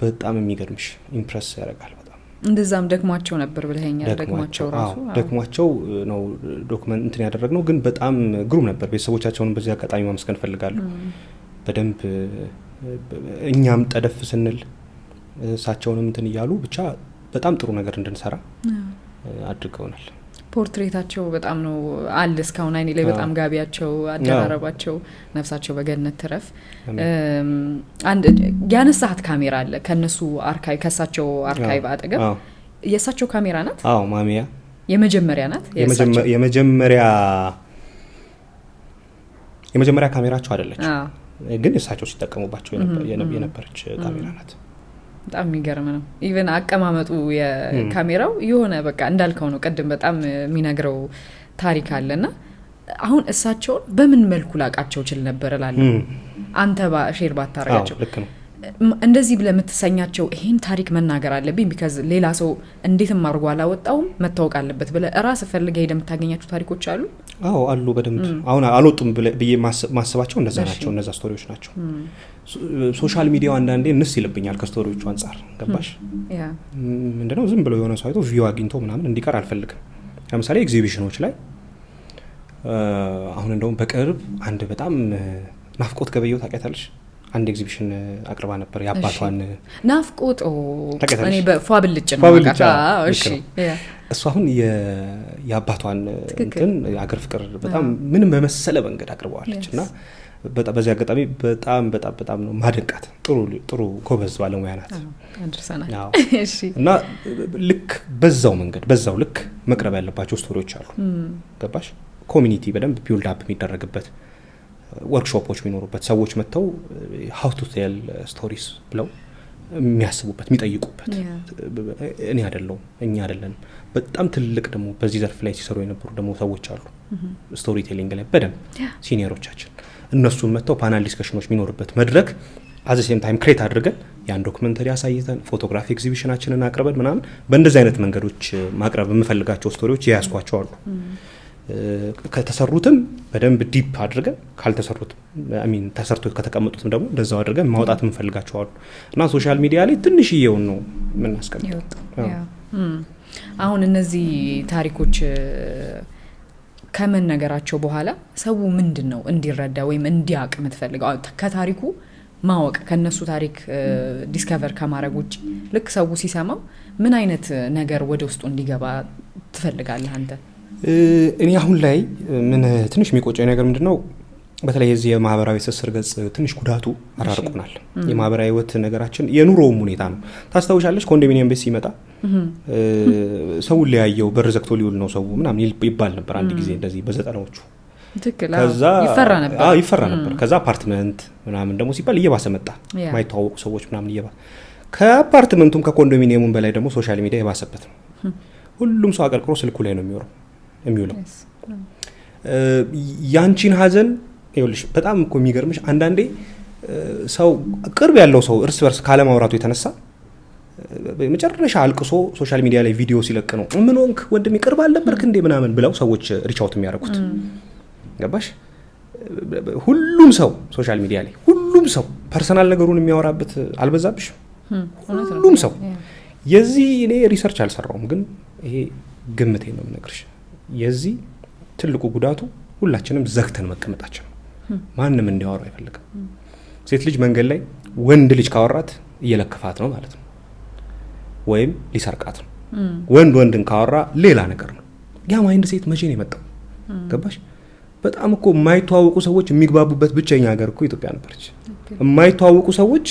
በጣም የሚገርምሽ ኢምፕረስ ያደርጋል በጣም እንደዛም ደክሟቸው ነበር ብለኸኛል ደክሟቸው ነው ዶክመንት እንትን ያደረግነው ግን በጣም ግሩም ነበር ቤተሰቦቻቸውን በዚህ አጋጣሚ ማመስገን ፈልጋለሁ በደንብ እኛም ጠደፍ ስንል እሳቸውንም እንትን እያሉ ብቻ በጣም ጥሩ ነገር እንድንሰራ አድርገውናል ፖርትሬታቸው በጣም ነው አለ እስካሁን አይኔ ላይ በጣም ጋቢያቸው አደራረባቸው ነፍሳቸው በገነት ትረፍ አንድ ያነሳት ካሜራ አለ ከነሱ አርካይቭ ከሳቸው አርካይቭ አጠገብ የሳቸው ካሜራ ናት ማሚያ የመጀመሪያ ናት የመጀመሪያ ካሜራቸው አይደለች ግን እሳቸው ሲጠቀሙባቸው የነበረች ካሜራ ናት በጣም የሚገርም ነው ኢቨን አቀማመጡ የካሜራው የሆነ በቃ እንዳልከው ነው ቀደም በጣም የሚነግረው ታሪክ አለና አሁን እሳቸውን በምን መልኩ ላቃቸው ይችላል ነበር እላለሁ አንተ ሼር ባታረጋቸው ልክ ነው እንደዚህ ብለ የምትሰኛቸው ይሄን ታሪክ መናገር አለብኝ ቢካዝ ሌላ ሰው እንዴትም አድርጎ አላወጣውም መታወቅ አለበት ብለ ራስ ፈልገህ ሄደ የምታገኛቸው ታሪኮች አሉ አሉ በደንብ አሁን አልወጡም ብዬ ማስባቸው እንደዛ ናቸው እነዛ ስቶሪዎች ናቸው ሶሻል ሚዲያው አንዳንዴ እንስ ይልብኛል ከስቶሪዎቹ አንፃር ገባሽ ምንድነው ዝም ብሎ የሆነ ሰው አይቶ ቪው አግኝቶ ምናምን እንዲቀር አልፈልግም ለምሳሌ ኤግዚቢሽኖች ላይ አሁን እንደውም በቅርብ አንድ በጣም ናፍቆት ገበየው ታውቂያታለሽ አንድ ኤግዚቢሽን አቅርባ ነበር ያባቷን ናፍቆት እኔ በፏብልጭ ነው እሺ እሱ አሁን ያባቷን እንትን አገር ፍቅር በጣም ምንም በመሰለ መንገድ አቅርበዋለችና በዚህ አጋጣሚ በጣም ነው ማደንቃት ጥሩ ጎበዝ ባለሙያ ናት አንደርሰናል እሺ እና ልክ በዛው ልክ መቅረብ ያለባቸው ስቶሪዎች አሉ ገባሽ ኮሚኒቲ በደንብ ቢልድ አፕ የሚደረግበት ወርክሾፖች የሚኖሩበት ሰዎች መጥተው how to tell stories ብለው የሚያስቡበት የሚጠይቁበት እኔ እኛ አይደለም በጣም ትልቅ ደግሞ በዚህ ዘርፍ ላይ ሲሰሩ የነበሩ ደግሞ ሰዎች አሉ ስቶሪ ቴሊንግ ላይ በደንብ ሲኒየሮቻችን እነሱን መጥተው ፓናል ዲስከሽኖች የሚኖርበት መድረክ at the same time ክሬት አድርገን ያን ዶክመንተሪ አሳይተን ፎቶግራፊ ኤግዚቢሽናችንን አቅርበን ምናምን በእንደዚህ አይነት መንገዶች ማቅረብ የምፈልጋቸው ስቶሪዎች ያያስኳቸው አሉ ከተሰሩትም በደንብ ዲፕ አድርገን ካልተሰሩትም ተሰርቶ ከተቀመጡትም ደግሞ እንደዛው አድርገን ማውጣት የምፈልጋቸው አሉ እና ሶሻል ሚዲያ ላይ ትንሽዬውን ነው የምናስቀምጠው አሁን እነዚህ ታሪኮች ከመነገራቸው በኋላ ሰው ምንድነው እንዲረዳ ወይም እንዲያውቅ የምትፈልገው ከታሪኩ ማወቅ ከነሱ ታሪክ ዲስከቨር ከማድረግ ውጪ ልክ ሰው ሲሰማው ምን አይነት ነገር ወደ ውስጡ እንዲገባ ትፈልጋለህ አንተ እኔ አሁን ላይ ምን ትንሽ የሚቆጨኝ ነገር ምንድነው በተለይ የዚህ የማህበራዊ ትስስር ገጽ ትንሽ ጉዳቱ አራርቆናል የማህበራዊ ህይወት ነገራችን የኑሮውም ሁኔታ ነው ታስታውሻለሽ ኮንዶሚኒየም ቤት ሲመጣ ሰው ሊያየው በር ዘግቶ ሊውል ነው ሰው ምናምን ይባል ነበር አንድ ጊዜ እንደዚህ በዘጠናዎቹ ከዛ ይፈራ ነበር ከዛ አፓርትመንት ምናምን ደግሞ ሲባል እየባሰ መጣ ማይተዋወቁ ሰዎች ምናምን ከአፓርትመንቱም ከኮንዶሚኒየሙም በላይ ደግሞ ሶሻል ሚዲያ የባሰበት ነው ሁሉም ሰው አቀርቅሮ ስልኩ ላይ ነው የሚውለው ያንቺን ሀዘን ይኸውልሽ በጣም እኮ የሚገርምሽ አንዳንዴ ሰው ቅርብ ያለው ሰው እርስ በርስ ካለማውራቱ የተነሳ መጨረሻ አልቅሶ ሶሻል ሚዲያ ላይ ቪዲዮ ሲለቅ ነው ምን ሆንክ ወንድሜ ቅርብ አልነበርክ እንዴ ምናምን ብለው ሰዎች ሪች አውት የሚያደርጉት ገባሽ ሁሉም ሰው ሶሻል ሚዲያ ላይ ሁሉም ሰው ፐርሰናል ነገሩን የሚያወራበት አልበዛብሽም? ሁሉም ሰው የዚህ እኔ ሪሰርች አልሰራውም፣ ግን ይሄ ግምቴ ነው የምነግርሽ። የዚህ ትልቁ ጉዳቱ ሁላችንም ዘግተን መቀመጣችን ነው። ማንም እንዲያወራ አይፈልግም። ሴት ልጅ መንገድ ላይ ወንድ ልጅ ካወራት እየለከፋት ነው ማለት ነው፣ ወይም ሊሰርቃት ነው። ወንድ ወንድን ካወራ ሌላ ነገር ነው። ያ ማይንድ ሴት መቼ ነው የመጣው? ገባሽ? በጣም እኮ የማይተዋወቁ ሰዎች የሚግባቡበት ብቸኛ ሀገር እኮ ኢትዮጵያ ነበረች። የማይተዋወቁ ሰዎች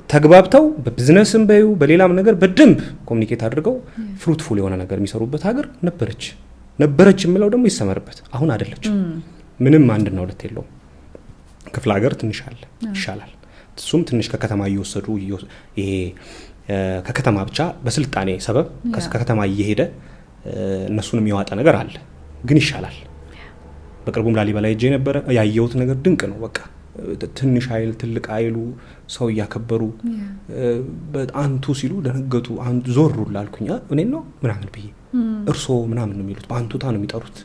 ተግባብተው በቢዝነስም በዩ በሌላም ነገር በደንብ ኮሚኒኬት አድርገው ፍሩትፉል የሆነ ነገር የሚሰሩበት ሀገር ነበረች የምለው ደግሞ ይሰመርበት። አሁን አይደለች። ምንም አንድና ሁለት የለውም። ክፍለ ሀገር ትንሽ አለ ይሻላል። እሱም ትንሽ ከከተማ እየወሰዱ ይሄ ከከተማ ብቻ በስልጣኔ ሰበብ ከከተማ እየሄደ እነሱን የሚያዋጣ ነገር አለ፣ ግን ይሻላል። በቅርቡም ላሊበላ ሄጄ ነበረ። ያየሁት ነገር ድንቅ ነው። በቃ ትንሽ ኃይል ትልቅ ኃይሉ ሰው እያከበሩ አንቱ ሲሉ ደነገጡ። አንቱ ዞር ላልኩኝ እኔን ነው ምናምን ብዬ እርሶ ምናምን ነው የሚሉት፣ በአንቱታ ነው የሚጠሩት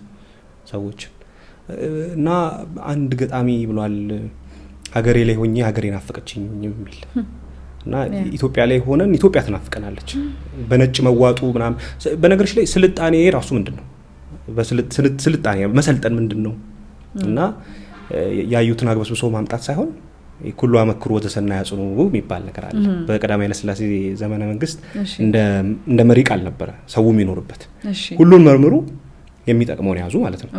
ሰዎች። እና አንድ ገጣሚ ብሏል ሀገሬ ላይ ሆኜ ሀገሬን አፈቀችኝ የሚል እና ኢትዮጵያ ላይ ሆነን ኢትዮጵያ ትናፍቀናለች። በነጭ መዋጡ ምናምን። በነገርሽ ላይ ስልጣኔ ራሱ ምንድነው? በስልጣኔ መሰልጠን ምንድነው? እና ያዩትን አግበስብሶ ማምጣት ሳይሆን ኩሉ አመክሩ ወዘሰና ያጽኑ የሚባል ነገር አለ። በቀዳማዊ ኃይለ ሥላሴ ዘመነ መንግስት እንደ መሪ ቃል ነበረ ሰው የሚኖርበት። ሁሉን መርምሩ የሚጠቅመውን ያዙ ማለት ነው።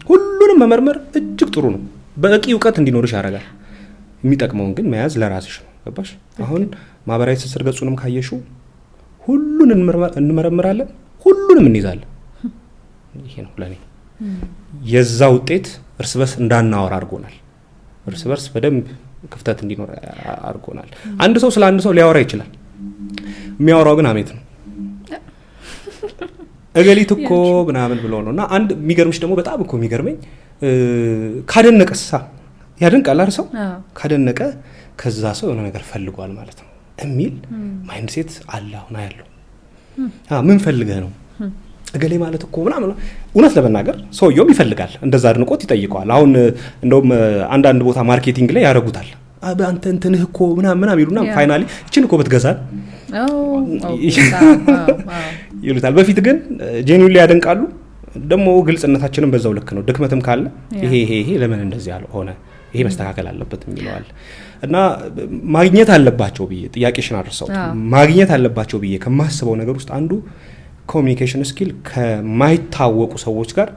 ሁሉንም መመርመር እጅግ ጥሩ ነው። በቂ እውቀት እንዲኖርሽ ያደርጋል። የሚጠቅመውን ግን መያዝ ለራስሽ ነው። ገባሽ? አሁን ማህበራዊ ትስስር ገጹንም ካየሽው ሁሉን እንመረምራለን፣ ሁሉንም እንይዛለን። ይሄ ነው ለኔ የዛ ውጤት። እርስ በርስ እንዳናወራ አድርጎናል። እርስ በርስ በደንብ ክፍተት እንዲኖር አድርጎናል። አንድ ሰው ስለ አንድ ሰው ሊያወራ ይችላል። የሚያወራው ግን አሜት ነው። እገሊት እኮ ምናምን ብሎ ነው። እና አንድ የሚገርምሽ ደግሞ በጣም እኮ የሚገርመኝ ካደነቀሳ ያደንቃል አይደል? ሰው ካደነቀ ከዛ ሰው የሆነ ነገር ፈልጓል ማለት ነው የሚል ማይንድ ሴት አለ አሁን ያለው። ምን ፈልገህ ነው እገሌ ማለት እኮ ምናምን። እውነት ለመናገር ሰውየውም ይፈልጋል፣ እንደዛ አድንቆት ይጠይቀዋል። አሁን እንደውም አንዳንድ ቦታ ማርኬቲንግ ላይ ያደርጉታል። አንተ እንትንህ እኮ ምናምን ይሉና ፋይናሊ እችን እኮ ብትገዛል ይሉታል። በፊት ግን ጄኒውሊ ያደንቃሉ። ደግሞ ግልጽነታችንም በዛው ልክ ነው። ድክመትም ካለ ይሄ ለምን እንደዚህ ሆነ፣ ይሄ መስተካከል አለበት የሚለዋል። እና ማግኘት አለባቸው ብዬ ጥያቄሽን አድርሰው ማግኘት አለባቸው ብዬ ከማስበው ነገር ውስጥ አንዱ ኮሚኒኬሽን ስኪል ከማይታወቁ ሰዎች ጋር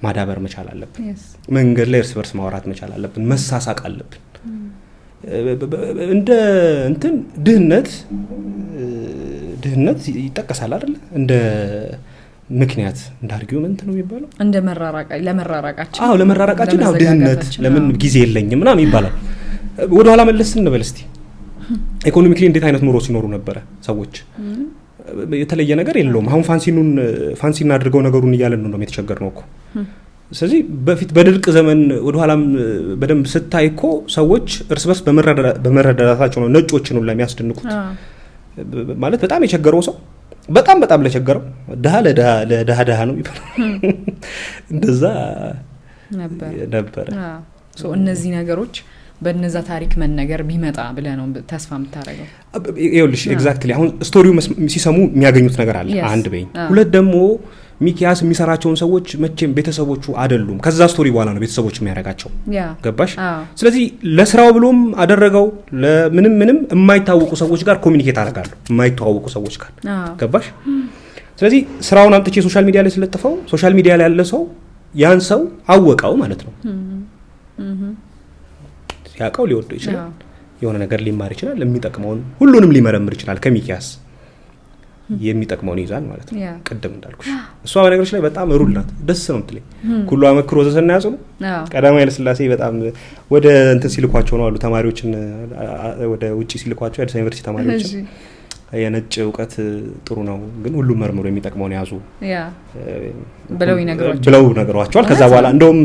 ማዳበር መቻል አለብን። መንገድ ላይ እርስ በርስ ማውራት መቻል አለብን። መሳሳቅ አለብን። እንደ እንትን ድህነት ይጠቀሳል አይደል? እንደ ምክንያት እንደ አርጊውመንት ነው የሚባለው። እንደ ለመራራቃችን ለመራራቃችን ድህነት ለምን ጊዜ የለኝም ምናምን ይባላል። ወደ ኋላ መለስ እንበል እስቲ። ኢኮኖሚክሊ እንዴት አይነት ኑሮ ሲኖሩ ነበረ ሰዎች? የተለየ ነገር የለውም። አሁን ፋንሲና አድርገው ነገሩን እያለን ነው የተቸገርነው እኮ። ስለዚህ በፊት በድርቅ ዘመን ወደ ኋላም በደንብ ስታይ እኮ ሰዎች እርስ በርስ በመረዳዳታቸው ነው ነጮችን ሁሉ የሚያስደንቁት። ማለት በጣም የቸገረው ሰው በጣም ለቸገረው ለድሃ ነው ይባላል። እንደዛ ነበረ። እነዚህ ነገሮች በነዛ ታሪክ መነገር ቢመጣ ብለህ ነው ተስፋ የምታረገው? ይኸውልሽ ኤግዛክትሊ አሁን ስቶሪው ሲሰሙ የሚያገኙት ነገር አለ። አንድ በይ ሁለት ደግሞ ሚኪያስ የሚሰራቸውን ሰዎች መቼም ቤተሰቦቹ አይደሉም። ከዛ ስቶሪ በኋላ ነው ቤተሰቦች የሚያደርጋቸው። ገባሽ? ስለዚህ ለስራው ብሎም አደረገው ለምንም የማይታወቁ ሰዎች ጋር ኮሚኒኬት አደርጋለሁ፣ የማይተዋወቁ ሰዎች ጋር። ገባሽ? ስለዚህ ስራውን አምጥቼ ሶሻል ሚዲያ ላይ ስለጥፈው ሶሻል ሚዲያ ላይ ያለ ሰው ያን ሰው አወቀው ማለት ነው። ሲያውቀው ሊወደው ይችላል፣ የሆነ ነገር ሊማር ይችላል፣ የሚጠቅመውን ሁሉንም ሊመረምር ይችላል። ከሚኪያስ የሚጠቅመውን ይዛል ማለት ነው። ቅድም እንዳልኩሽ እሷ በነገሮች ላይ በጣም ሩል ናት። ደስ ነው የምትለኝ። ኩሉ አመክሮ ወዘሰና ያጽኑ። ቀዳማዊ ኃይለ ሥላሴ በጣም ወደ እንትን ሲልኳቸው ነው አሉ ተማሪዎችን ወደ ውጪ ሲልኳቸው አዲስ ዩኒቨርሲቲ ተማሪዎችን የነጭ እውቀት ጥሩ ነው ግን ሁሉም መርምሮ የሚጠቅመውን ያዙ ብለው ነገሯቸዋል። ከዛ በኋላ እንደውም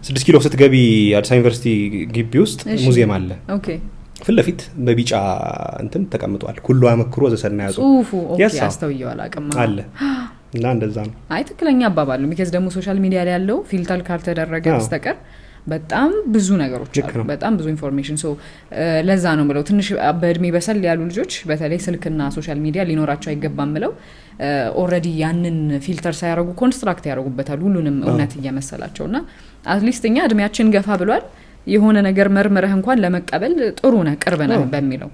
6 ኪሎ ስትገቢ አዲስ ዩኒቨርሲቲ ግቢ ውስጥ ሙዚየም አለ። ኦኬ ፊት ለፊት በቢጫ እንትን ተቀምጧል። ኩሉ አመክሮ ወዘሰና ያጹ ጽሁፉ ኦኬ አስተውየዋል አቀማ አለ እና እንደዛ ነው። አይ ትክክለኛ አባባል ነው። ቢካዝ ደግሞ ሶሻል ሚዲያ ላይ ያለው ፊልተር ካልተደረገ በስተቀር በጣም ብዙ ነገሮች አሉ በጣም ብዙ ኢንፎርሜሽን ሶ ለዛ ነው ብለው ትንሽ በእድሜ በሰል ያሉ ልጆች በተለይ ስልክና ሶሻል ሚዲያ ሊኖራቸው አይገባም ብለው ኦሬዲ ያንን ፊልተር ሳያረጉ ኮንስትራክት ያረጉበታል ሁሉንም እውነት እየመሰላቸውና አትሊስት እኛ እድሜያችን ገፋ ብሏል የሆነ ነገር መርመረህ እንኳን ለመቀበል ጥሩ ነው ቅርብ ነው በሚለው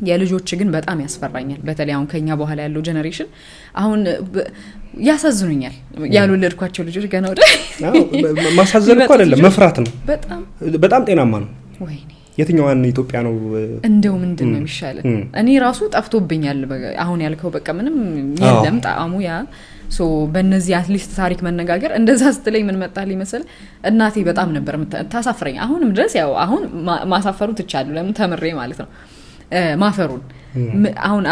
የልጆች ግን በጣም ያስፈራኛል በተለይ አሁን ከኛ በኋላ ያለው ጄነሬሽን አሁን ያሳዝኑኛል ያልወለድኳቸው ልጆች ገና ወደ ማሳዘን እኮ አይደለም መፍራት ነው በጣም ጤናማ ነው ወይኔ የትኛዋን ኢትዮጵያ ነው እንደው ምንድነው የሚሻለው እኔ ራሱ ጠፍቶብኛል አሁን ያልከው በቃ ምንም የለም ጣዕሙ ያ ሶ በእነዚህ አትሊስት ታሪክ መነጋገር እንደዛ ስትለኝ ምን መጣልኝ መሰለ እናቴ በጣም ነበር ታሳፍረኝ አሁንም ድረስ ያው አሁን ማሳፈሩ ትቻሉ ለምን ተምሬ ማለት ነው ማፈሩን አሁን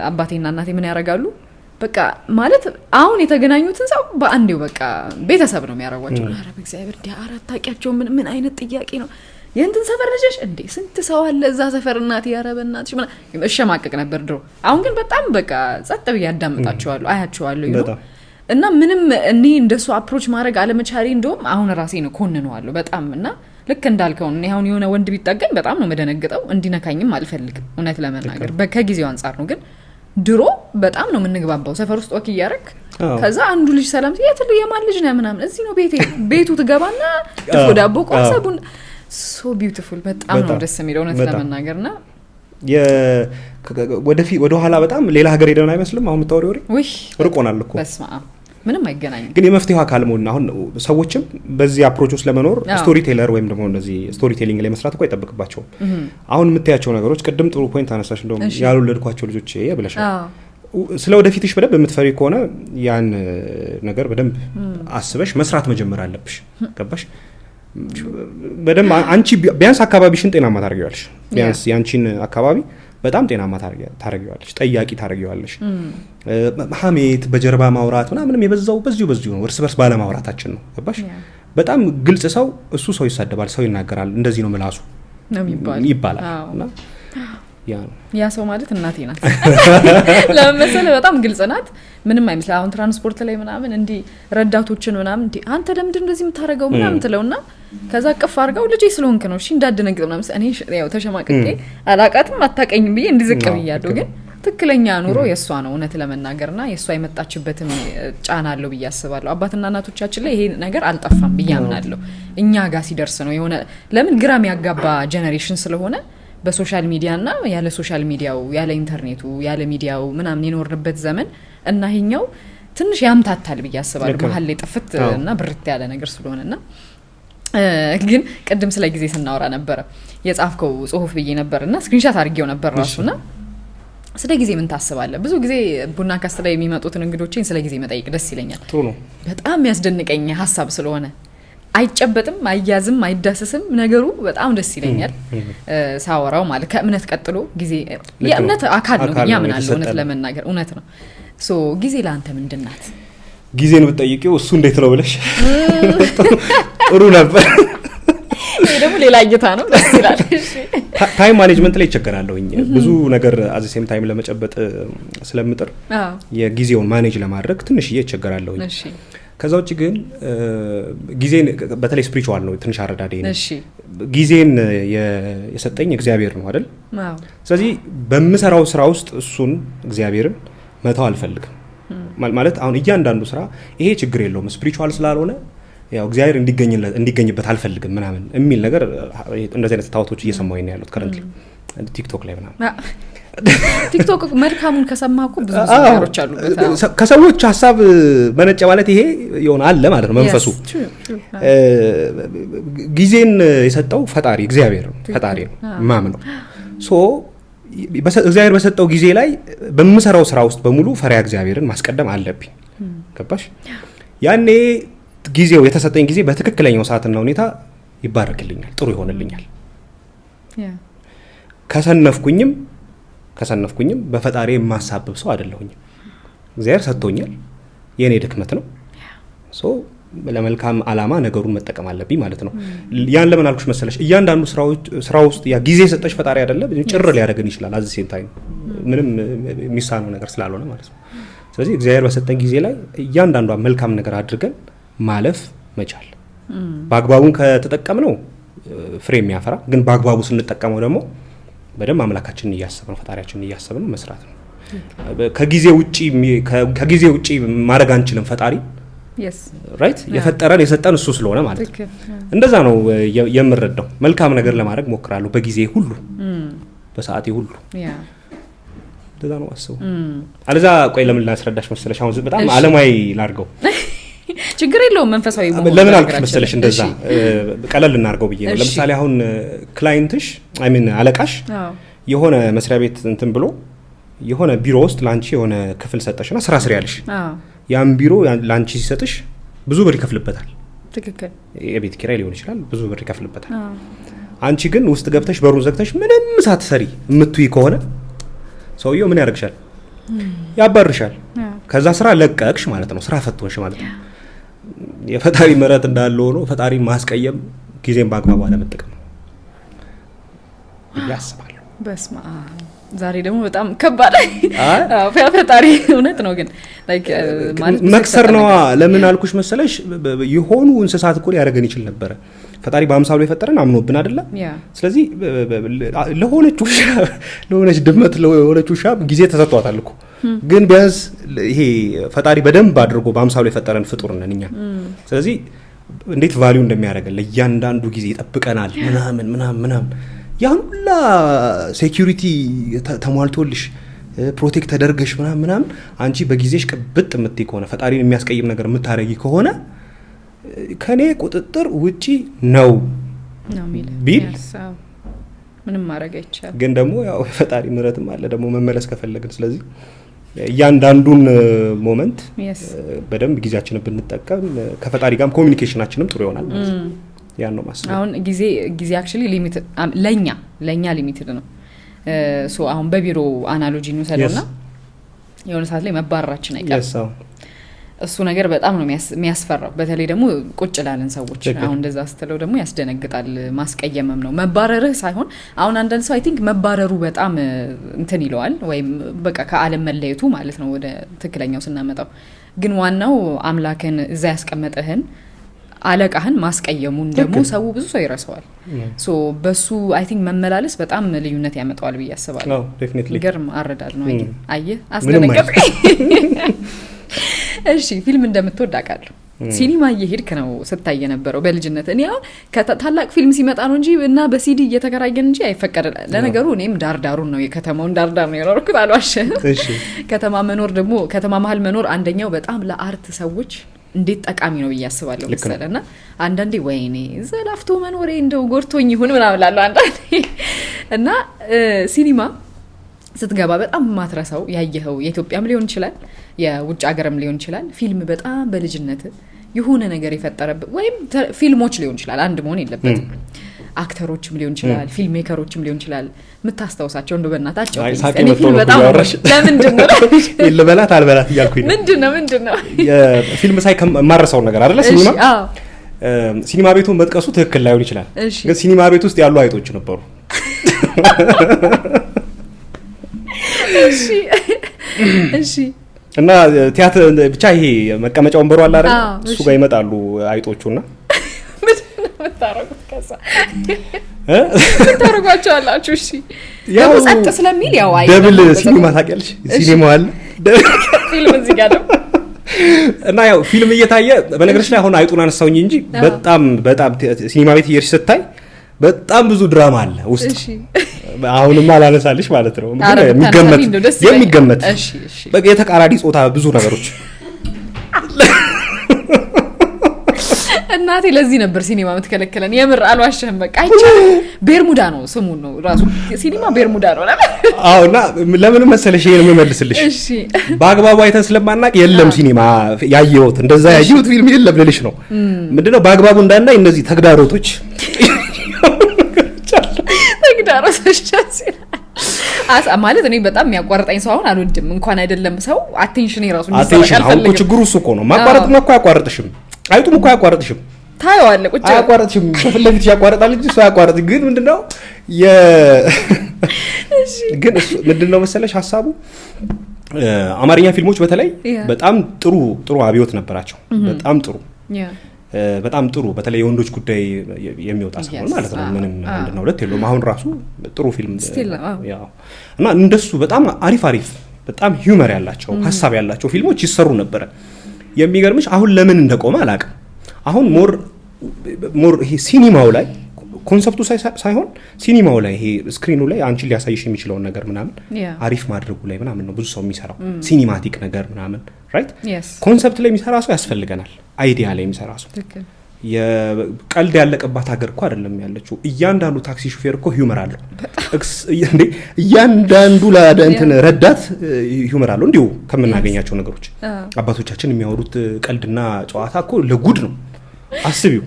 አባቴና እናቴ ምን ያረጋሉ በቃ ማለት አሁን የተገናኙትን ሰው በአንዴው በቃ ቤተሰብ ነው የሚያረጋቸው አረ በእግዚአብሔር ዲያራት ታቂያቸው ምን አይነት ጥያቄ ነው የእንትን ሰፈር ልጅሽ እንዴ ስንት ሰው አለ እዛ ሰፈር እናቴ ያረበናትሽ ምን እሸማቀቅ ነበር ድሮ አሁን ግን በጣም በቃ ጸጥ ብዬ ያዳምጣቸዋለሁ አያቸዋለሁ ይሉ እና ምንም እኔ እንደሱ አፕሮች ማድረግ አለመቻሌ እንደውም አሁን ራሴ ነው ኮንነዋለሁ በጣም እና ልክ እንዳልከው እኔ አሁን የሆነ ወንድ ቢጠጋኝ በጣም ነው መደነግጠው እንዲነካኝም አልፈልግም እውነት ለመናገር ከጊዜው አንፃር ነው ግን ድሮ በጣም ነው የምንግባባው ሰፈር ውስጥ ወክ ያረክ ከዛ አንዱ ልጅ ሰላም ሲያትል የማን ልጅ ነው ምናምን እዚህ ነው ቤቱ ትገባና ድፎ ዳቦ ቆርሰ ቡን ሶ ቢዩቲፉል በጣም ነው ደስ የሚለው እውነት ለመናገርና ወደ ኋላ በጣም ሌላ ሀገር ሄደን አይመስልም አሁን ተወሪ ርቆናል እኮ በስማ ምንም አይገናኝም ግን የመፍትሄው አካል መሆን አሁን ሰዎችም በዚህ አፕሮች ውስጥ ለመኖር ስቶሪ ቴለር ወይም ደግሞ እንደዚህ ስቶሪ ቴሊንግ ላይ መስራት እኮ አይጠብቅባቸውም አሁን የምታያቸው ነገሮች ቅድም ጥሩ ፖይንት አነሳሽ እንደውም ያልወለድኳቸው ልጆች ብለሻል ስለ ወደፊትሽ በደንብ የምትፈሪ ከሆነ ያን ነገር በደንብ አስበሽ መስራት መጀመር አለብሽ ገባሽ በደንብ አንቺ ቢያንስ አካባቢሽን ጤናማ ታርጊዋለሽ ቢያንስ ያንቺን አካባቢ በጣም ጤናማ ታረጊዋለሽ ጠያቂ ታረጊዋለሽ ሐሜት በጀርባ ማውራት ምናምን የበዛው በዚሁ ነው እርስ በርስ ባለ ማውራታችን ነው ገባሽ በጣም ግልጽ ሰው እሱ ሰው ይሳደባል ሰው ይናገራል እንደዚህ ነው ምላሱ ነው ይባላል እና ያ ሰው ማለት እናቴ ናት ለምሳሌ በጣም ግልጽ ናት ምንም አይመስል አሁን ትራንስፖርት ላይ ምናምን እንዲ ረዳቶችን ምናምን እንዲ አንተ ለምንድን እንደዚህ የምታረጋው ምናምን ትለውና ከዛ ቅፍ አርጋው ልጄ ስለሆንክ ነው እሺ እንዳደነግጥ ምናምን እኔ ያው ተሸማቀቄ አላቃትም አታቀኝም ብዬ እንዲዝቀብ ይያለው ግን ትክክለኛ ኑሮ የሷ ነው እውነት ለመናገርና የሷ የመጣችበትም ጫና አለው ብዬ አስባለሁ አባትና እናቶቻችን ላይ ይሄ ነገር አልጠፋም ብዬ አምናለሁ እኛ ጋር ሲደርስ ነው የሆነ ለምን ግራም ያጋባ ጄነሬሽን ስለሆነ በሶሻል ሚዲያና ያለ ሶሻል ሚዲያው ያለ ኢንተርኔቱ ያለ ሚዲያው ምናምን የኖርንበት ዘመን እና ይሄኛው ትንሽ ያምታታል ብዬ አስባለሁ መሀል ላይ ጥፍት እና ብርት ያለ ነገር ስለሆነና ግን ቀደም ስለ ጊዜ ስናወራ ነበር የጻፍከው ጽሁፍ ብዬ ነበርና ስክሪንሻት አድርጌው ነበር ራሱና ስለ ጊዜ ምን ታስባለህ ብዙ ጊዜ ቡና ካስት ላይ የሚመጡትን እንግዶችን ስለ ጊዜ መጠይቅ ደስ ይለኛል ጥሩ ነው በጣም ያስደንቀኝ ሀሳብ ስለሆነ አይጨበጥም አይያዝም አይዳሰስም ነገሩ በጣም ደስ ይለኛል ሳወራው ማለት ከእምነት ቀጥሎ ጊዜ የእምነት አካል ነው ያምናል እውነት ለመናገር እውነት ነው ሶ ጊዜ ለአንተ ምንድናት ጊዜን ብትጠይቂው እሱ እንዴት ነው ብለሽ ጥሩ ነበር ይሄ ደግሞ ሌላ እይታ ነው ደስ ይላል እሺ ታይም ማኔጅመንት ላይ ይቸገራለሁኝ ብዙ ነገር አዚ ሴም ታይም ለመጨበጥ ስለምጥር የጊዜውን ማኔጅ ለማድረግ ትንሽ ይቸገራለሁኝ እሺ ከዛ ውጪ ግን ጊዜን በተለይ ስፒሪቹዋል ነው ትንሽ አረዳዴ ነው እሺ ጊዜን የሰጠኝ እግዚአብሔር ነው አይደል አዎ ስለዚህ በመሰራው ስራ ውስጥ እሱን እግዚአብሔርን መተው አልፈልግም ማለት አሁን እያንዳንዱ ስራ ይሄ ችግር የለውም ስፒሪቹዋል ስላልሆነ ያው እግዚአብሔር እንዲገኝበት አልፈልግም ምናምን የሚል ነገር እንደዚህ አይነት ታውቶች እየሰማሁኝ ነው ያሉት ከረንትሊ ቲክቶክ ላይ ምናምን ቲክቶክ መልካሙን ከሰማኩ ብዙ ነገሮች አሉበት ከሰዎች ሐሳብ በነጭ ማለት ይሄ ይሆን አለ ማለት ነው መንፈሱ ጊዜን የሰጠው ፈጣሪ እግዚአብሔር ነው ፈጣሪ ነው ማምነው ሶ እግዚአብሔር በሰጠው ጊዜ ላይ በመሰራው ስራ ውስጥ በሙሉ ፈሪያ እግዚአብሔርን ማስቀደም አለብኝ ገባሽ ያኔ ጊዜው የተሰጠኝ ጊዜ በትክክለኛው ሰዓትና ሁኔታ ይባረክልኛል ጥሩ ይሆንልኛል ከሰነፍኩኝም በፈጣሪ የማሳብብ ሰው አይደለሁኝም እግዚአብሔር ሰጥቶኛል የኔ ድክመት ነው ሶ ለመልካም አላማ ነገሩን መጠቀም አለብኝ ማለት ነው ያን ለምን አልኩሽ መሰለሽ እያንዳንዱ ስራው ውስጥ ያ ጊዜ ሰጠሽ ፈጣሪ አይደለም ጭር ሊያደርገን ይችላል አዚ ሴም ታይም ምንም የሚሳነው ነገር ስላልሆነ ማለት ነው ስለዚህ እግዚአብሔር በሰጠን ጊዜ ላይ እያንዳንዱ መልካም ነገር አድርገን ማለፍ መቻል በአግባቡን ከተጠቀምነው ፍሬ የሚያፈራ ግን በአግባቡ ስንጠቀመው ደግሞ በደንብ አምላካችንን እያሰብን ፈጣሪያችንን እያሰብን መስራት ነው። ከጊዜ ውጪ ማድረግ አንችልም ፈጣሪ ራይት የፈጠረን የሰጠን እሱ ስለሆነ ማለት ነው። እንደዛ ነው የምረዳው። መልካም ነገር ለማድረግ ሞክራለሁ በጊዜ ሁሉ በሰዓቴ ሁሉ እንደዛ ነው አስበው። አለዛ ቆይ ለምን ላስረዳሽ መሰለሽ አሁን በጣም ዓለማዊ ላርገው ችግር የለውም መንፈሳዊ መሆን ለምን አልኩሽ መሰለሽ እንደዛ ቀለል እናርገው ብዬ ነው። ለምሳሌ አሁን ክላይንትሽ አለቃሽ የሆነ መስሪያ ቤት እንትን ብሎ የሆነ ቢሮ ውስጥ ላንቺ የሆነ ክፍል ሰጠሽና ስራ ስሪ ያለሽ ያን ቢሮ ላንቺ ሲሰጥሽ ብዙ ብር ይከፍልበታል። ትክክል የቤት ኪራይ ሊሆን ይችላል ብዙ ብር ይከፍልበታል። አንቺ ግን ውስጥ ገብተሽ በሩን ዘግተሽ ምንም ሳትሰሪ የምትይ ከሆነ ሰውየው ምን ያደርግሻል? ያባርሻል። ከዛ ስራ ለቀቅሽ ማለት ነው። ስራ ፈትወሽ ማለት ነው። የፈጣሪ ምሕረት እንዳለ ሆኖ ፈጣሪ ማስቀየም ጊዜን በአግባቡ አለመጠቀም ነው ያስባለሁ። በስማ ዛሬ ደግሞ በጣም ከባድ ፈጣሪ እውነት ነው ግን ማለት መክሰር ነው። ለምን አልኩሽ መሰለሽ የሆኑ እንስሳት እኮ ያደርገን ይችል ነበር። ፈጣሪ በአምሳሉ የፈጠረን አምኖብን አይደለ? ስለዚህ ለሆነች ድመት ለሆነች ውሻ ጊዜ ተሰጥቷታል እኮ። ግን ቢያንስ ይሄ ፈጣሪ በደንብ አድርጎ በአምሳሉ የፈጠረን ፍጡር ነን እኛ። ስለዚህ እንዴት ቫልዩ እንደሚያደርገን ለእያንዳንዱ ጊዜ ይጠብቀናል ምናምን ያን ሁላ ሴኩሪቲ ተሟልቶልሽ ፕሮቴክት ተደርገሽ ምናምን አንቺ በጊዜሽ ቅብጥ የምትይ ከሆነ ፈጣሪን የሚያስቀይም ነገር የምታረጊ ከሆነ ከኔ ቁጥጥር ውጪ ነው ቢል ምንም ማድረግ አይቻልም። ግን ደግሞ ያው ፈጣሪ ምሕረትም አለ ደግሞ መመለስ ከፈለግን። ስለዚህ እያንዳንዱን ሞመንት በደንብ ጊዜያችንን ብንጠቀም ከፈጣሪ ጋርም ኮሚኒኬሽናችንም ጥሩ ይሆናል ማለት ነው። ያን ነው ማስበው። አሁን ጊዜ አክቹሊ ሊሚትድ ለኛ ሊሚትድ ነው። ሶ አሁን በቢሮ አናሎጂ ነው ሰለና የሆነ ሰዓት ላይ መባረራችን አይቀርም። እሱ ነገር በጣም ነው የሚያስፈራው። በተለይ ደግሞ ቁጭ ላለን ሰዎች አሁን እንደዛ ስትለው ደግሞ ያስደነግጣል። ማስቀየምም ነው መባረርህ ሳይሆን አሁን አንዳንድ ሰው አይ ቲንክ መባረሩ በጣም እንትን ይለዋል ወይም በቃ ከዓለም መለየቱ ማለት ነው ወደ ትክክለኛው ስናመጣው። ግን ዋናው አምላክን እዛ ያስቀመጠህን አለቃህን ማስቀየሙን ደግሞ ሰው ብዙ ሰው ይረሳዋል። ሶ በሱ አይ ቲንክ መመላለስ በጣም ልዩነት ያመጣዋል ብዬ አስባለሁ። አዎ ዴፊኒትሊ ገርም አረዳድ ነው። አየህ አስደነገጠኝ። እሺ ፊልም እንደምትወድ አውቃለሁ። ሲኒማ እየሄድክ ነው ስታይ የነበረው በልጅነት? እኔ አሁን ከታላቅ ፊልም ሲመጣ ነው እንጂ እና በሲዲ እየተከራየን እንጂ አይፈቀድም። ለነገሩ እኔም ዳርዳሩን ነው የከተማውን ዳርዳር ነው የኖርኩት አልዋሽም። ከተማ መኖር ደግሞ ከተማ መሀል መኖር አንደኛው በጣም ለአርት ሰዎች እንዴት ጠቃሚ ነው ብዬ አስባለሁ መሰለና አንዳንዴ ወይኔ ዘላፍቶ መኖሬ እንደው ጎርቶኝ ይሁን ምናምን እላለሁ አንዳንዴ። እና ሲኒማ ስትገባ በጣም ማትረሳው ያየኸው የኢትዮጵያም ሊሆን ይችላል የውጭ ሀገርም ሊሆን ይችላል ፊልም በጣም በልጅነት የሆነ ነገር የፈጠረበት ወይም ፊልሞች ሊሆን ይችላል አንድ መሆን የለበትም አክተሮችም ሊሆን ይችላል ፊልም ሜከሮችም ሊሆን ይችላል የምታስታውሳቸው እንደው በእናታቸው እኔ ፊልም በጣም ለምንድን ነው ልበላት አልበላት እያልኩኝ ምንድነው የፊልም ሳይ ማረሳው ነገር አይደለ ሲኒማ ቤቱን መጥቀሱ ትክክል ላይሆን ይችላል ግን ሲኒማ ቤት ውስጥ ያሉ አይጦች ነበሩ እሺ እና ቲያትር ብቻ ይሄ መቀመጫ ወንበሩ አለ አይደል እሱ ጋር ይመጣሉ አይጦቹና ምታረጉት ከዛ ታረጓቸዋላችሁ እሺ ያው ጸጥ ስለሚል ያው አይ ደብል ሲኒማ ታውቂያለሽ ሲኒማ አለ ፊልም እዚህ ጋር ነው እና ያው ፊልም እየታየ በነገርሽ ላይ አሁን አይጡን አነሳውኝ እንጂ በጣም ሲኒማ ቤት እየሄድሽ ስታይ በጣም ብዙ ድራማ አለ ውስጥ አሁንማ አላነሳልሽ ማለት ነው የሚገመት በቃ የተቃራዲ ጾታ ብዙ ነገሮች እናቴ ለዚህ ነበር ሲኒማ የምትከለከለን የምር አልዋሽህም በቃ አይቻልም ቤርሙዳ ነው ስሙ ነው ራሱ ሲኒማ ቤርሙዳ ነው አውና ለምን መሰለሽ ይሄን መመልስልሽ እሺ በአግባቡ አይተን ስለማናቅ የለም ሲኒማ ያየሁት እንደዛ ያየሁት ፊልም የለም ልልሽ ነው ምንድነው በአግባቡ እንዳናይ እነዚህ ተግዳሮቶች ማለት እኔ በጣም የሚያቋርጠኝ ሰው አሁን አልወድም እንኳን አይደለም ሰው አቴንሽን የራሱ እንዲሰራ አሁን ችግሩ እሱ እኮ ነው ማቋረጥማ እኮ ያቋርጥሽም አይጡም እኮ ያቋርጥሽም ታየዋለህ ቁጭ ያቋርጥሽም ከፍለፊት ያቋርጣል እንጂ ሰው ያቋርጥ ግን ምንድነው ግን ምንድነው መሰለሽ ሐሳቡ አማርኛ ፊልሞች በተለይ በጣም ጥሩ አብዮት ነበራቸው በጣም ጥሩ በጣም ጥሩ በተለይ የወንዶች ጉዳይ የሚወጣ ሰሞን ማለት ነው። ምንም አንድና ሁለት የለውም። አሁን ራሱ ጥሩ ፊልም ያው እና እንደሱ በጣም አሪፍ በጣም ሂዩመር ያላቸው ሐሳብ ያላቸው ፊልሞች ይሰሩ ነበር። የሚገርምሽ አሁን ለምን እንደቆመ አላውቅም። አሁን ሞር ይሄ ሲኒማው ላይ ኮንሰፕቱ ሳይሆን ሲኒማው ላይ ይሄ ስክሪኑ ላይ አንቺ ሊያሳይሽ የሚችለውን ነገር ምናምን አሪፍ ማድረጉ ላይ ምናምን ነው ብዙ ሰው የሚሰራው ሲኒማቲክ ነገር ምናምን ራይት። ኮንሰፕት ላይ የሚሰራ ሰው ያስፈልገናል። አይዲያ ላይ የሚሰራ ሰው የቀልድ ያለቀባት ሀገር እኮ አይደለም ያለችው። እያንዳንዱ ታክሲ ሹፌር እኮ ሂዩመር አለው። እያንዳንዱ ለእንትን ረዳት ሂዩመር አለው። እንዲሁ ከምናገኛቸው ነገሮች አባቶቻችን የሚያወሩት ቀልድና ጨዋታ እኮ ለጉድ ነው። አስቢው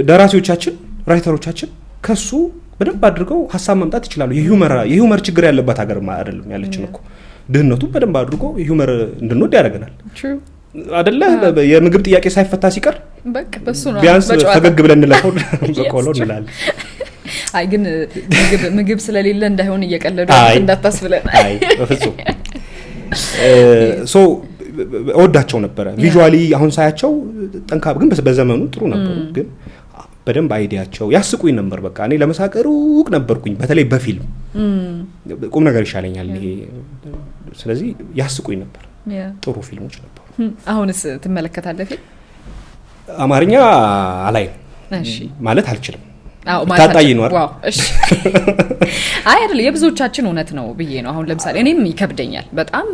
ደራሲዎቻችን ራይተሮቻችን ከሱ በደንብ አድርገው ሐሳብ ማምጣት ይችላሉ። የሂዩመር ችግር ያለባት ሀገር አይደለም ያለችን እኮ። ድህነቱ በደንብ አድርጎ ሂዩመር እንድንወድ ያደርገናል አይደለ? የምግብ ጥያቄ ሳይፈታ ሲቀር በቃ በሱ ነው ቢያንስ ፈገግ ብለን እንለፈው ዘቆለው እንላለን። አይ ግን ምግብ ስለሌለ እንዳይሆን እየቀለዱ እንዳታስብለን። አይ በፍጹም ሶ ወዳቸው ነበር ቪዥዋሊ። አሁን ሳያቸው ጠንካራ ግን በዘመኑ ጥሩ ነበሩ። ግን በደንብ አይዲያቸው ያስቁኝ ነበር። በቃ እኔ ለመሳቅ ሩቅ ነበርኩኝ። በተለይ በፊልም ቁም ነገር ይሻለኛል ይሄ። ስለዚህ ያስቁኝ ነበር። ጥሩ ፊልሞች ነበሩ። አሁንስ ትመለከታለህ ፊልም? አማርኛ አላይም። እሺ ማለት አልችልም። ታጣይ ነው አይደል? ዋው እሺ። አይ አይደል የብዙዎቻችን እውነት ነው ብዬ ነው። አሁን ለምሳሌ እኔም ይከብደኛል በጣም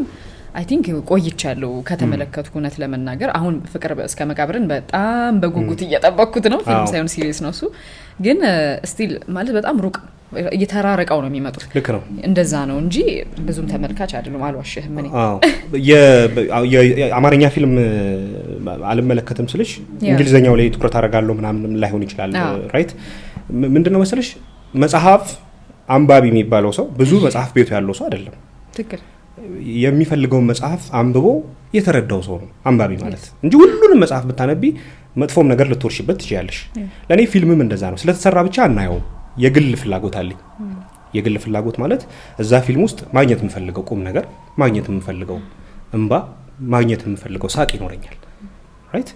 አይ ቲንክ ቆይቻለሁ ከተመለከትኩ እውነት ለመናገር። አሁን ፍቅር እስከ መቃብርን በጣም በጉጉት እየጠበቅኩት ነው። ፊልም ሳይሆን ሲሪየስ ነው እሱ። ግን ስቲል ማለት በጣም ሩቅ እየተራረቀው ነው የሚመጡት። ልክ ነው። እንደዛ ነው እንጂ ብዙም ተመልካች አይደለም። አልዋሽህም። እኔ የአማርኛ ፊልም አልመለከትም ስልሽ እንግሊዘኛው ላይ ትኩረት አደርጋለሁ ምናምን ላይሆን ይችላል። ራይት ምንድነው መሰለሽ መጽሐፍ አንባቢ የሚባለው ሰው ብዙ መጽሐፍ ቤቱ ያለው ሰው አይደለም። ትክክል። የሚፈልገው መጽሐፍ አንብቦ የተረዳው ሰው ነው አንባቢ ማለት እንጂ ሁሉንም መጽሐፍ ብታነቢ መጥፎም ነገር ልትወርሽበት ትችያለሽ። ለኔ ፊልምም እንደዛ ነው። ስለተሰራ ብቻ አናየው። የግል ፍላጎት አለኝ። የግል ፍላጎት ማለት እዛ ፊልም ውስጥ ማግኘት የምፈልገው ቁም ነገር፣ ማግኘት የምፈልገው እንባ፣ ማግኘት የምፈልገው ሳቅ ይኖረኛል። ራይት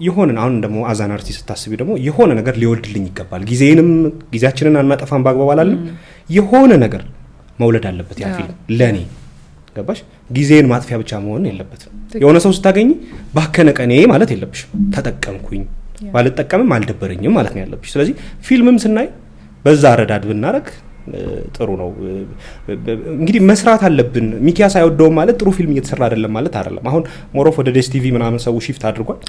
የሆነ አሁን ደግሞ አዛን አርቲስት ስታስቢ ደግሞ የሆነ ነገር ሊወልድልኝ ይገባል። ጊዜያችንን አንማጠፋም ባግባብ አላለም። የሆነ ነገር መውለድ አለበት ያ ፊልም ለኔ። ገባሽ? ጊዜን ማጥፊያ ብቻ መሆን የለበትም። የሆነ ሰው ስታገኝ ባከነ ቀኔ ማለት የለብሽም። ተጠቀምኩኝ ባልጠቀምም አልደበረኝም ማለት ነው ያለብሽ። ስለዚህ ፊልምም ስናይ በዛ ረዳድ ብናረግ ጥሩ ነው። እንግዲህ መስራት አለብን። ሚኪያስ አይወደውም ማለት ጥሩ ፊልም እየተሰራ አይደለም ማለት አይደለም። አሁን ሞሮፍ ወደ ዴስ ቲቪ ምናምን ሰው ሺፍት አድርጓል።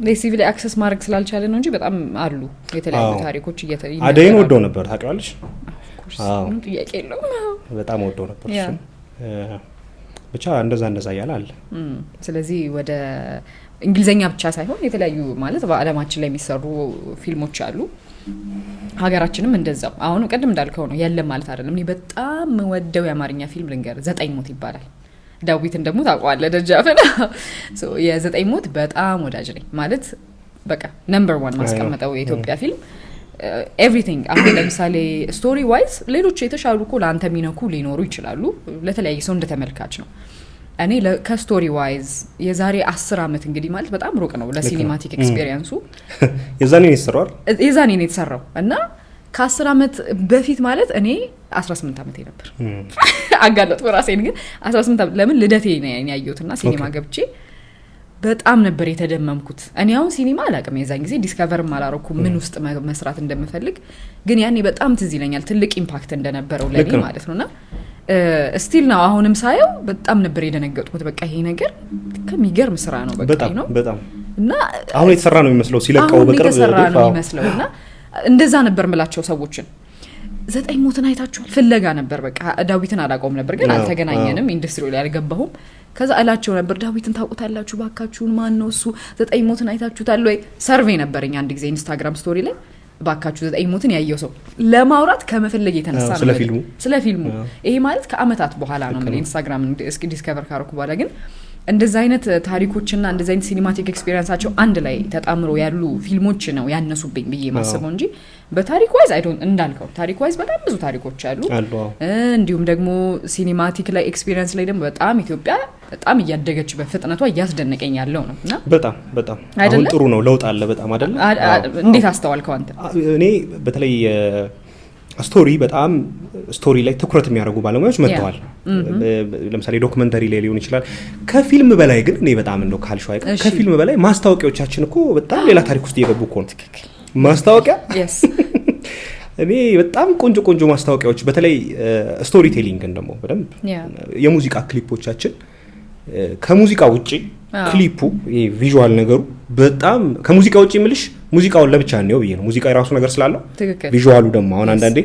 ዴስ ላይ አክሰስ ማድረግ ስላልቻለ ነው እንጂ በጣም አሉ የተለያዩ ታሪኮች አደይን ወደው ነበር ታውቂዋለሽ? ምንም ጥያቄ የለውም። በጣም ወደው ነበር እሱ። ብቻ እንደዛ ያለ አለ። ስለዚህ ወደ እንግሊዘኛ ብቻ ሳይሆን የተለያዩ ማለት በአለማችን ላይ የሚሰሩ ፊልሞች አሉ። ሀገራችንም እንደዛው። አሁን ቀደም እንዳልከው ነው ያለ ማለት አይደለም። እኔ በጣም ወደው የአማርኛ ፊልም ልንገር፣ 9 ሞት ይባላል። ዳዊትን ደግሞ ታውቀዋለህ ደጃፈና። የ9 ሞት በጣም ወዳጅ ነኝ ማለት በቃ ነምበር 1 ማስቀመጠው የኢትዮጵያ ፊልም ኤቭሪቲንግ። አሁን ለምሳሌ ስቶሪ ዋይዝ ሌሎች የተሻሉ እኮ ለአንተ የሚነኩ ሊኖሩ ይችላሉ። ለተለያየ ሰው እንደተመልካች ነው። እኔ ከስቶሪ ዋይዝ የዛሬ 10 አመት እንግዲህ ማለት በጣም ሩቅ ነው ለሲኒማቲክ ኤክስፒሪየንሱ። የዛኔ ነው የተሰራው እና ከ10 አመት በፊት ማለት እኔ 18 አመቴ ነበር። አጋለጥኩ ራሴን። ግን 18 አመት ለምን ልደቴ ነው ያየሁትና ሲኒማ ገብቼ በጣም ነበር የተደመምኩት። እኔ አሁን ሲኒማ አላውቅም የዛን ጊዜ ዲስከቨርም አላረኩም ምን ውስጥ መስራት እንደምፈልግ። ግን ያኔ በጣም ትዝ ይለኛል ትልቅ ኢምፓክት እንደነበረው ለኔ ማለት ነውና ስቲል ነው አሁንም ሳየው በጣም ነበር የደነገጥኩት። በቃ ይሄ ነገር ከሚገርም ስራ ነው በቃ ነው በጣም እና አሁን የተሰራ ነው የሚመስለው ሲለቀው በቅርብ ነው የሚመስለውና እንደዛ ነበር ምላቸው ሰዎችን 9 ሞትን አይታችኋል? ፍለጋ ነበር በቃ። ዳዊትን አላውቀውም ነበር ግን አልተገናኘንም፣ ኢንዱስትሪው ላይ አልገባሁም። ከዛ አላቸው ነበር ዳዊትን ታውቁታላችሁ ባካችሁን? ማን ነው እሱ? 9 ሞትን አይታችሁታል ወይ? ሰርቬይ ነበርኛ አንድ ጊዜ ኢንስታግራም ስቶሪ ላይ ባካችሁ 9 ሞትን ያየው ሰው ለማውራት ከመፈለግ የተነሳ ነው ስለ ፊልሙ። ይሄ ማለት ከአመታት በኋላ ነው ማለት ኢንስታግራም እስኪ ዲስከቨር ካረኩ በኋላ። ግን እንደዛ አይነት ታሪኮችና እንደዛ አይነት ሲኒማቲክ ኤክስፒሪየንሳቸው አንድ ላይ ተጣምሮ ያሉ ፊልሞች ነው ያነሱብኝ ብዬ ማስበው እንጂ በታሪክ ዋይዝ አይ ዶንት እንዳልከው ታሪክ ዋይዝ በጣም ብዙ ታሪኮች አሉ። እንዲሁም ደግሞ ሲኒማቲክ ላይ ኤክስፒሪየንስ ላይ ደግሞ በጣም ኢትዮጵያ በጣም እያደገች በፍጥነቷ እያስደነቀኝ ያለው ነው እና በጣም አሁን ጥሩ ነው ለውጥ አለ በጣም አይደለ እንዴት አስተዋልከው አንተ እኔ በተለይ ስቶሪ ላይ ትኩረት የሚያደርጉ ባለሙያዎች መጥተዋል ለምሳሌ ዶክመንተሪ ላይ ሊሆን ይችላል ከፊልም በላይ ግን እኔ በጣም እንደው ካልሽው አይቀር ከፊልም በላይ ማስታወቂያዎቻችን እኮ በጣም ሌላ ታሪክ ውስጥ እየገቡ እኮ ነው ማስታወቂያ እኔ በጣም ቆንጆ ማስታወቂያዎች በተለይ ስቶሪ ቴሊንግን ደግሞ በደንብ የሙዚቃ ክሊፖቻችን ከሙዚቃ ውጪ ክሊፑ ይሄ ቪዥዋል ነገሩ በጣም ከሙዚቃ ውጪ ምልሽ ሙዚቃውን ለብቻ ነው ብዬ ነው ሙዚቃ የራሱ ነገር ስላለው ቪዥዋሉ ደግሞ አሁን አንዳንዴ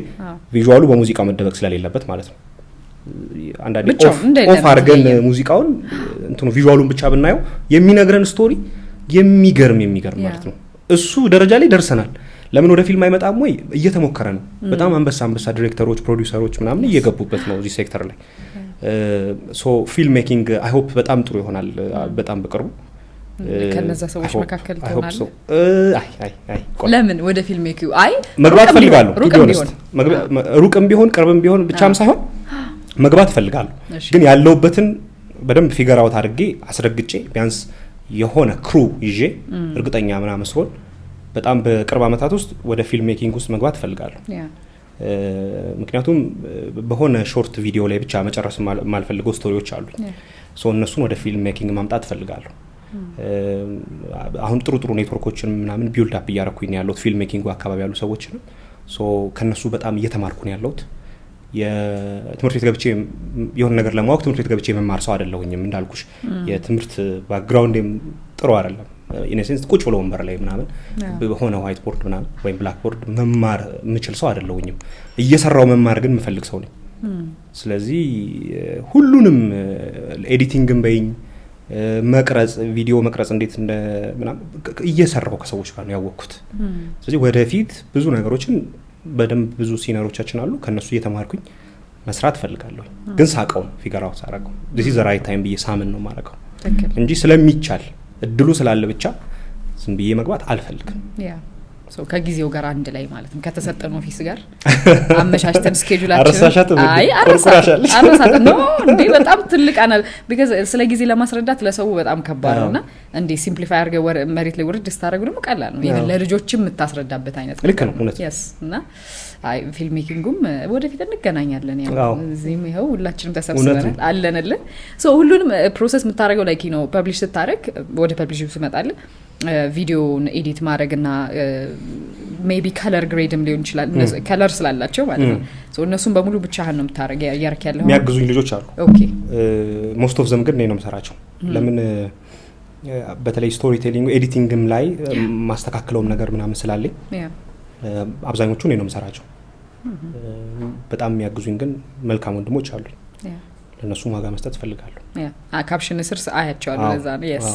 ቪዥዋሉ በሙዚቃ መደበቅ ስለሌለበት ማለት ነው አንዳንዴ ኦፍ አድርገን ሙዚቃውን እንትኑ ቪዥዋሉን ብቻ ብናየው የሚነግረን ስቶሪ የሚገርም ማለት ነው እሱ ደረጃ ላይ ደርሰናል ለምን ወደ ፊልም አይመጣም ወይ እየተሞከረ ነው በጣም አንበሳ ዲሬክተሮች ፕሮዲዩሰሮች ምናምን እየገቡበት ነው እዚህ ሴክተር ላይ ሶ ፊልም ሜኪንግ አይ ሆፕ በጣም ጥሩ ይሆናል በጣም በቅርቡ ከነዛ ሰዎች መካከል ተሆናል አይ ለምን ወደ ፊልም ሜኪንግ መግባት ፈልጋለሁ ሩቅም ቢሆን ቅርብም ቢሆን ብቻም ሳይሆን መግባት ፈልጋለሁ ግን ያለውበትን በደንብ ፊገር አውት አድርጌ አስረግጬ ቢያንስ የሆነ ክሩ ይዤ እርግጠኛ ምናምን ስሆን በጣም በቅርብ አመታት ውስጥ ወደ ፊልም ሜኪንግ ውስጥ መግባት ፈልጋለሁ ምክንያቱም በሆነ ሾርት ቪዲዮ ላይ ብቻ መጨረስ ማልፈልገው ስቶሪዎች አሉ ሶ እነሱን ወደ ፊልም ሜኪንግ ማምጣት ፈልጋለሁ አሁን ጥሩ ኔትወርኮችን ምናምን ቢልድ አፕ እያረኩኝ ያለሁት ፊልም ሜኪንግ አካባቢ ያሉ ሰዎችን ሶ ከነሱ በጣም እየተማርኩ ነው ያለሁት የትምህርት ቤት ገብቼ የሆነ ነገር ለማወቅ ትምህርት ቤት ገብቼ መማር ሰው አይደለሁኝም እንዳልኩሽ የትምህርት ባክግራውንድም ጥሩ አይደለም ኢነሴንስ ቁጭ ብሎ ወንበር ላይ ምናምን በሆነ ዋይት ቦርድ ምናምን ወይም ብላክ ቦርድ መማር የምችል ሰው አይደለሁኝም እየሰራው መማር ግን የምፈልግ ሰው ነኝ ስለዚህ ሁሉንም ኤዲቲንግም በይኝ መቅረጽ ቪዲዮ መቅረጽ እንዴት እንደ ምናምን እየሰራው ከሰዎች ጋር ነው ያወቅኩት ስለዚህ ወደፊት ብዙ ነገሮችን በደንብ ብዙ ሲነሮቻችን አሉ ከነሱ እየተማርኩኝ መስራት ፈልጋለሁ ግን ሳቀው ፊገር አውት አረጋው this is the right time ብዬ ሳምን ነው ማረጋው እንጂ ስለሚቻል እድሉ ስላለ ብቻ ዝም ብዬ መግባት አልፈልግም ሶ ከጊዜው ጋር አንድ ላይ ማለት ነው ከተሰጠን ኦፊስ ጋር አመሻሽተን ስኬጁላችን አረሳሻት ነው እንዴ በጣም ትልቅ አና because ስለ ጊዜ ለማስረዳት ለሰው በጣም ከባድ ነውና እንዴ ሲምፕሊፋይ አድርገ መሬት ላይ ወርድ ስታረጉ ደግሞ ቀላል ነው ይሄን ለልጆችም የምታስረዳበት አይነት ልክ ነው እውነት yes እና ፊልም ሜኪንጉም ወደፊት እንገናኛለን ያው እዚህም ይሄው ሁላችንም ተሰብስበናል አለንልን ሶ ሁሉንም ፕሮሰስ የምታረገው ላይክ ነው ፐብሊሽ ስታረግ ወደ ፐብሊሽንግ ሲመጣል ቪዲዮን ኤዲት ማድረግና ሜቢ ከለር ግሬድም ሊሆን ይችላል ከለር ስላላቸው ማለት ነው ሶ እነሱም በሙሉ ብቻህን ነው የምታረግ ያርክ ያለው የሚያግዙኝ ልጆች አሉ ኦኬ ሞስት ኦፍ ዘም ግን ነው የምሰራቸው ለምን በተለይ ስቶሪ ቴሊንግ ኤዲቲንግም ላይ ማስተካከለውም ነገር ምናምን ስላለኝ አብዛኞቹ ነው የምሰራቸው በጣም የሚያግዙኝ ግን መልካም ወንድሞች አሉ ለነሱ ዋጋ መስጠት ፈልጋለሁ ካፕሽን ስር አያቸዋለሁ ለዛ ነው yes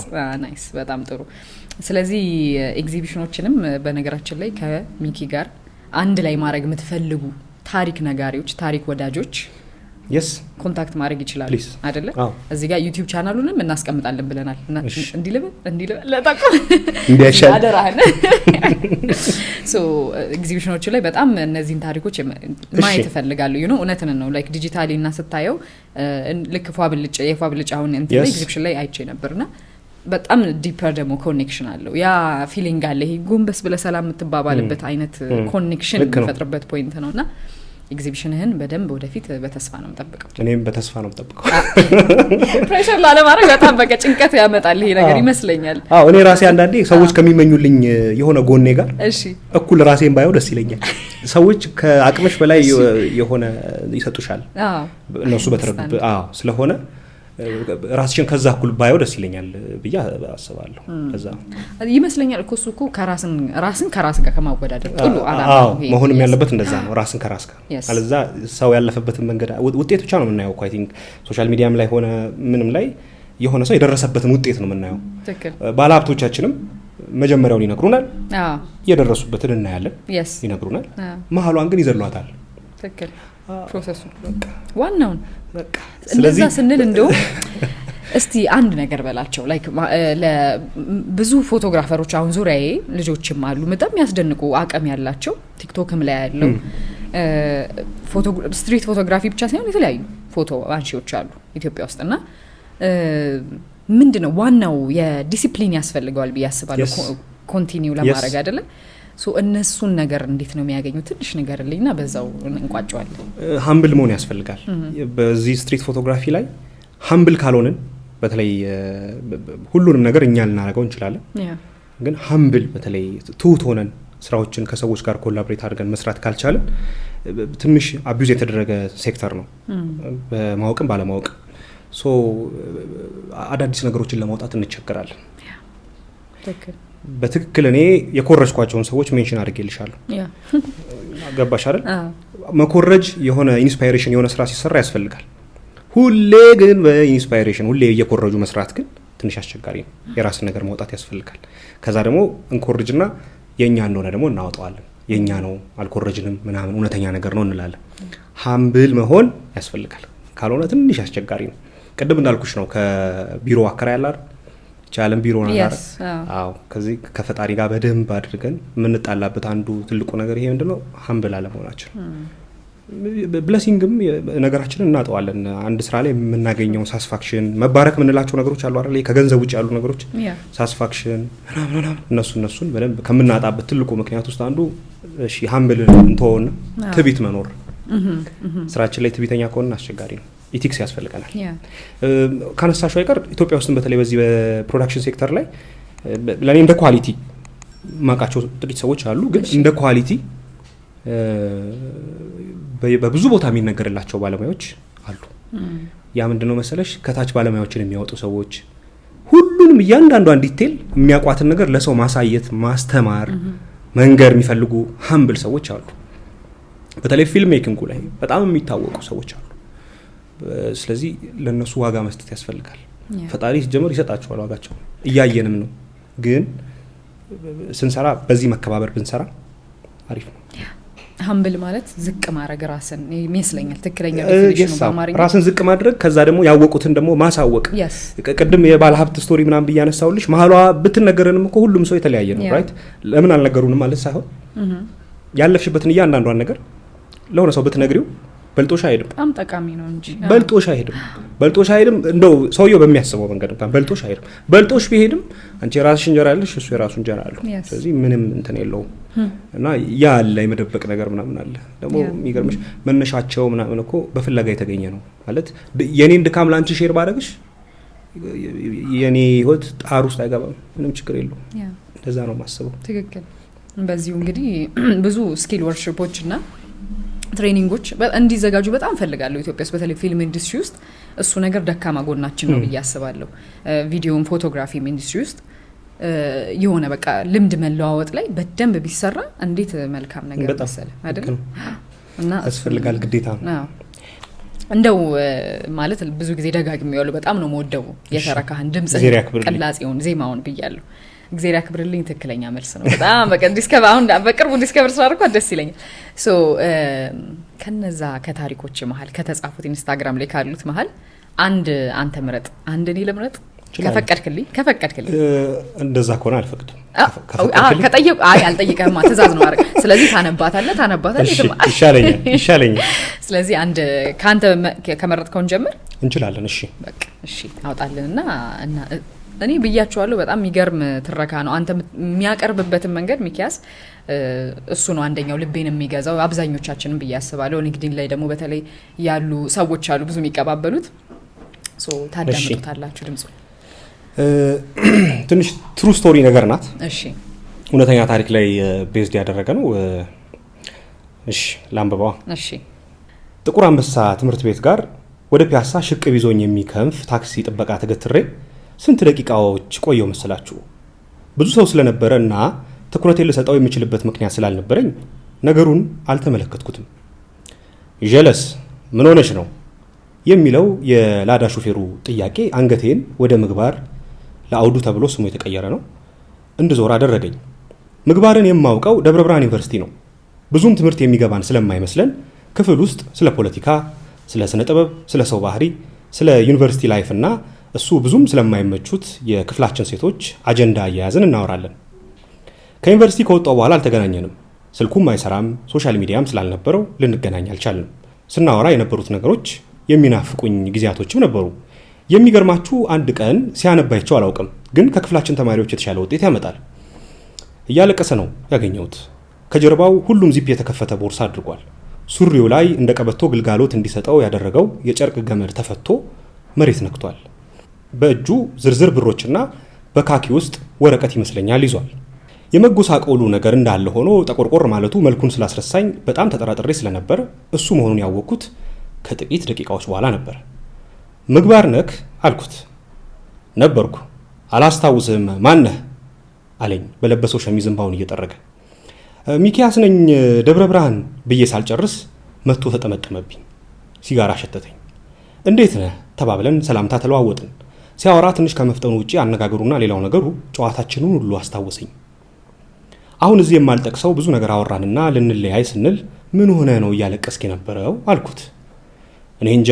ናይስ በጣም ጥሩ ስለዚህ ኤግዚቢሽኖችንም በነገራችን ላይ ከሚኪ ጋር አንድ ላይ ማድረግ የምትፈልጉ ታሪክ ነጋሪዎች ታሪክ ወዳጆች yes ኮንታክት ማድረግ ይችላል አይደለ እዚህ ጋር ዩቲዩብ ቻናሉንም እናስቀምጣለን ብለናል እንዲልበ ለታቆ እንዲያሻል አደራህን ሶ ኤግዚቢሽኖቹ ላይ በጣም እነዚህን ታሪኮች ማየት እፈልጋለሁ እውነትን ነው ላይክ ዲጂታሊ እና ስታየው ልክ የፏብልጭ አሁን እንትን ኤግዚቢሽን ላይ አይቼ ነበርና በጣም ዲፐር ደግሞ ኮኔክሽን አለው ያ ፊሊንግ አለ ይሄ ጎንበስ ብለ ሰላም የምትባባልበት አይነት ኮኔክሽን የሚፈጥርበት ፖይንት ነውና ኤግዚቢሽንህን በደንብ ወደፊት በተስፋ ነው የምጠብቀው እኔም በተስፋ ነው የምጠብቀው ፕሬሸር ላለማድረግ በጣም በቃ ጭንቀት ያመጣል ይሄ ነገር ይመስለኛል እኔ ራሴ አንዳንዴ ሰዎች ከሚመኙልኝ የሆነ ጎኔ ጋር እሺ እኩል ራሴን ባየው ደስ ይለኛል ሰዎች ከአቅምሽ በላይ የሆነ ይሰጡሻል እነሱ በተረዱ ስለሆነ ራስሽን ከዛ እኩል ባየው ደስ ይለኛል ብዬ አስባለሁ ከዛ ይመስለኛል እኮ ራስን ከራስ ጋር ከማወዳደር ጥሉ አላማው ይሄ መሆንም ያለበት እንደዛ ነው ራስን ከራስ ጋር አለዛ ሰው ያለፈበትን መንገድ ውጤት ብቻ ነው የምናየው አይ ቲንክ ሶሻል ሚዲያም ላይ ሆነ ምንም ላይ የሆነ ሰው የደረሰበትን ውጤት ነው የምናየው ባለሀብቶቻችንም መጀመሪያውን ይነግሩናል የደረሱበትን እናያለን ይነግሩናል መሀሏን ግን ይዘሏታል ትክክል ፕሮሰሱ ዋናውን በቃ ስለዚህ ስንል እንደው እስቲ አንድ ነገር በላቸው ላይክ ለብዙ ፎቶግራፈሮች አሁን ዙሪያዬ ልጆችም አሉ በጣም ያስደንቁ አቅም ያላቸው ቲክቶክም ላይ ያለው ስትሪት ፎቶግራፊ ብቻ ሳይሆን የተለያዩ ፎቶ አንሺዎች አሉ ኢትዮጵያ ውስጥና ምንድነው ዋናው የዲሲፕሊን ያስፈልገዋል ብዬ አስባለሁ ኮንቲኒው ለማድረግ አይደለ ሶ እነሱን ነገር እንዴት ነው የሚያገኙት ትንሽ ንገርልኝና በዛው እንቋጨዋለን ሃምብል መሆን ያስፈልጋል በዚህ ስትሪት ፎቶግራፊ ላይ ሃምብል ካልሆነን በተለይ ሁሉንም ነገር እኛ ልናደርገው እንችላለን ግን ሃምብል በተለይ ትሁት ሆነን ስራዎችን ከሰዎች ጋር ኮላቦሬት አድርገን መስራት ካልቻለን ትንሽ አቢዩዝ የተደረገ ሴክተር ነው በማወቅም ባለማወቅ ሶ አዳዲስ ነገሮችን ለማውጣት እንቸገራለን በትክክል እኔ የኮረጅኳቸውን ሰዎች ሜንሽን አድርጌልሻለሁ ገባሽ አይደል መኮረጅ የሆነ ኢንስፓይሬሽን የሆነ ስራ ሲሰራ ያስፈልጋል ሁሌ ግን በኢንስፓይሬሽን ሁሌ እየኮረጁ መስራት ግን ትንሽ አስቸጋሪ ነው የራስን ነገር ማውጣት ያስፈልጋል ከዛ ደግሞ እንኮርጅና የኛ እንደሆነ ደግሞ እናወጣዋለን የኛ ነው አልኮረጅንም ምናምን እውነተኛ ነገር ነው እንላለን ሃምብል መሆን ያስፈልጋል ካልሆነ ትንሽ አስቸጋሪ ነው ቅድም እንዳልኩሽ ነው ከቢሮ አከራይ ያላር ቻለም ቢሮ ነገር አዎ ከዚህ ከፈጣሪ ጋር በደንብ አድርገን ምንጣላበት አንዱ ትልቁ ነገር ይሄ ምንድነው ሃምብል አለመሆናችን ብለሲንግም ነገራችንን እናጠዋለን አንድ ስራ ላይ የምናገኘው ሳስፋክሽን መባረክ ምንላቸው ነገሮች አሉ አይደል ከገንዘብ ውጭ ያሉ ነገሮች ሳስፋክሽን እነሱን በደንብ ከምናጣበት ትልቁ ምክንያት ውስጥ አንዱ እሺ ሃምብል እንተውና ትቢት መኖር ስራችን ላይ ትቢተኛ ከሆነ አስቸጋሪ ነው ኢቲክስ ያስፈልገናል ካነሳሽው አይቀር ኢትዮጵያ ውስጥ በተለይ በዚህ በፕሮዳክሽን ሴክተር ላይ ለኔ እንደ ኳሊቲ ማቃቸው ጥቂት ሰዎች አሉ ግን እንደ ኳሊቲ በብዙ ቦታ የሚነገርላቸው ባለሙያዎች አሉ ያ ምንድነው መሰለሽ ከታች ባለሙያዎችን የሚያወጡ ሰዎች ሁሉንም እያንዳንዷን ዲቴል የሚያቋትን ነገር ለሰው ማሳየት ማስተማር መንገር የሚፈልጉ ሃምብል ሰዎች አሉ በተለይ ፊልም ሜኪንግ ላይ በጣም የሚታወቁ ሰዎች አሉ ስለዚህ ለነሱ ዋጋ መስጠት ያስፈልጋል ፈጣሪ ሲጀምር ይሰጣቸዋል ዋጋቸው እያየንም ነው ግን ስንሰራ በዚህ መከባበር ብንሰራ አሪፍ ነው ሃምብል ማለት ዝቅ ማድረግ ራስን ይመስለኛል ትክክለኛ ዲፊኒሽኑ በአማርኛ ራስን ዝቅ ማድረግ ከዛ ደግሞ ያወቁትን ደግሞ ማሳወቅ ቅድም የባለ ሀብት ስቶሪ ምናምን ብያነሳውልሽ መሀሏ ብትነገረንም እኮ ሁሉም ሰው የተለያየ ነው ራይት ለምን አልነገሩንም ማለት ሳይሆን ያለፍሽበትን እያንዳንዷን ነገር ለሆነ ሰው ብትነግሪው በልጦሽ አይሄድም በጣም ጠቃሚ ነው እንጂ በልጦሽ አይሄድም እንደው ሰውየው በሚያስበው መንገድ እንኳን በልጦሽ አይሄድም በልጦሽ ቢሄድም አንቺ ራስሽ እንጀራ ያለሽ እሱ የራሱ እንጀራ አለው ስለዚህ ምንም እንትን የለውም እና ያ አለ የመደበቅ ነገር ምናምን አለ ደግሞ የሚገርምሽ መነሻቸው ምናምን እኮ በፍለጋ የተገኘ ነው ማለት የኔን ድካም ላንቺ ሼር ባደረግሽ የኔ ህይወት ጣር ውስጥ አይገባም ምንም ችግር የለውም እንደዛ ነው ማስበው ትክክል በዚሁ እንግዲህ ብዙ ስኪል ወርክሾፖች እና ትሬኒንጎች እንዲዘጋጁ በጣም ፈልጋለሁ ኢትዮጵያ ውስጥ በተለይ ፊልም ኢንዱስትሪ ውስጥ እሱ ነገር ደካማ ጎናችን ነው ብዬ አስባለሁ ቪዲዮም ፎቶግራፊም ኢንዱስትሪ ውስጥ የሆነ በቃ ልምድ መለዋወጥ ላይ በደንብ ቢሰራ እንዴት መልካም ነገር መሰለ አይደል እና ያስፈልጋል ግዴታ ነው እንደው ማለት ብዙ ጊዜ ደጋግሜ ያለው በጣም ነው የምወደው የተረካህን ድምጽ ቅላጼውን ዜማውን ብያለሁ እግዚአብሔር ያክብርልኝ ትክክለኛ መልስ ነው በጣም በቃ ዲስከቨር አሁን በቅርቡ ዲስከቨር ስላደረኩ ደስ ይለኛል ሶ ከነዛ ከታሪኮች መሃል ከተጻፉት ኢንስታግራም ላይ ካሉት መሃል አንተ ምረጥ አንድ እኔ ልምረጥ ከፈቀድክልኝ እንደዛ ከሆነ አልፈቅድም ከጠየቁ አልጠይቀህማ ትእዛዝ ነው አረግ ስለዚህ ታነባታለህ ይሻለኛል ስለዚህ አንድ ካንተ ከመረጥከውን ጀምር እንችላለን በቃ አውጣልንና እኔ ብያቸዋለሁ በጣም የሚገርም ትረካ ነው አንተ የሚያቀርብበትን መንገድ ሚኪያስ እሱ ነው አንደኛው ልቤን የሚገዛው አብዛኞቻችንን ብያስባለሁ ሊንክድኢን ላይ ደግሞ በተለይ ያሉ ሰዎች አሉ ብዙ የሚቀባበሉት ሶ ታዳምጡታላችሁ ድምጹ ትንሽ ትሩ ስቶሪ ነገር ናት እሺ እውነተኛ ታሪክ ላይ ቤዝድ ያደረገ ነው እሺ ላምበባው እሺ ጥቁር አንበሳ ትምህርት ቤት ጋር ወደ ፒያሳ ሽቅብ ይዞኝ የሚከንፍ ታክሲ ጥበቃ ተገትሬ ስንት ደቂቃዎች ቆየው መሰላችሁ ብዙ ሰው ስለነበረ እና ትኩረቴን ልሰጠው የምችልበት ምክንያት ስላልነበረኝ ነገሩን አልተመለከትኩትም ጀለስ ምን ሆነሽ ነው የሚለው የላዳ ሹፌሩ ጥያቄ አንገቴን ወደ ምግባር ለአውዱ ተብሎ ስሙ የተቀየረ ነው እንድዞር አደረገኝ ምግባርን የማውቀው ደብረ ብርሃን ዩኒቨርሲቲ ነው ብዙም ትምህርት የሚገባን ስለማይመስለን ክፍል ውስጥ ስለ ፖለቲካ ስለ ስነ ጥበብ ስለ ሰው ባህሪ ስለ ዩኒቨርሲቲ ላይፍ እና እሱ ብዙም ስለማይመቹት የክፍላችን ሴቶች አጀንዳ እያያዝን እናወራለን ከዩኒቨርሲቲ ከወጣው በኋላ አልተገናኘንም ስልኩም አይሰራም ሶሻል ሚዲያም ስላልነበረው ልንገናኝ አልቻልንም ስናወራ የነበሩት ነገሮች የሚናፍቁኝ ጊዜያቶችም ነበሩ የሚገርማችሁ አንድ ቀን ሲያነባይቸው አላውቅም፣ ግን ከክፍላችን ተማሪዎች የተሻለ ውጤት ያመጣል። እያለቀሰ ነው ያገኘሁት። ከጀርባው ሁሉም ዚፕ የተከፈተ ቦርሳ አድርጓል። ሱሪው ላይ እንደ ቀበቶ ግልጋሎት እንዲሰጠው ያደረገው የጨርቅ ገመድ ተፈቶ መሬት ነክቷል። በእጁ ዝርዝር ብሮችና በካኪ ውስጥ ወረቀት ይመስለኛል ይዟል። የመጎሳቆሉ ነገር እንዳለ ሆኖ ጠቆርቆር ማለቱ መልኩን ስላስረሳኝ በጣም ተጠራጥሬ ስለነበር እሱ መሆኑን ያወቅኩት ከጥቂት ደቂቃዎች በኋላ ነበር። ምግባር ነክ አልኩት። ነበርኩ። አላስታውስም። ማነህ አለኝ በለበሰው ሸሚዝ እንባውን እየጠረገ። ሚኪያስ ነኝ ደብረ ብርሃን ብዬ ሳልጨርስ መጥቶ ተጠመጠመብኝ። ሲጋራ ሸተተኝ። እንዴት ነህ ተባብለን ሰላምታ ተለዋወጥን። ሲያወራ ትንሽ ከመፍጠኑ ውጪ አነጋገሩና ሌላው ነገሩ ጨዋታችንን ሁሉ አስታወሰኝ። አሁን እዚህ የማልጠቅሰው ብዙ ነገር አወራንና ልንለያይ ስንል ምን ሆነ ነው እያለቀስክ የነበረው አልኩት። እኔ እንጃ፣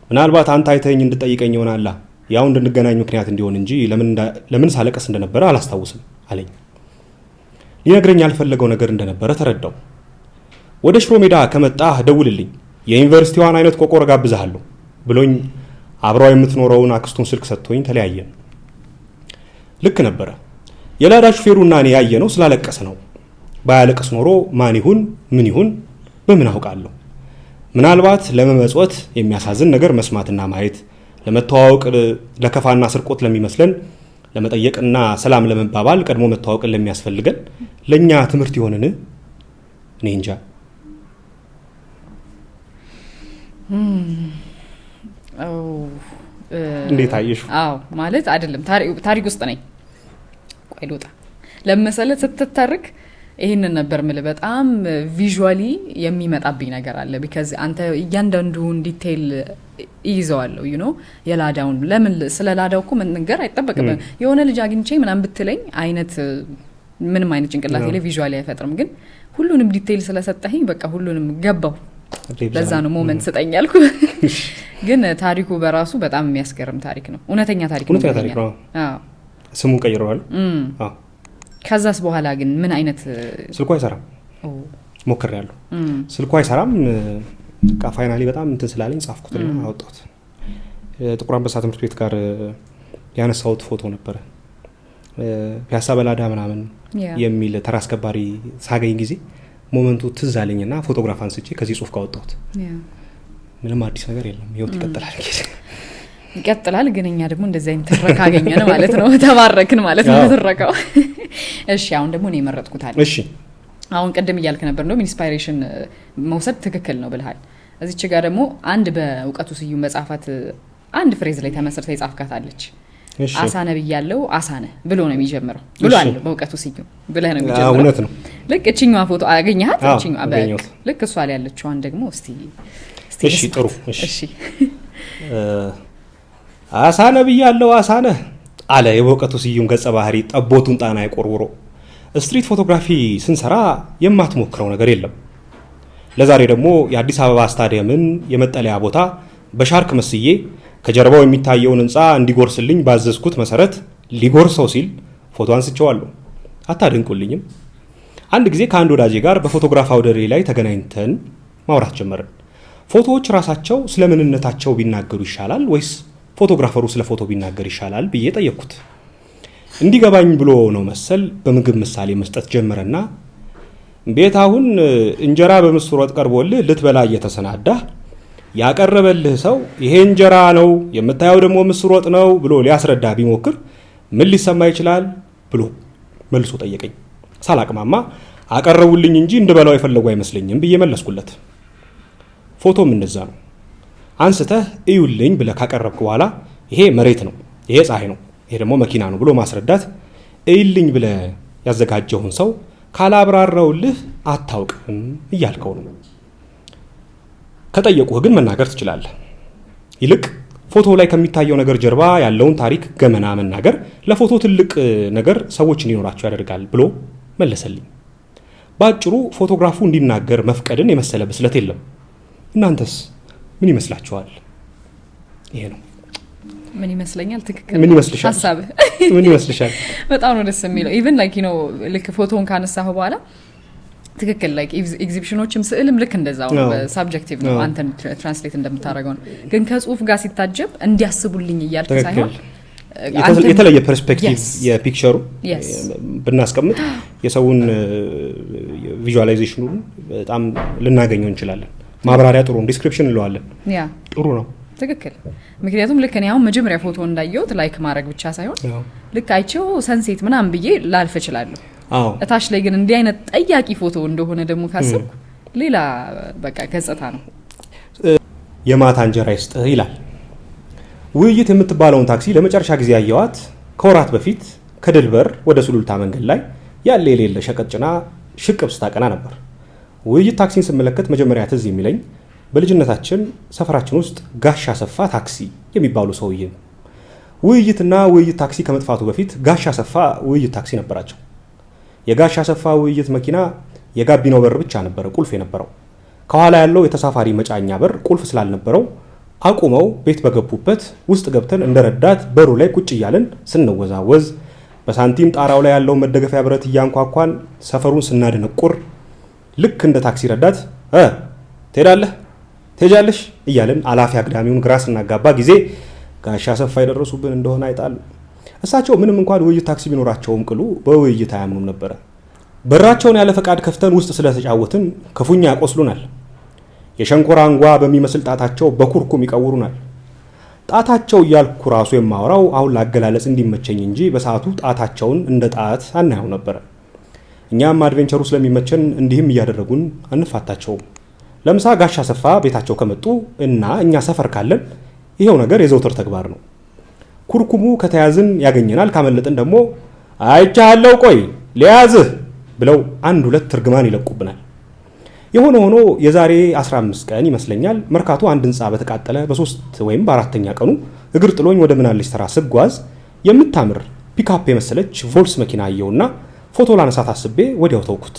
ምናልባት አንተ አይተኸኝ እንድጠይቀኝ ይሆናላ። ያው እንድንገናኝ ምክንያት እንዲሆን እንጂ ለምን ሳለቀስ እንደነበረ አላስታውስም አለኝ። ሊነግረኝ ያልፈለገው ነገር እንደነበረ ተረዳው። ወደ ሽሮ ሜዳ ከመጣህ ደውልልኝ፣ የዩኒቨርሲቲዋን አይነት ቆቆር ጋብዝሃለሁ ብሎኝ አብራው የምትኖረውን አክስቱን ስልክ ሰጥቶኝ ተለያየን። ልክ ነበረ። የላዳ ሹፌሩና እኔ ያየነው ስላለቀሰ ነው። ባያለቅስ ኖሮ ማን ይሁን ምን ይሁን በምን አውቃለሁ? ምናልባት ለመመጽወት የሚያሳዝን ነገር መስማትና ማየት፣ ለመተዋወቅ ለከፋና ስርቆት ለሚመስለን፣ ለመጠየቅና ሰላም ለመባባል ቀድሞ መተዋወቅን ለሚያስፈልገን ለኛ ትምህርት ይሆንን? እኔ እንጃ። እንዴት አየሽ? አዎ ማለት አይደለም ታሪክ ውስጥ ነኝ። ቆይ ልውጣ ለመሰለት ስትተርክ ይሄንን ነበር ምልህ። በጣም ቪዥዋሊ የሚመጣብኝ ነገር አለ። ቢካዝ አንተ እያንዳንዱን ዲቴይል ይይዘዋለሁ ዩ ኖ የላዳውን ለምን ስለ ላዳው እኮ መንገር አይጠበቅም። የሆነ ልጅ አግኝቼ ምናምን ብትለኝ አይነት ምንም አይነት ጭንቅላቴ ላይ ቪዥዋሊ አይፈጥርም። ግን ሁሉንም ዲቴይል ስለሰጠኸኝ በቃ ሁሉንም ገባው። ለዛ ነው ሞመንት ስጠኝ ያልኩ። ግን ታሪኩ በራሱ በጣም የሚያስገርም ታሪክ ነው። እውነተኛ ታሪክ ነው። አዎ ስሙን ቀይረዋል። አዎ ከዛስ በኋላ ግን ምን አይነት ስልኩ አይሰራም። ሞክሬያለሁ። ስልኩ አይሰራም። በቃ ፋይናሊ በጣም እንትን ስላለኝ ጻፍኩትና አወጣሁት። ጥቁር አንበሳ ትምህርት ቤት ጋር ያነሳሁት ፎቶ ነበረ። ፒያሳ በላዳ ምናምን የሚል ተራ አስከባሪ ሳገኝ ጊዜ ሞመንቱ ትዝ አለኝና ፎቶግራፍ አንስቼ ከዚህ ጽሁፍ ጋር አወጣሁት። ምንም አዲስ ነገር የለም። ህይወት ይቀጥላል። ግን እኛ ደግሞ እንደዚህ አይነት ትረካ አገኘን ማለት ነው። ተባረክን ማለት ነው ትረካው። እሺ አሁን ደግሞ እኔ የመረጥኩት አለ። እሺ አሁን ቀደም እያልክ ነበር ነው ኢንስፓይሬሽን መውሰድ ትክክል ነው ብለሃል። እዚች ጋር ደግሞ አንድ በእውቀቱ ስዩም መጻፋት አንድ ፍሬዝ ላይ ተመስርታ የጻፍካታለች። አሳነ ብያለው አሳነ ብሎ ነው የሚጀምረው ብሏል። በእውቀቱ ስዩም ብለህ ነው የሚጀምረው። እውነት ነው። ልክ እቺኛዋ ፎቶ አገኘሃት? እቺኛዋ ልክ እሷ ላይ ያለችዋን ደግሞ እስቲ እሺ ጥሩ እሺ አሳነ ብያለው አሳነ አለ የበእውቀቱ ስዩም ገጸ ባህሪ ጠቦቱን ጣና ይቆርውሮ። ስትሪት ፎቶግራፊ ስንሰራ የማትሞክረው ነገር የለም። ለዛሬ ደግሞ የአዲስ አበባ ስታዲየምን የመጠለያ ቦታ በሻርክ መስዬ ከጀርባው የሚታየውን ህንፃ እንዲጎርስልኝ ባዘዝኩት መሰረት ሊጎርሰው ሲል ፎቶ አንስቼዋለሁ። አታደንቁልኝም? አንድ ጊዜ ከአንድ ወዳጄ ጋር በፎቶግራፍ አውደ ርዕይ ላይ ተገናኝተን ማውራት ጀመርን። ፎቶዎች ራሳቸው ስለምንነታቸው ቢናገሩ ይሻላል ወይስ ፎቶግራፈሩ ስለ ፎቶ ቢናገር ይሻላል ብዬ ጠየቅኩት። እንዲገባኝ ብሎ ነው መሰል በምግብ ምሳሌ መስጠት ጀመረና ቤት አሁን እንጀራ በምስር ወጥ ቀርቦልህ ልትበላ እየተሰናዳህ ያቀረበልህ ሰው ይሄ እንጀራ ነው የምታየው ደግሞ ምስር ወጥ ነው ብሎ ሊያስረዳ ቢሞክር ምን ሊሰማ ይችላል ብሎ መልሶ ጠየቀኝ። ሳላቅማማ አቀረቡልኝ እንጂ እንድበላው የፈለጉ አይመስለኝም ብዬ መለስኩለት። ፎቶም እንደዛ ነው። አንስተህ እዩልኝ ብለህ ካቀረብክ በኋላ ይሄ መሬት ነው፣ ይሄ ፀሐይ ነው፣ ይሄ ደግሞ መኪና ነው ብሎ ማስረዳት እይልኝ ብለህ ያዘጋጀውን ሰው ካላብራራውልህ አታውቅም እያልከው ነው። ከጠየቁህ ግን መናገር ትችላለህ። ይልቅ ፎቶ ላይ ከሚታየው ነገር ጀርባ ያለውን ታሪክ ገመና መናገር ለፎቶ ትልቅ ነገር ሰዎች እንዲኖራቸው ያደርጋል ብሎ መለሰልኝ። ባጭሩ ፎቶግራፉ እንዲናገር መፍቀድን የመሰለ ብስለት የለም። እናንተስ ምን ይመስላችኋል? ይሄ ነው። ምን ይመስለኛል? ትክክል። ምን ይመስልሻል? ሐሳብህ ምን ይመስልሻል? በጣም ነው ደስ የሚለው። ኢቭን ላይክ ዩ ኖ ልክ ፎቶውን ካነሳሁ በኋላ ትክክል ላይክ ኤግዚቢሽኖችም ስዕልም ልክ እንደዛው ሳብጀክቲቭ ነው አንተ ትራንስሌት እንደምታደርገው ግን ከጽሁፍ ጋር ሲታጀብ እንዲያስቡልኝ እያልኩ ሳይሆን የተለየ ፐርስፔክቲቭ የፒክቸሩ ብናስቀምጥ የሰውን ቪዥዋላይዜሽኑን በጣም ልናገኘው እንችላለን። ማብራሪያ ጥሩ ዲስክሪፕሽን እንለዋለን ጥሩ ነው ትክክል። ምክንያቱም ልክ እኔ አሁን መጀመሪያ ፎቶ እንዳየሁት ላይክ ማድረግ ብቻ ሳይሆን ልክ አይቼው ሰንሴት ምናምን ብዬ ላልፍ እችላለሁ። እታች ላይ ግን እንዲህ አይነት ጠያቂ ፎቶ እንደሆነ ደግሞ ካሰብኩ ሌላ በቃ ገጽታ ነው። የማታ እንጀራ ይስጥህ ይላል። ውይይት የምትባለውን ታክሲ ለመጨረሻ ጊዜ ያየዋት ከወራት በፊት ከድልበር ወደ ሱሉልታ መንገድ ላይ ያለ የሌለ ሸቀጥ ጭና ሽቅብ ስታቀና ነበር። ውይይት ታክሲን ስመለከት መጀመሪያ ትዝ የሚለኝ በልጅነታችን ሰፈራችን ውስጥ ጋሻ ሰፋ ታክሲ የሚባሉ ሰውዬ ነው። ውይይትና ውይይት ታክሲ ከመጥፋቱ በፊት ጋሻ ሰፋ ውይይት ታክሲ ነበራቸው። የጋሻ ሰፋ ውይይት መኪና የጋቢናው በር ብቻ ነበረ ቁልፍ የነበረው። ከኋላ ያለው የተሳፋሪ መጫኛ በር ቁልፍ ስላልነበረው አቁመው ቤት በገቡበት ውስጥ ገብተን እንደረዳት በሩ ላይ ቁጭ እያለን ስንወዛወዝ በሳንቲም ጣራው ላይ ያለው መደገፊያ ብረት እያንኳኳን ሰፈሩን ስናደነቁር ልክ እንደ ታክሲ ረዳት ትሄዳለህ ትሄጃለሽ እያለን አላፊ አግዳሚውን ግራ ስናጋባ ጊዜ ጋሻ ሰፋ የደረሱብን እንደሆነ አይጣሉ። እሳቸው ምንም እንኳን ውይይት ታክሲ ቢኖራቸውም ቅሉ በውይይት አያምኑም ነበረ። በራቸውን ያለ ፈቃድ ከፍተን ውስጥ ስለተጫወትን ክፉኛ ያቆስሉናል። የሸንኮራ አንጓ በሚመስል ጣታቸው በኩርኩም ይቀውሩናል። ጣታቸው እያልኩ ራሱ የማወራው አሁን ላገላለጽ እንዲመቸኝ እንጂ በሰዓቱ ጣታቸውን እንደ ጣት አናየው ነበረ። እኛም አድቬንቸሩ ስለሚመቸን እንዲህም እያደረጉን አንፋታቸውም። ለምሳ ጋሻ ሰፋ ቤታቸው ከመጡ እና እኛ ሰፈር ካለን ይሄው ነገር የዘውትር ተግባር ነው። ኩርኩሙ ከተያዝን ያገኘናል፣ ካመለጥን ደግሞ አይቻለው ቆይ ሊያዝህ ብለው አንድ ሁለት ትርግማን ይለቁብናል። የሆነ ሆኖ የዛሬ 15 ቀን ይመስለኛል መርካቶ አንድ ህንጻ በተቃጠለ በ3 ወይም በ4ኛ ቀኑ እግር ጥሎኝ ወደ ምናልሽ ተራ ስጓዝ የምታምር ፒካፕ የመሰለች ቮልስ መኪና አየውና ፎቶ ላነሳት አስቤ ወዲያው ተውኩት።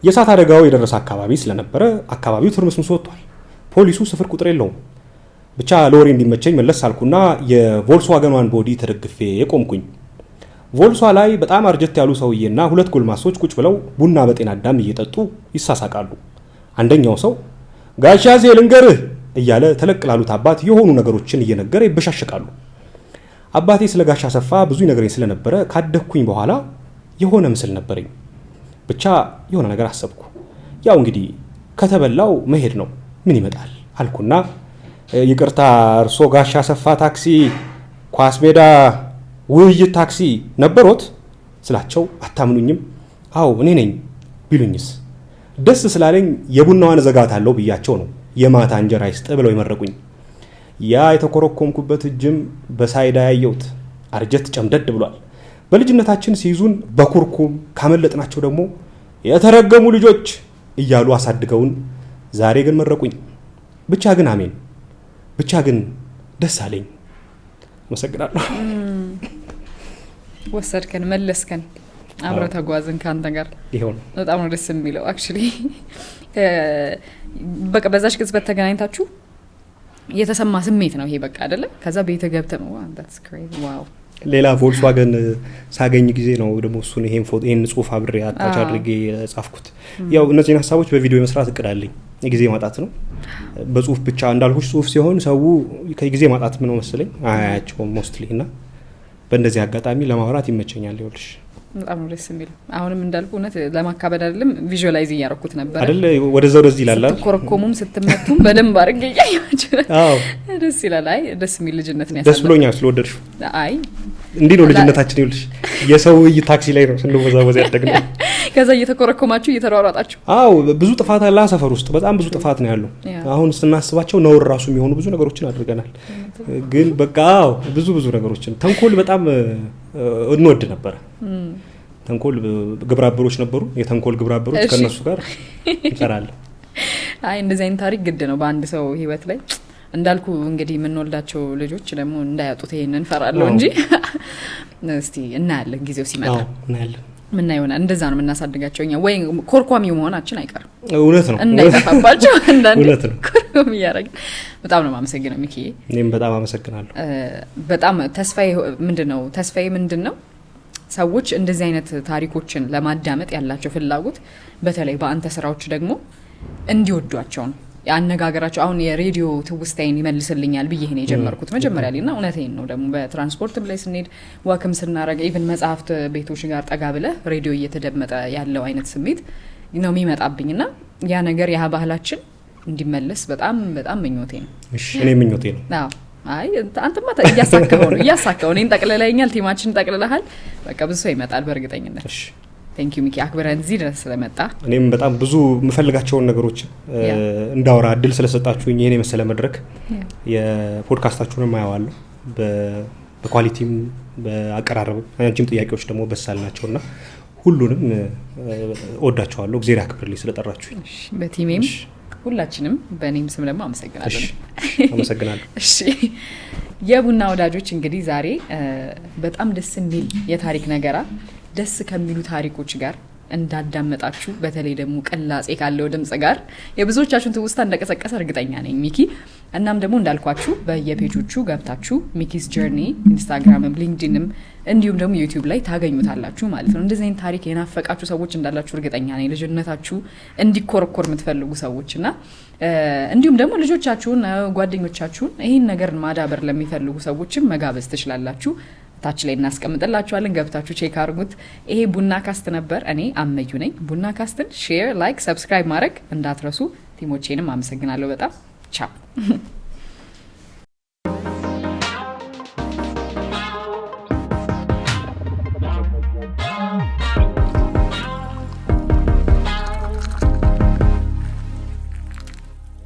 የእሳት አደጋው የደረሰ አካባቢ ስለነበረ አካባቢው ትርምስምስ ወጥቷል። ፖሊሱ ስፍር ቁጥር የለውም። ብቻ ለወሬ እንዲመቸኝ መለስ አልኩና የቮልስዋገኗን ቦዲ ተደግፌ የቆምኩኝ። ቮልሷ ላይ በጣም አርጀት ያሉ ሰውዬና 2 ጎልማሶች ቁጭ ብለው ቡና በጤና አዳም እየጠጡ ይሳሳቃሉ። አንደኛው ሰው ጋሻዜ ልንገርህ እያለ ተለቅ ላሉት አባት የሆኑ ነገሮችን እየነገረ ይበሻሸቃሉ። አባቴ ስለ ጋሻ ሰፋ ብዙ ነገረኝ ስለነበረ ካደኩኝ በኋላ የሆነ ምስል ነበረኝ። ብቻ የሆነ ነገር አሰብኩ። ያው እንግዲህ ከተበላው መሄድ ነው ምን ይመጣል አልኩና ይቅርታ እርሶ ጋሻ ሰፋ ታክሲ ኳስ ሜዳ ውይይት ታክሲ ነበሮት ስላቸው አታምኑኝም። አዎ እኔ ነኝ ቢሉኝስ ደስ ስላለኝ የቡናዋን ዘጋታለሁ ብያቸው ነው የማታ እንጀራ ይስጥ ብለው ይመረቁኝ። ያ የተኮረኮምኩበት እጅም በሳይዳ ያየሁት አርጀት ጨምደድ ብሏል። በልጅነታችን ሲይዙን በኩርኩም ካመለጥናቸው ደግሞ የተረገሙ ልጆች እያሉ አሳድገውን ዛሬ ግን መረቁኝ። ብቻ ግን አሜን፣ ብቻ ግን ደስ አለኝ። አመሰግናለሁ። ወሰድከን መለስከን አብረ ተጓዝን ካንተ ጋር ይሁን በጣም ነው ደስ የሚለው። አክቹሊ በቃ በዛሽ ቅጽበት ተገናኝታችሁ የተሰማ ስሜት ነው ይሄ በቃ አይደለ? ከዛ ቤተ ገብተ ነው that's crazy wow። ሌላ ቮልስዋገን ሳገኝ ጊዜ ነው ደግሞ እሱን ይሄን ጽሁፍ አብሬ አጣጭ አድርጌ ጻፍኩት። ያው እነዚህን ሀሳቦች በቪዲዮ መስራት እቅዳለኝ። የጊዜ ማጣት ነው። በጽሁፍ ብቻ እንዳልኩሽ ጽሁፍ ሲሆን ሰው ከጊዜ ማጣት ምን ነው መሰለኝ አያያቸው ሞስትሊ እና በእንደዚህ አጋጣሚ ለማውራት ይመቸኛል። ይኸውልሽ በጣም ነው ደስ የሚለው። አሁንም እንዳልኩ እውነት ለማካበድ አይደለም ቪዥዋላይዝ እያረኩት ነበር አይደል? ወደዛ ወደዚህ ይላል አይደል? ኮረኮሙም ስትመቱም በደንብ አድርጌ እያያችሁ። አዎ ደስ ይላል። አይ ደስ የሚል ልጅነት ነው ያሳለፈው። ደስ ብሎኛል ስለወደድሽው። አይ እንዲህ ነው ልጅነታችን። ይኸውልሽ የሰው ታክሲ ላይ ነው ስንወዛወዝ ያደግነው። ከዛ እየተኮረኮማችሁ እየተሯሯጣችሁ። አዎ ብዙ ጥፋት አለ ሰፈር ውስጥ፣ በጣም ብዙ ጥፋት ነው ያለው። አሁን ስናስባቸው ነውር ራሱ የሚሆኑ ብዙ ነገሮችን አድርገናል። ግን በቃ ብዙ ነገሮችን ተንኮል በጣም እንወድ ነበር። ተንኮል ግብራበሮች ነበሩ። የተንኮል ግብራበሮች ከነሱ ጋር እንሰራለን። አይ እንደዚህ አይነት ታሪክ ግድ ነው በአንድ ሰው ህይወት ላይ። እንዳልኩ እንግዲህ የምንወልዳቸው ልጆች ደግሞ እንዳያጡት ይሄንን እንፈራለሁ እንጂ እስቲ እናያለን ጊዜው ሲመጣ እናያለን። ምን አይሆና እንደዛ ነው የምናሳድጋቸው እኛ ወይ ኮርኳሚው መሆናችን አይቀርም። እውነት ነው እንዳይጠፋባቸው አንዳንዴ ኮርኳሚ ያረግ። በጣም ነው ማመሰግነው ሚኪ። እኔም በጣም አመሰግናለሁ። በጣም ተስፋዬ ምንድነው ሰዎች እንደዚህ አይነት ታሪኮችን ለማዳመጥ ያላቸው ፍላጎት በተለይ በአንተ ስራዎች ደግሞ እንዲወዷቸው ነው ያነጋገራቸው። አሁን የሬዲዮ ትውስታዬን ይመልስልኛል ብዬ ነው የጀመርኩት መጀመሪያ ላይና እውነቴን ነው ደግሞ በትራንስፖርትም ላይ ስንሄድ ዋክም ስናረግ ኢቭን መጽሐፍት ቤቶች ጋር ጠጋ ብለህ ሬዲዮ እየተደመጠ ያለው አይነት ስሜት ነው የሚመጣብኝና ያ ነገር ያ ባህላችን እንዲመለስ በጣም በጣም ምኞቴ ነው። እሺ እኔ ምኞቴ ነው። አዎ አይ አንተማ እያሳካው እኔን ጠቅልለኛል፣ ቲማችን ጠቅልለሃል። በቃ ብዙ ሰው ይመጣል በእርግጠኝነት። እሺ ቴንክ ዩ ሚኪ አክብረን እዚህ ድረስ ስለመጣ እኔም በጣም ብዙ የምፈልጋቸውን ነገሮች እንዳወራ እድል ስለሰጣችሁኝ ይሄን የመሰለ መድረክ የፖድካስታችሁንም አያዋለሁ በኳሊቲም በአቀራረብ አንቺም ጥያቄዎች ደግሞ በሳል ናቸውና ሁሉንም ወዳቸዋለሁ። እግዚአብሔር ያክብርልኝ ስለጠራችሁኝ። እሺ በቲሜም ሁላችንም በእኔም ስም ደግሞ አመሰግናለሁ። እሺ የቡና ወዳጆች እንግዲህ ዛሬ በጣም ደስ የሚል የታሪክ ነገራ ደስ ከሚሉ ታሪኮች ጋር እንዳዳመጣችሁ በተለይ ደግሞ ቅላጼ ካለው ድምጽ ጋር የብዙዎቻችሁን ትውስታ እንደቀሰቀሰ እርግጠኛ ነኝ ሚኪ። እናም ደግሞ እንዳልኳችሁ በየፔጆቹ ገብታችሁ ሚኪስ ጀርኒ ኢንስታግራምም ሊንክድኢንም እንዲሁም ደግሞ ዩቲዩብ ላይ ታገኙታላችሁ ማለት ነው። እንደዚህ አይነት ታሪክ የናፈቃችሁ ሰዎች እንዳላችሁ እርግጠኛ ነኝ። ልጅነታችሁ እንዲኮረኮር የምትፈልጉ ሰዎችና እንዲሁም ደግሞ ልጆቻችሁን ጓደኞቻችሁን ይሄን ነገር ማዳበር ለሚፈልጉ ሰዎችም መጋበዝ ትችላላችሁ። ታች ላይ እናስቀምጥላችኋለን፣ ገብታችሁ ቼክ አድርጉት። ይሄ ቡና ካስት ነበር። እኔ አመዩ ነኝ። ቡና ካስትን ሼር፣ ላይክ፣ ሰብስክራይብ ማድረግ እንዳትረሱ። ቲሞቼንም አመሰግናለሁ በጣም ቻው።